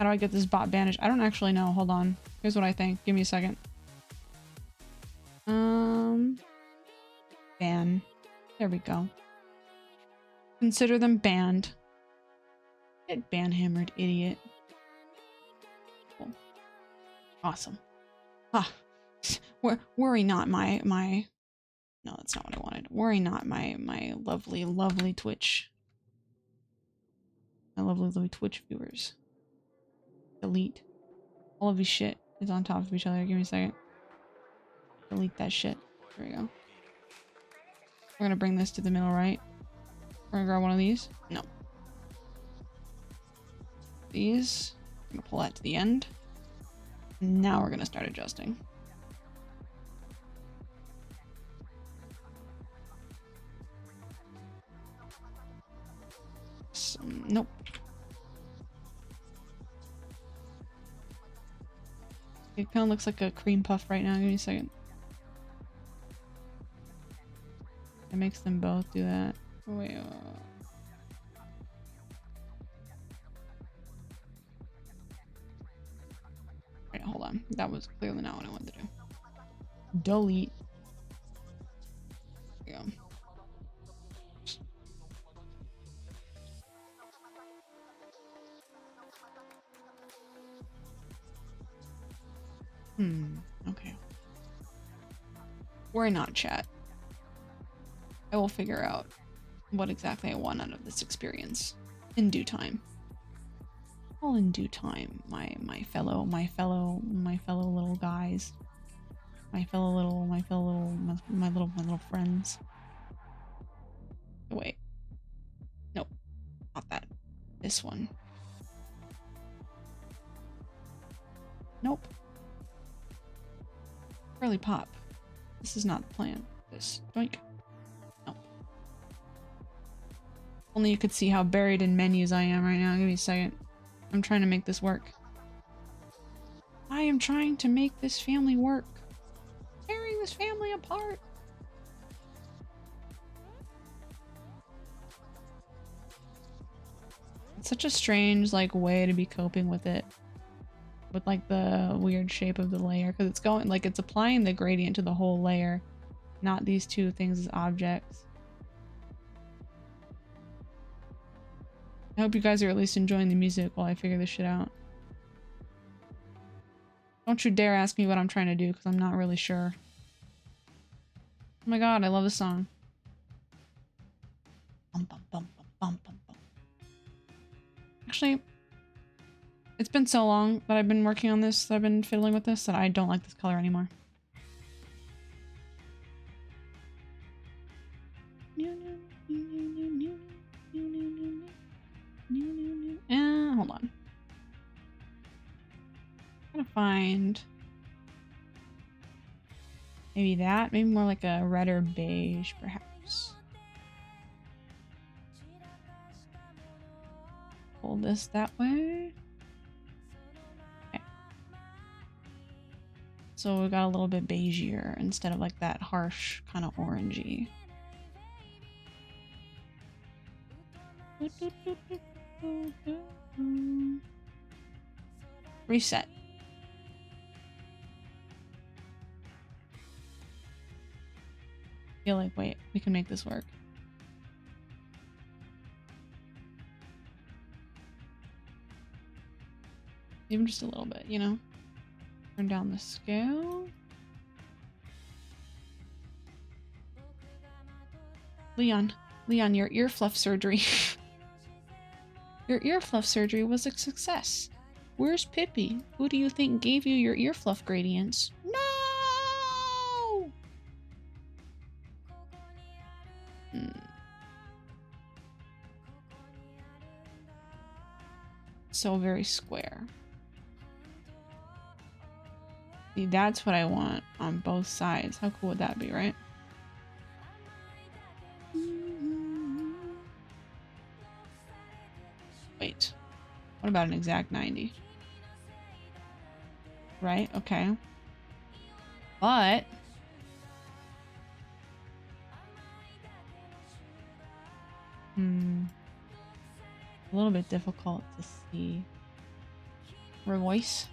How do I get this bot banished? I don't actually know. Hold on. Here's what I think. Give me a second. Ban. There we go. Consider them banned. Get ban hammered, idiot. Cool. Awesome. Ah. Worry not my no, that's not what I wanted. Worry not my lovely, lovely Twitch. My lovely Twitch viewers. Delete. All of this shit is on top of each other. Give me a second. Delete that shit. There we go. We're gonna bring this to the middle right. We're gonna grab one of these. No. These. I'm gonna pull that to the end. Now we're gonna start adjusting. Nope. It kind of looks like a cream puff right now. Give me a second. It makes them both do that. Oh, wait. Wait, hold on. That was clearly not what I wanted to do. Delete. There we go. Okay. Worry not, chat. I will figure out what exactly I want out of this experience in due time. All in due time, my fellow little guys. My little friends. Oh, wait. Nope. Not that. This one. Nope. Early pop. This is not the plan. This. Doink. Nope. Only you could see how buried in menus I am right now. Give me a second. I'm trying to make this work. I am trying to make this family work. Tearing this family apart. It's such a strange, like, way to be coping with it. With, like, the weird shape of the layer. Because it's going, like, it's applying the gradient to the whole layer. Not these two things as objects. I hope you guys are at least enjoying the music while I figure this shit out. Don't you dare ask me what I'm trying to do, because I'm not really sure. Oh my god, I love this song. Bum, bum, bum, bum, bum, bum. Actually, it's been so long that I've been working on this, that I've been fiddling with this, that I don't like this color anymore. Hold on. I'm gonna find maybe that, maybe more like a red or beige, perhaps. Pull this that way. Okay. So we got a little bit beigeier instead of like that harsh kind of orangey. Reset. I feel like, wait, we can make this work. Even just a little bit, you know? Turn down the scale. Leon, your ear fluff surgery. Your ear fluff surgery was a success. Where's Pippi? Who do you think gave you your ear fluff gradients? No! So very square. See, that's what I want on both sides. How cool would that be, right? Wait. What about an exact 90? Right? Okay. But a little bit difficult to see. voice.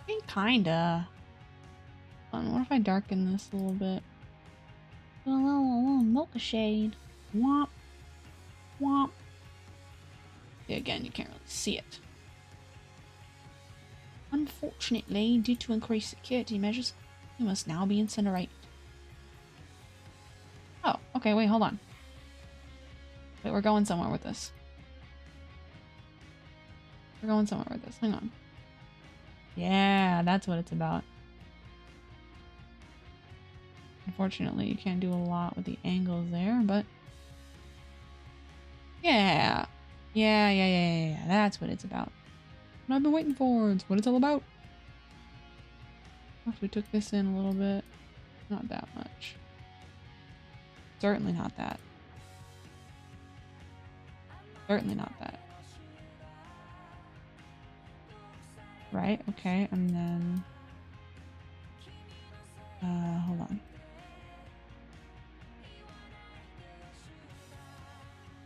I mean, kinda. What if I darken this a little bit? A little mocha shade. Womp. Womp. Yeah, again, you can't really see it. Unfortunately, due to increased security measures, you must now be incinerated. Oh, okay, wait, hold on. Wait, we're going somewhere with this. We're going somewhere with this. Hang on. Yeah, that's what it's about. Unfortunately, you can't do a lot with the angles there, but... Yeah. Yeah. That's what it's about. What I've been waiting for. It's what it's all about. If we took this in a little bit. Not that much. Certainly not that. Certainly not that. Right, okay, and then... hold on.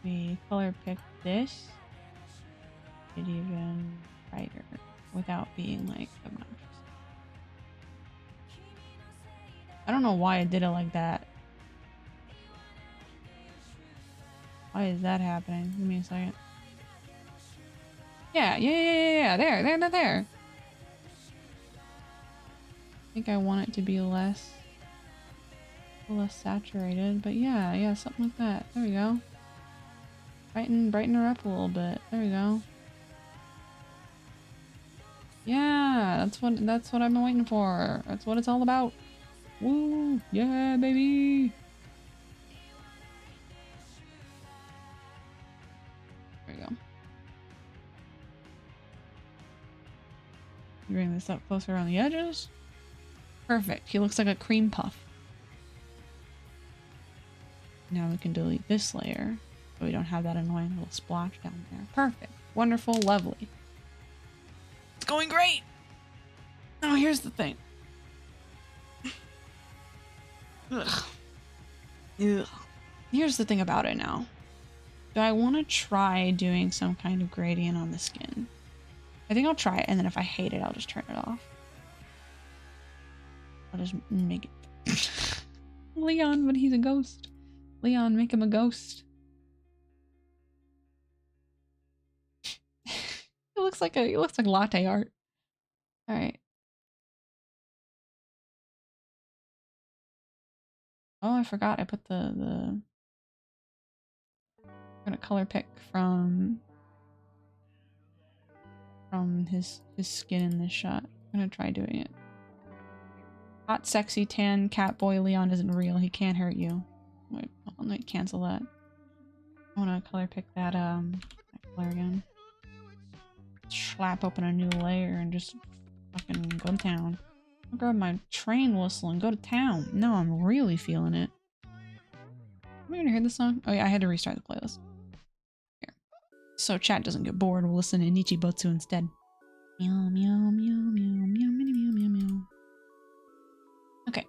We color pick this. It even brighter without being like obnoxious. I don't know why I did it like that. Why is that happening? Give me a second. Yeah. There. I think I want it to be less saturated, but yeah, something like that. There we go. Brighten her up a little bit. There we go. Yeah, that's what I've been waiting for. That's what it's all about. Woo! Yeah, baby! There we go. Bring this up closer on the edges. Perfect. He looks like a cream puff. Now we can delete this layer so we don't have that annoying little splotch down there. Perfect. Wonderful. Lovely. It's going great! Now here's the thing. Ugh. Here's the thing about it now. Do I want to try doing some kind of gradient on the skin? I think I'll try it, and then if I hate it, I'll just turn it off. I'll just make it. Leon, but he's a ghost. Leon, make him a ghost. It looks like latte art. All right. Oh, I forgot. I put I'm gonna color pick from his skin in this shot. I'm gonna try doing it. Hot, sexy, tan, catboy Leon isn't real. He can't hurt you. Wait, I'll like cancel that. I wanna color pick that color again. Slap open a new layer and just fucking go to town. I'll grab my train whistle and go to town. No, I'm really feeling it. Am I gonna hear this song? Oh yeah, I had to restart the playlist. Here. So chat doesn't get bored, we'll listen to Nichibotsu instead. Meow, meow, meow, meow, meow, meow, meow, meow. Okay.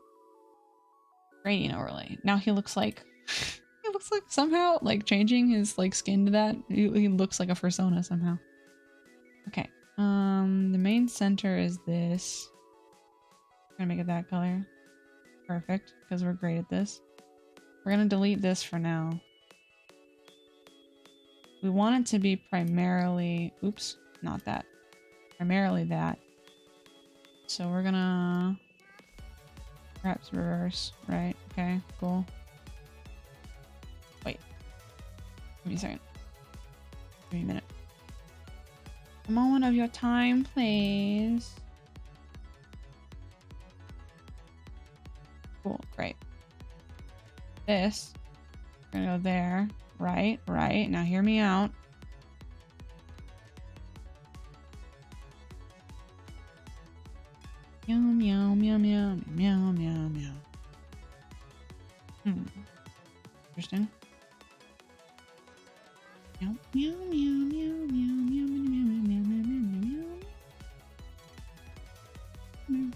Gradient overlay. Now he looks like... he looks like somehow, like changing his like skin to that, he looks like a persona somehow. Okay. The main center is this. I'm gonna make it that color. Perfect, because we're great at this. We're gonna delete this for now. We want it to be primarily... Oops, not that. Primarily that. So we're gonna... Perhaps reverse, right? Okay, cool. Wait. Give me a second. Give me a minute. A moment of your time, please. Cool, great. This, we're gonna go there. Right. Now hear me out. Meow, meow, meow, meow, meow, meow, meow. Interesting. Meow, meow, meow, meow, meow, meow, meow, meow, meow, meow, meow, meow.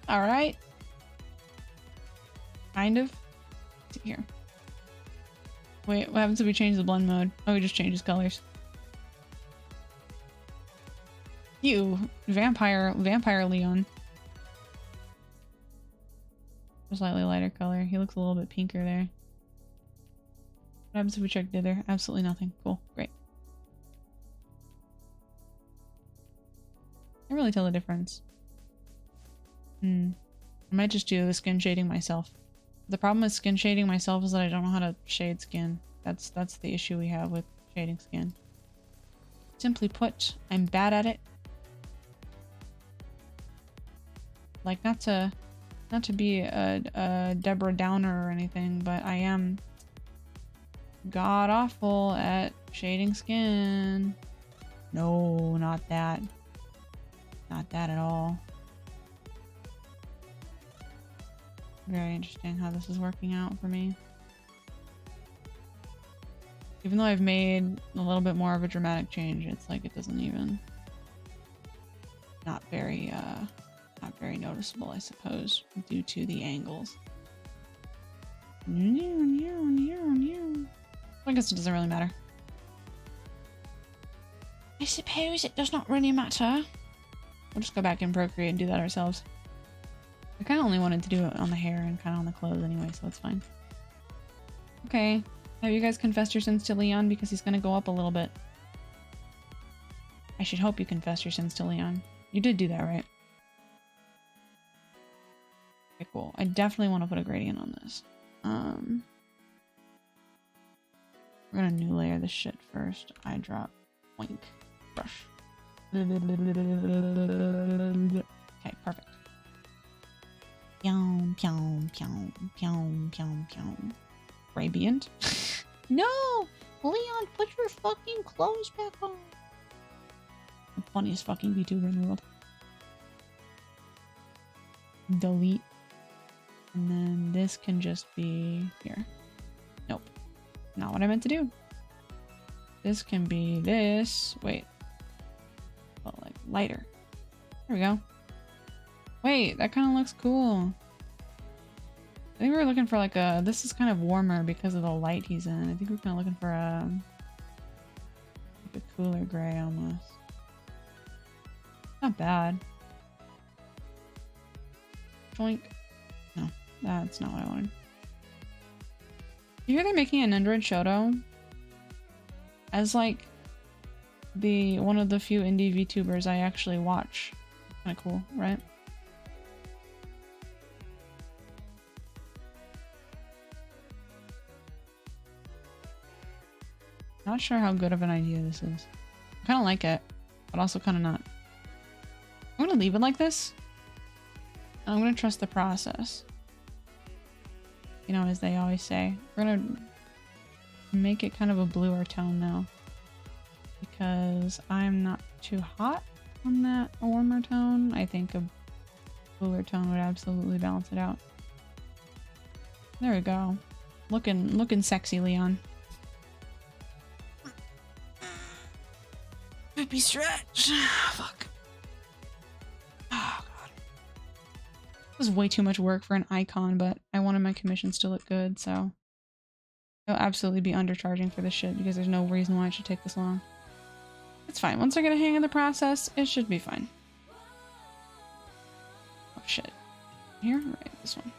All right. Kind of. Let's see here. Wait, what happens if we change the blend mode? Oh, he just changes colors. Ew, vampire Leon. A slightly lighter color. He looks a little bit pinker there. What happens if we check dither? Absolutely nothing. Cool, great. Can't really tell the difference. I might just do the skin shading myself. The problem with skin shading myself is that I don't know how to shade skin. That's the issue we have with shading skin. Simply put, I'm bad at it. Like, not to be a Deborah Downer or anything, but I am god awful at shading skin. No, not that. Not that at all. Very interesting how this is working out for me. Even though I've made a little bit more of a dramatic change, it's like it doesn't even... Not very noticeable, I suppose, due to the angles. I guess it doesn't really matter. I suppose it does not really matter. We'll just go back and Procreate and do that ourselves. I kind of only wanted to do it on the hair and kind of on the clothes anyway, so it's fine. Okay. Have you guys confessed your sins to Leon? Because he's going to go up a little bit. I should hope you confessed your sins to Leon. You did do that, right? Okay, cool. I definitely want to put a gradient on this. We're going to new layer this shit first. Eye drop. Oink. Brush. Okay, perfect. Pyong, pyong, pyong, pyong, pyong, pyong. Gradient. No! Leon, put your fucking clothes back on. The funniest fucking VTuber in the world. Delete. And then this can just be here. Nope. Not what I meant to do. This can be this. Wait. Well, like lighter. There we go. Wait, that kind of looks cool. I think we were looking for like a... This is kind of warmer because of the light he's in. I think we're kind of looking for a cooler gray almost. Not bad. Joink. No, that's not what I wanted. You hear they're making an Android Shoto? As like one of the few indie VTubers I actually watch. Kind of cool, right? Not sure how good of an idea this is. I kind of like it, but also kind of not. I'm gonna leave it like this. I'm gonna trust the process. You know, as they always say. We're gonna make it kind of a bluer tone now. Because I'm not too hot on that warmer tone. I think a bluer tone would absolutely balance it out. There we go. Looking sexy, Leon. Baby stretch. Fuck. Oh god. This is way too much work for an icon, but I wanted my commissions to look good, so I'll absolutely be undercharging for this shit because there's no reason why it should take this long. It's fine. Once I get a hang of the process, it should be fine. Oh shit. Here? Right, this one.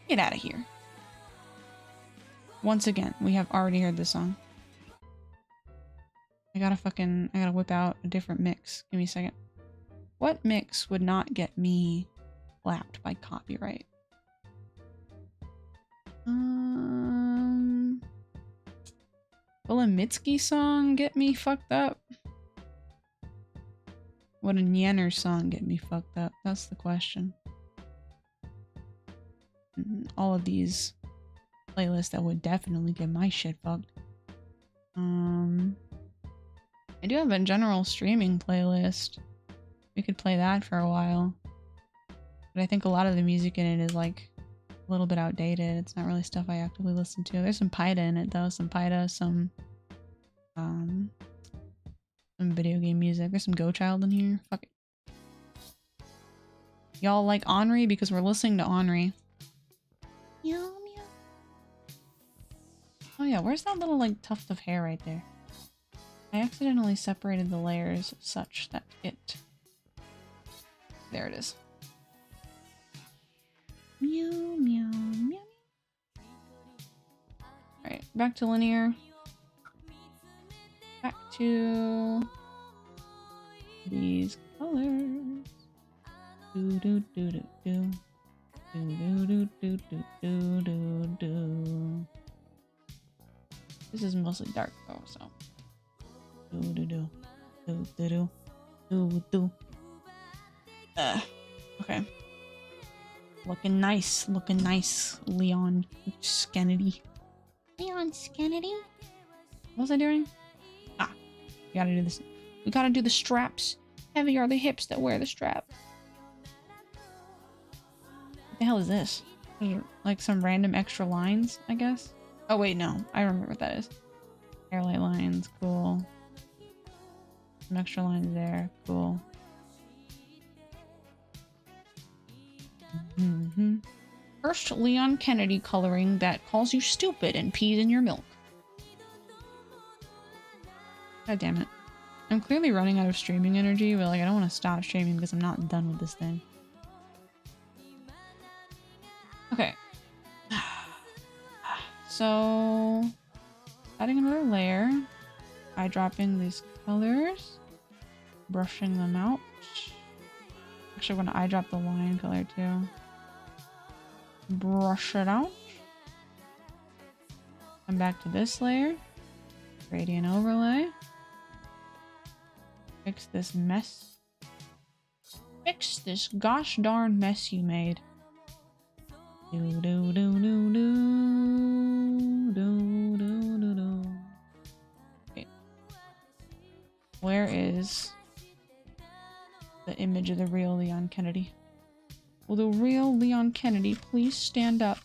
Get out of here. Once again, we have already heard this song. I gotta whip out a different mix. Give me a second. What mix would not get me slapped by copyright? Will a Mitski song get me fucked up? Would a Nyenner song get me fucked up? That's the question. All of these playlists that would definitely get my shit fucked. I do have a general streaming playlist. We could play that for a while. But I think a lot of the music in it is like a little bit outdated. It's not really stuff I actively listen to. There's some Paida in it though. Some Paida, some video game music. There's some Go Child in here. Fuck it. Y'all like Henri because we're listening to Henri. Meow, meow. Oh yeah, where's that little like tuft of hair right there? I accidentally separated the layers such that it... There it is. Meow, meow, meow. Alright, back to linear. Back to these colors. Do do do do do. Do do do do do do do. This is mostly dark though, so. Do do do. Do do do. Do do. Okay. Looking nice, Leon Skennedy. Leon Skennedy? What was I doing? Ah, we gotta do this. We gotta do the straps. Heavy are the hips that wear the strap. What the hell is this? Like some random extra lines, I guess? Oh wait, no. I remember what that is. Hairlight lines, cool. Some extra lines there, cool. Mm-hmm. First Leon Kennedy coloring that calls you stupid and pees in your milk. God damn it. I'm clearly running out of streaming energy, but like I don't want to stop streaming because I'm not done with this thing. Okay. So, adding another layer. Eye dropping these colors. Brushing them out. Actually, I'm going to eye drop the line color too. Brush it out. Come back to this layer. Gradient overlay. Fix this mess. Fix this gosh darn mess you made. Do do do do do do do do do. Wait. Where is the image of the real Leon Kennedy? Will the real Leon Kennedy please stand up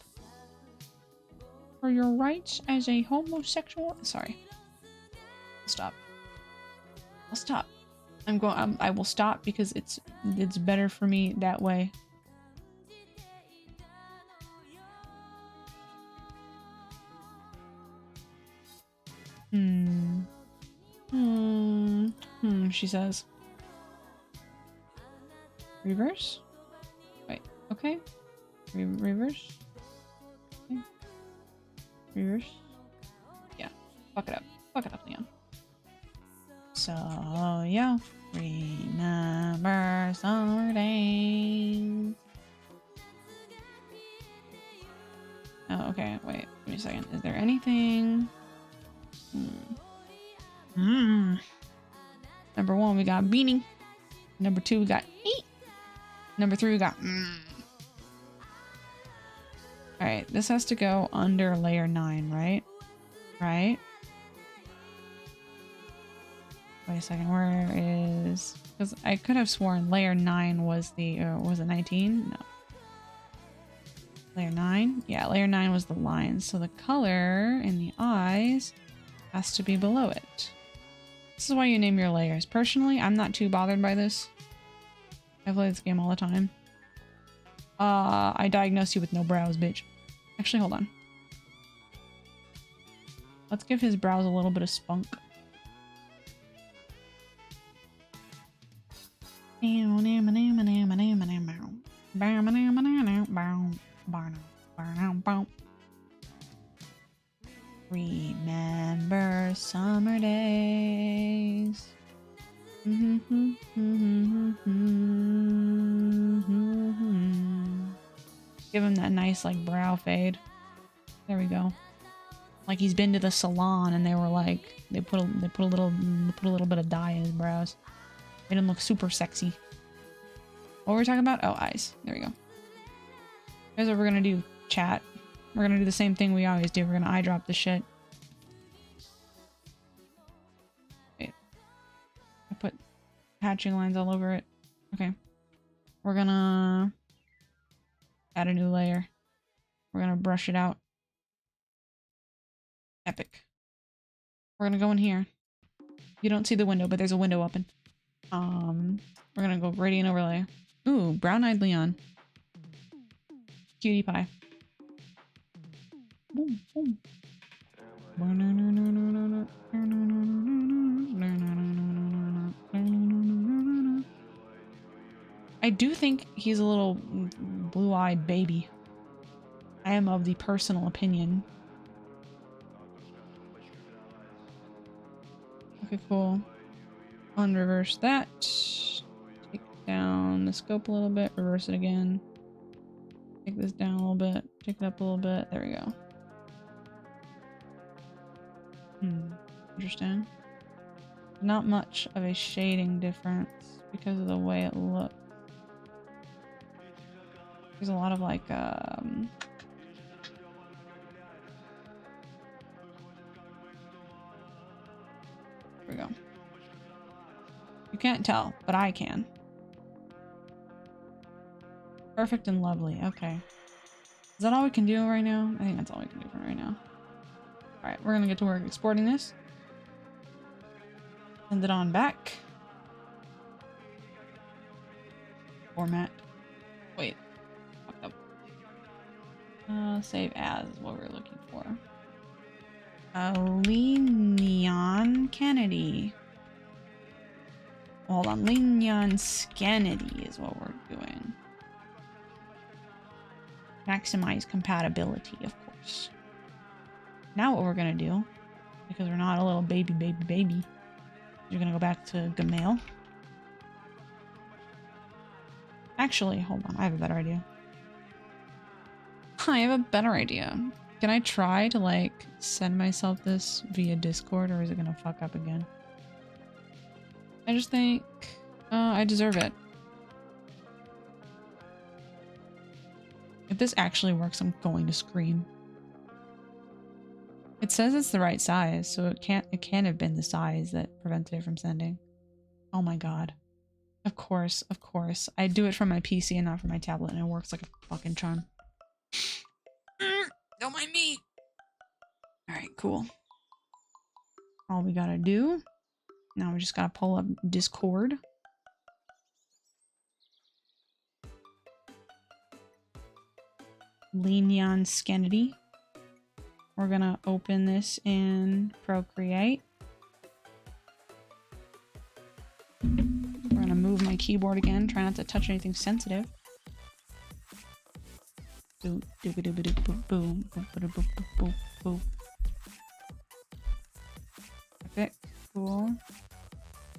for your rights as a homosexual? Sorry. Stop. I'll stop. I will stop because it's better for me that way. She says. Reverse? Wait, okay. Reverse? Okay. Reverse? Yeah. Fuck it up. Fuck it up, Leon. So, yeah. Remember summer days. Oh, okay. Wait. Give me a second. Is there anything? Number 1, we got beanie. Number 2, we got eat. Number 3, we got Alright, this has to go under layer 9, right? Right? Wait a second, where is... Because I could have sworn layer 9 was the... was it 19? No. Layer 9? Yeah, layer 9 was the lines. So the color in the eyes has to be below it. This is why you name your layers. Personally, I'm not too bothered by this. I play this game all the time. I diagnose you with no brows, bitch. Actually, hold on. Let's give his brows a little bit of spunk. Remember summer days. Give him that nice like brow fade. There we go. Like he's been to the salon and they were like they put a little bit of dye in his brows. Made him look super sexy. What were we talking about? Oh, eyes. There we go. Here's what we're gonna do, chat. We're gonna do the same thing we always do. We're gonna eye drop this shit. Wait. I put hatching lines all over it. Okay. We're gonna add a new layer. We're gonna brush it out. Epic. We're gonna go in here. You don't see the window, but there's a window open. We're gonna go gradient overlay. Ooh, brown-eyed Leon. Cutie pie. Boom, boom. I do think he's a little blue-eyed baby. I am of the personal opinion. Okay, cool. Unreverse that. Take down the scope a little bit. Reverse it again. Take this down a little bit. Take it up a little bit. There we go. Interesting. Not much of a shading difference because of the way it looks. There's a lot of like, there we go. You can't tell, but I can. Perfect and lovely. Okay. Is that all we can do right now? I think that's all we can do for right now. Alright, we're gonna get to work exporting this. Send it on back. Format. Wait. Fucked up. Save as is what we're looking for. Leon Kennedy. Hold on. Leon Scannity is what we're doing. Maximize compatibility, of course. Now what we're gonna do, because we're not a little baby, you're gonna go back to Gmail. Actually, hold on, I have a better idea. I have a better idea. Can I try to, like, send myself this via Discord, or is it gonna fuck up again? I just think I deserve it. If this actually works, I'm going to scream. It says it's the right size, so it can't have been the size that prevented it from sending. Oh my god. Of course, of course. I do it from my PC and not from my tablet, and it works like a fucking charm. Don't mind me. Alright, cool. All we gotta do, now we just gotta pull up Discord. Leon Scannity. We're gonna open this in Procreate. We're gonna move my keyboard again, try not to touch anything sensitive. Boom, boom, boom, boom. Epic, cool.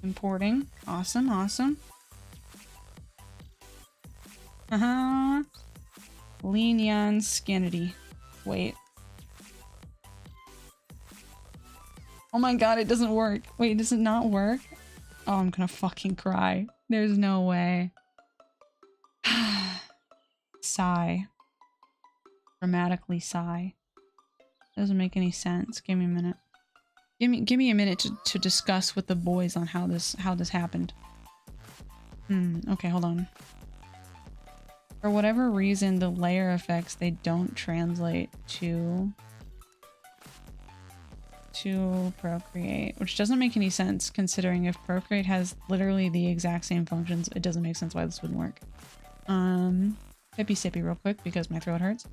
Importing, awesome, awesome. Leon Scannity. Wait. Oh my god, it doesn't work. Wait, does it not work? Oh, I'm gonna fucking cry. There's no way. Sigh. Dramatically sigh. Doesn't make any sense. Give me a minute. Give me a minute to discuss with the boys on how this happened. Okay, hold on. For whatever reason, the layer effects, they don't translate to Procreate, which doesn't make any sense considering if Procreate has literally the exact same functions, it doesn't make sense why this wouldn't work. Sippy sippy real quick because my throat hurts.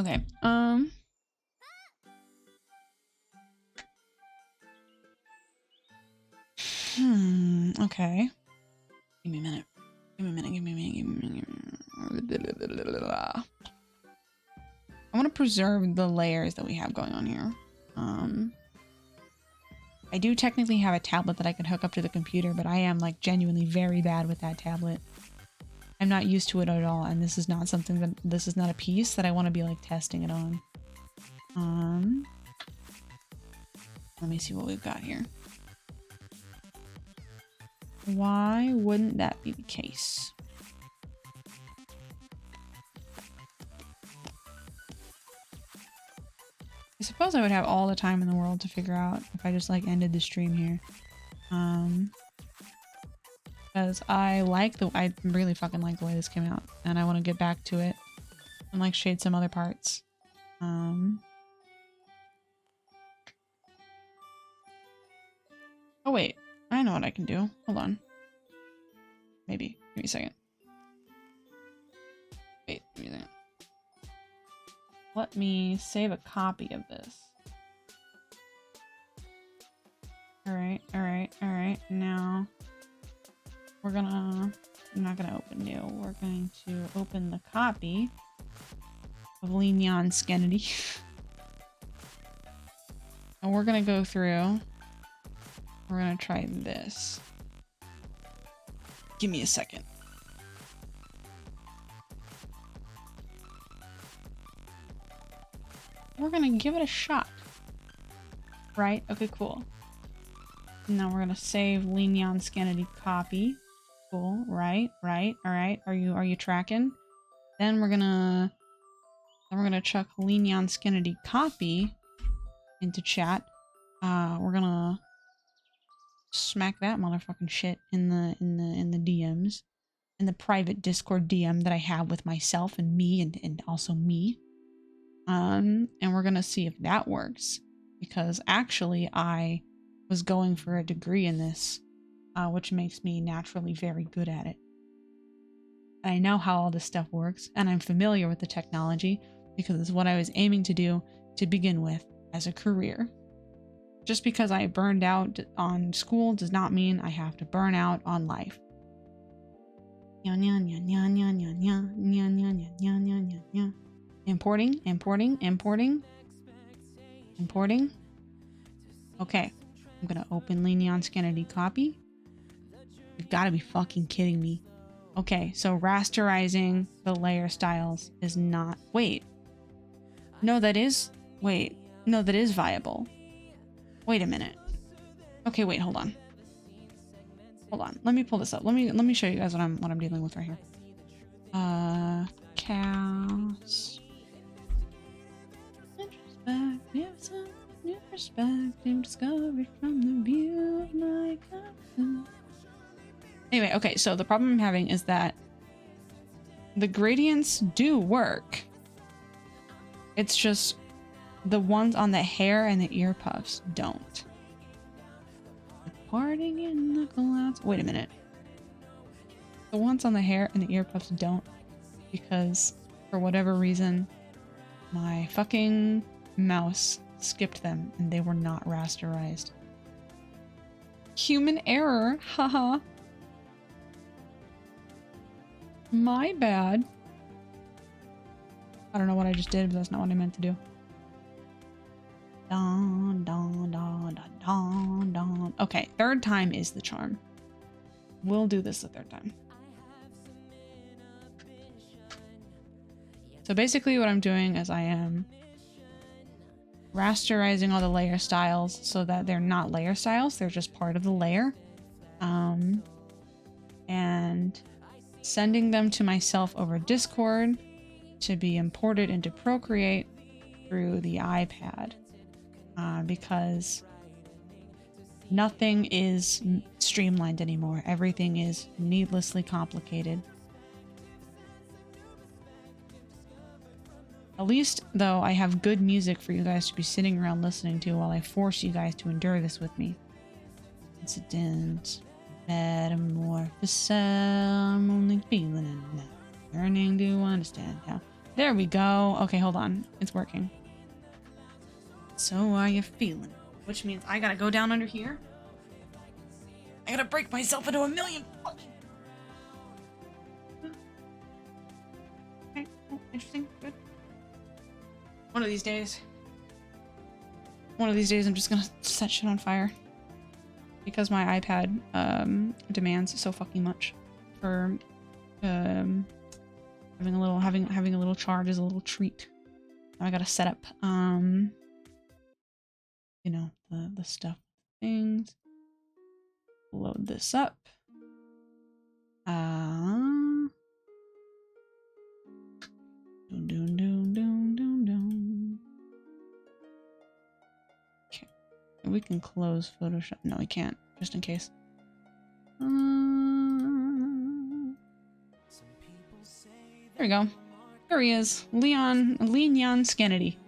Okay, okay. Give me a minute. Give me a minute, give me a minute, give me a minute. I want to preserve the layers that we have going on here. I do technically have a tablet that I can hook up to the computer, but I am like genuinely very bad with that tablet. I'm not used to it at all, and this is not something that, this is not a piece that I want to be like testing it on. Let me see what we've got here. Why wouldn't that be the case? I suppose I would have all the time in the world to figure out if I just like ended the stream here. Because I really fucking like the way this came out, and I want to get back to it and like shade some other parts. Oh wait, I know what I can do. Hold on. Maybe. Give me a second. Wait, give me a second. let me save a copy of this. Alright, alright, alright. Now, we're gonna... I'm not gonna open new. We're going to open the copy of Leon Skennedy. And we're gonna go through. We're gonna try this. Give me a second. We're gonna give it a shot. Right? Okay, cool. Now we're gonna save Leon Skennedy copy. Cool. Right, right, alright. Are you tracking? Then we're gonna chuck Leon Skennedy copy into chat. We're gonna smack that motherfucking shit in the DMs. In the private Discord DM that I have with myself and me and also me. And we're gonna see if that works. Because actually I was going for a degree in this, which makes me naturally very good at it. And I know how all this stuff works, and I'm familiar with the technology because it's what I was aiming to do to begin with as a career. Just because I burned out on school does not mean I have to burn out on life. Importing, importing, importing, importing. Okay, I'm gonna open Leon Skennedy copy. You've gotta be fucking kidding me. Okay, so rasterizing the layer styles is not... Wait. No, that is... Wait. No, that is viable. Wait a minute. Okay, wait, hold on. Hold on. Let me pull this up. Let me show you guys what I'm dealing with right here. Cows. Introspective, new perspective discovered from the view of my captain. Anyway, okay, so the problem I'm having is that the gradients do work. It's just the ones on the hair and the ear puffs don't. Parting in the clouds. Wait a minute. The ones on the hair and the ear puffs don't because for whatever reason my fucking mouse skipped them and they were not rasterized. Human error, haha. My bad. I don't know what I just did, but that's not what I meant to do. Don, don, don, don, don, don. Okay, third time is the charm. We'll do this the third time. So basically what I'm doing is I am rasterizing all the layer styles so that they're not layer styles, they're just part of the layer. And sending them to myself over Discord to be imported into Procreate through the iPad. Because nothing is streamlined anymore. Everything is needlessly complicated. At least, though, I have good music for you guys to be sitting around listening to while I force you guys to endure this with me. Incident, metamorphosis, I'm only feeling it now. Learning to understand how. There we go. Okay, hold on. It's working. So are you feeling? Which means I gotta go down under here. I gotta break myself into a million fucking... Okay, oh, interesting, good. One of these days I'm just gonna set shit on fire. Because my iPad demands so fucking much for having a little charge is a little treat. I gotta set up you know, the stuff, things. Load this up. Dun, dun, dun, dun, dun, dun. Okay. We can close Photoshop. No, we can't. Just in case. There we go. There he is. Leon Skennedy.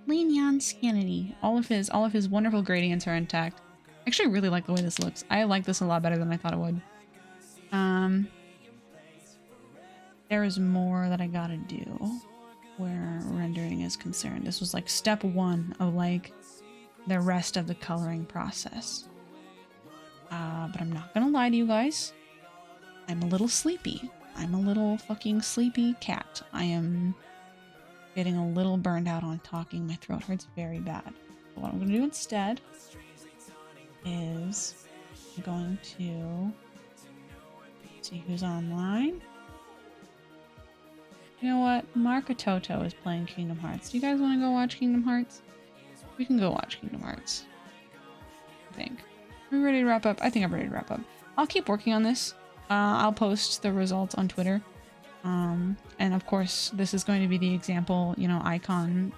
Leon Skennedy. All of his wonderful gradients are intact. I actually really like the way this looks. I like this a lot better than I thought it would. There is more that I gotta do. Where we're is concerned. This was like step one of like the rest of the coloring process. But I'm not gonna lie to you guys. I'm a little sleepy. I'm a little fucking sleepy cat. I am getting a little burned out on talking. My throat hurts very bad. So what I'm gonna do instead is I'm going to see who's online. You know what? Marco Toto is playing Kingdom Hearts. Do you guys want to go watch Kingdom Hearts? We can go watch Kingdom Hearts. I think. Are we ready to wrap up? I think I'm ready to wrap up. I'll keep working on this. I'll post the results on Twitter. And of course, this is going to be the example, you know, icon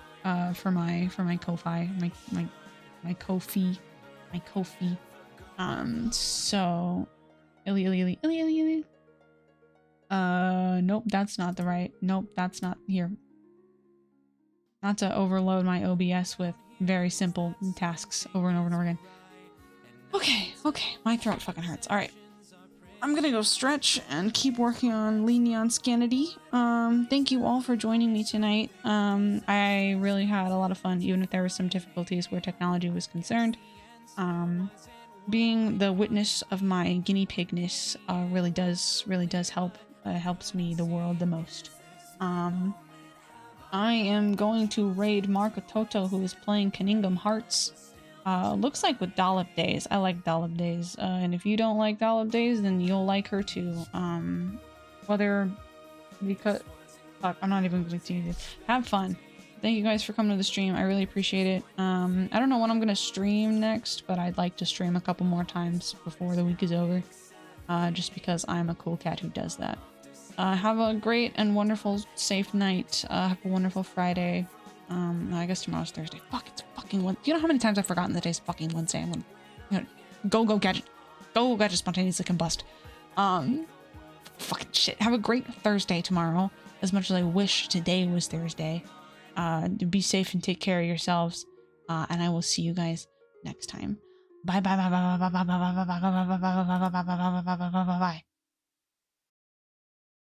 for my Ko-fi, my Ko-fi. So illy. Nope, that's not the right. Nope, that's not here. Not to overload my OBS with very simple tasks over and over and over again. Okay, my throat fucking hurts. All right, I'm gonna go stretch and keep working on Lean Neon Scanity. Thank you all for joining me tonight. I really had a lot of fun, even if there were some difficulties where technology was concerned. Being the witness of my guinea pigness really does help. Helps me the world the most. I am going to raid Marco Toto, who is playing Kingdom Hearts. Looks like with Dollop Days. I like Dollop Days. And if you don't like Dollop Days, then you'll like her too. Whether because fuck, I'm not even going to do this. Have fun. Thank you guys for coming to the stream. I really appreciate it. I don't know when I'm gonna stream next, but I'd like to stream a couple more times before the week is over. Just because I'm a cool cat who does that. Have a great and wonderful, safe night. Have a wonderful Friday. I guess tomorrow's Thursday. Fuck, it's fucking Wednesday. You know how many times I've forgotten the day's fucking Wednesday? I'm gonna, you know, go gadget spontaneously combust. Fucking shit. Have a great Thursday tomorrow. As much as I wish today was Thursday. Be safe and take care of yourselves. And I will see you guys next time. Bye.